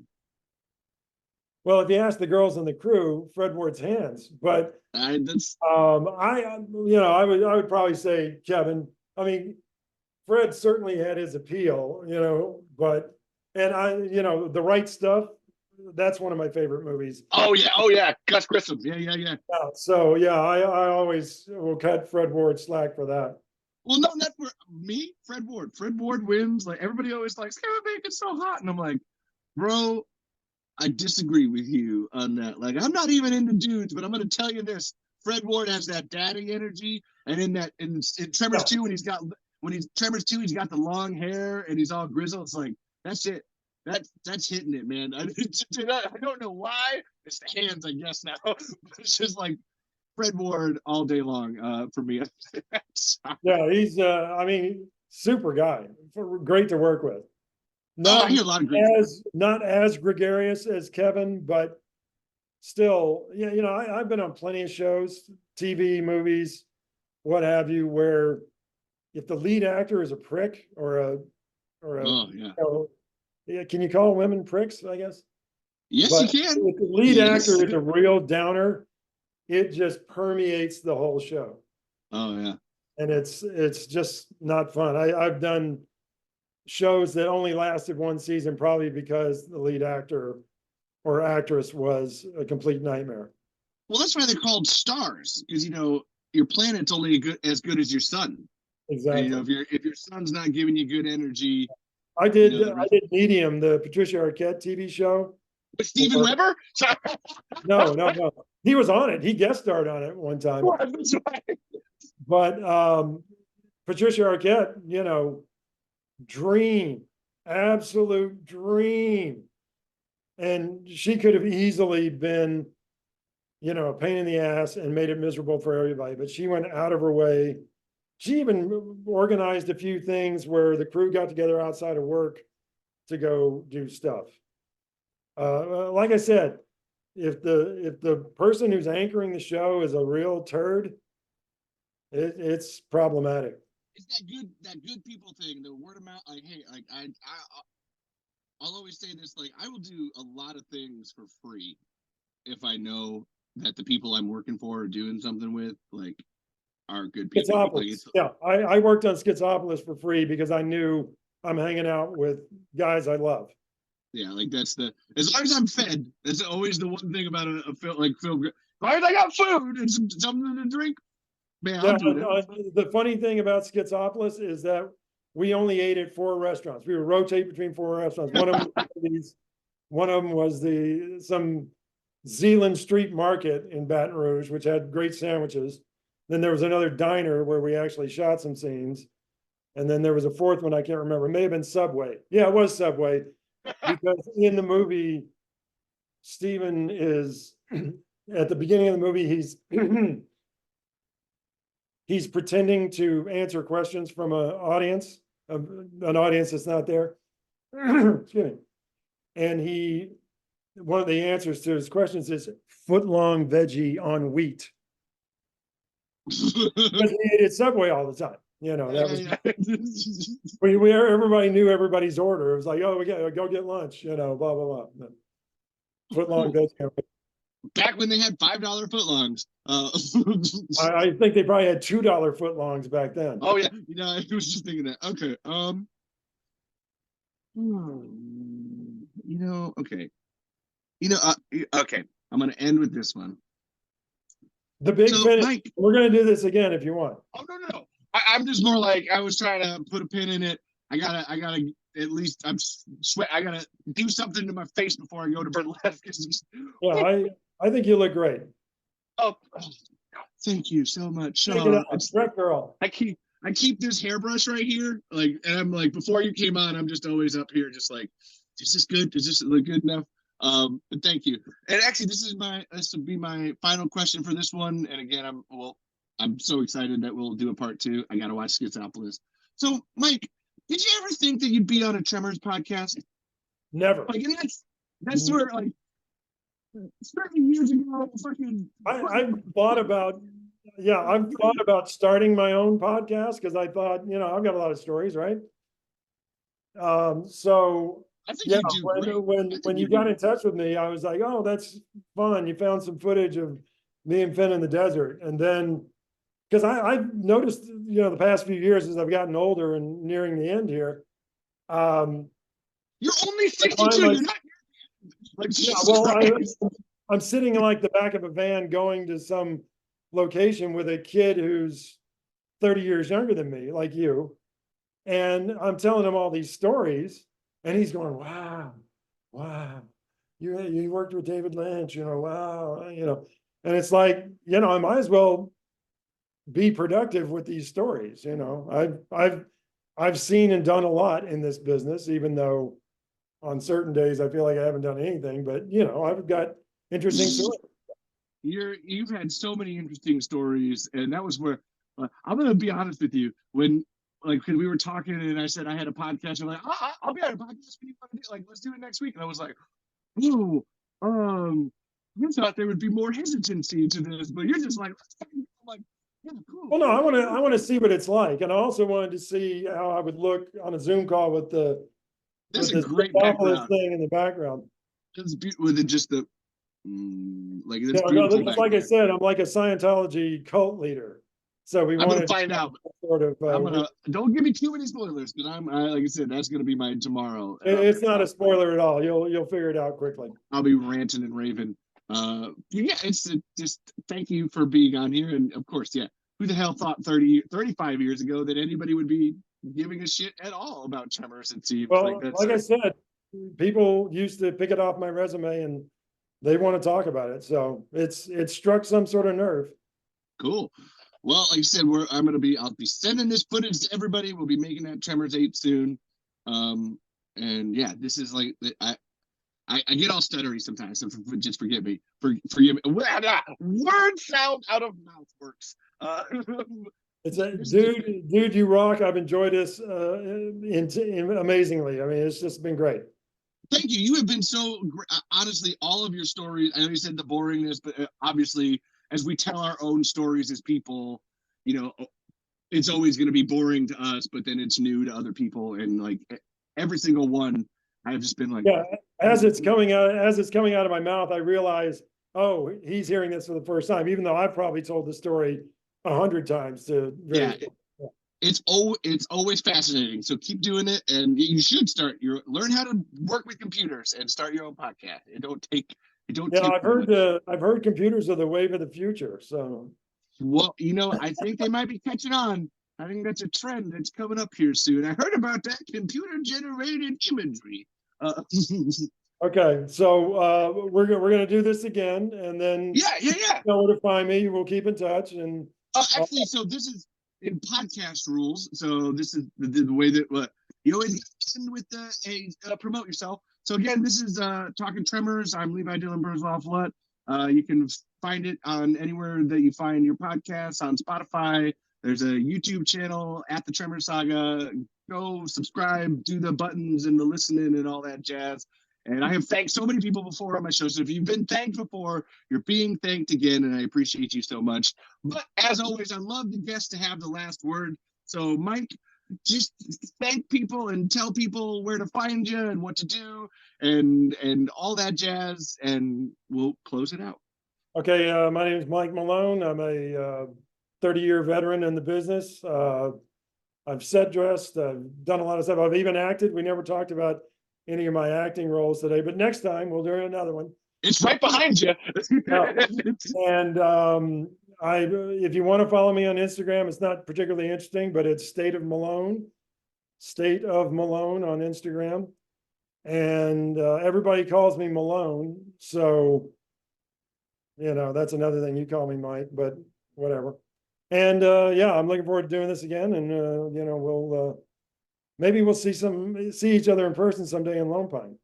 Well, if you ask the girls in the crew, Fred Ward's hands. But That's I would probably say Kevin. I mean, Fred certainly had his appeal, but The Right Stuff, that's one of my favorite movies. oh yeah, Gus Grissom. Yeah. So yeah, I always will cut Fred Ward slack for that. Well, no, not for me. Fred Ward. Fred Ward wins. Like everybody always likes Kevin Bacon's so hot, and I'm like, bro, I disagree with you on that. Like, I'm not even into dudes, but I'm going to tell you this: Fred Ward has that daddy energy, and in Tremors 2, when he's Tremors 2, he's got the long hair and he's all grizzled. It's like that's it. That's hitting it, man. I don't know why. It's the hands, I guess now. But it's just like Fred Ward all day long for me. Yeah, he's super guy, great to work with. I hear a lot of great Not as gregarious as Kevin, but still, I've been on plenty of shows, TV, movies, what have you, where if the lead actor is a prick can you call women pricks, I guess? Yes, But you can. if the lead actor is a real downer, it just permeates the whole show. Oh yeah. And it's just not fun. I've done shows that only lasted one season, probably because the lead actor or actress was a complete nightmare. Well, that's why they're called stars, because your planet's only as good as your sun. Exactly. And, if your sun's not giving you good energy. I did Medium, the Patricia Arquette TV show. With Steven Weber? No. He was on it. He guest starred on it one time. That's right. But Patricia Arquette, dream, absolute dream. And she could have easily been, a pain in the ass and made it miserable for everybody. But she went out of her way. She even organized a few things where the crew got together outside of work to go do stuff. Like I said, if the person who's anchoring the show is a real turd, it's problematic. It's that good people thing, the word of mouth. Like, hey, like I'll always say this: like, I will do a lot of things for free if I know that the people I'm working for or doing something with, like, are good people. Schizopolis. Yeah, I worked on Schizopolis for free because I knew I'm hanging out with guys I love. Yeah, like that's as long as I'm fed, that's always the one thing about a film like film. As long as I got food and something to drink, man, I'll do it. The funny thing about Schizopolis is that we only ate at 4 restaurants. We would rotate between 4 restaurants. One of them was some Zealand Street Market in Baton Rouge, which had great sandwiches. Then there was another diner where we actually shot some scenes. And then there was a fourth one, I can't remember. It may have been Subway. Yeah, it was Subway. Because in the movie, Steven is, at the beginning of the movie, he's pretending to answer questions from an audience that's not there. Excuse me. And one of the answers to his questions is foot-long veggie on wheat. Because we ate at Subway all the time. That was everybody knew everybody's order. It was like, oh, we gotta go get lunch, blah blah blah. Foot-long veggie. Back when they had $5 footlongs. I think they probably had $2 footlongs back then. Oh yeah, I was just thinking that. Okay. Okay. Okay. I'm gonna end with this one. The big finish. Mike, we're gonna do this again if you want. Oh no. I'm just more like I was trying to put a pin in it. I gotta at least I gotta do something to my face before I go to burlesque. Yeah, I think you look great. Oh, thank you so much. It's great, girl. I keep this hairbrush right here, like, and I'm like, before you came on, I'm just always up here, just like, is this good? Does this look good enough? But thank you. And actually, this will be my final question for this one. And again, I'm so excited that we'll do a part 2. I gotta watch Schizopolis. So, Mike, Did you ever think that you'd be on a Tremors podcast? Never. Like, and that's where, like, 30 years ago, fucking. I've thought about, I've thought about starting my own podcast because I thought, I've got a lot of stories, right? So I think yeah, you do great. when you got in touch with me, I was like, oh, that's fun. You found some footage of me and Finn in the desert. And then, because I've noticed, the past few years as I've gotten older and nearing the end here, You're only I 62. find You're like, not like yeah, Jesus well, Christ. I'm sitting in like the back of a van going to some location with a kid who's 30 years younger than me, like you. And I'm telling him all these stories, and he's going, wow, wow. You worked with David Lynch, wow, and it's like, I might as well be productive with these stories. I've seen and done a lot in this business, even though on certain days I feel like I haven't done anything, but I've got interesting stories. You've had so many interesting stories, and that was where I'm gonna be honest with you. When because we were talking, and I said I had a podcast, and I'm like, I'll be on a podcast. What do you want to do? Like, let's do it next week. And I was like, oh, I thought there would be more hesitancy to this, but you're just like, I'm like, yeah, cool. Well, no, I want to see what it's like, and I also wanted to see how I would look on a Zoom call with That's a this great marvelous background. thing in the background. It's with it just the like it's No, beautiful. just like I said, I'm like a Scientology cult leader, so we I'm gonna wanted find out. sort of. I'm gonna don't give me too many spoilers because like I said, that's gonna be my tomorrow. It's not a spoiler at all. You'll figure it out quickly. I'll be ranting and raving. Yeah, it's just thank you for being on here, and of course, yeah. Who the hell thought 35 years ago that anybody would be giving a shit at all about Tremors? It seems Well, like like I said, people used to pick it off my resume and they want to talk about it. So it struck some sort of nerve. Cool. Well, like I said, I'll be sending this footage to everybody. We'll be making that Tremors 8 soon. And yeah, this is like I get all stuttery sometimes, so just forgive me. Forgive me. Word sound out of mouth works. It's a dude, you rock. I've enjoyed this amazingly. I mean, it's just been great. Thank you. You have been so honestly, all of your stories. I know you said the boringness, but obviously, as we tell our own stories as people, it's always going to be boring to us, but then it's new to other people, and like every single one, I've just been like, yeah. As it's coming out of my mouth, I realize, oh, he's hearing this for the first time, even though I've probably told the story 100 times to. It's always fascinating. So keep doing it, and you should learn how to work with computers and start your own podcast. It don't take. I've heard computers are the wave of the future. So, well, I think they might be catching on. I think that's a trend that's coming up here soon. I heard about that computer generated imagery. Okay, so we're gonna do this again, and then yeah. You know where to find me. We'll keep in touch, and actually, so this is in podcast rules. So this is the way that you always end with promote yourself. So again, this is Talking Tremors. I'm Levi Dylan Burzloff. You can find it on anywhere that you find your podcasts, on Spotify. There's a YouTube channel at the Tremor Saga. Go subscribe, do the buttons and the listening and all that jazz. And I have thanked so many people before on my show. So if you've been thanked before, you're being thanked again, and I appreciate you so much. But as always, I love the guests to have the last word. So Mike, just thank people and tell people where to find you and what to do and all that jazz, and we'll close it out. Okay, my name is Mike Malone. I'm a 30-year veteran in the business. I've set dressed, I've done a lot of stuff. I've even acted. We never talked about any of my acting roles today, but next time we'll do another one. It's right behind you. And if you want to follow me on Instagram, it's not particularly interesting, but it's State of Malone on Instagram. And everybody calls me Malone. So, that's another thing. You call me Mike, but whatever. And I'm looking forward to doing this again. And, maybe we'll see each other in person someday in Lone Pine.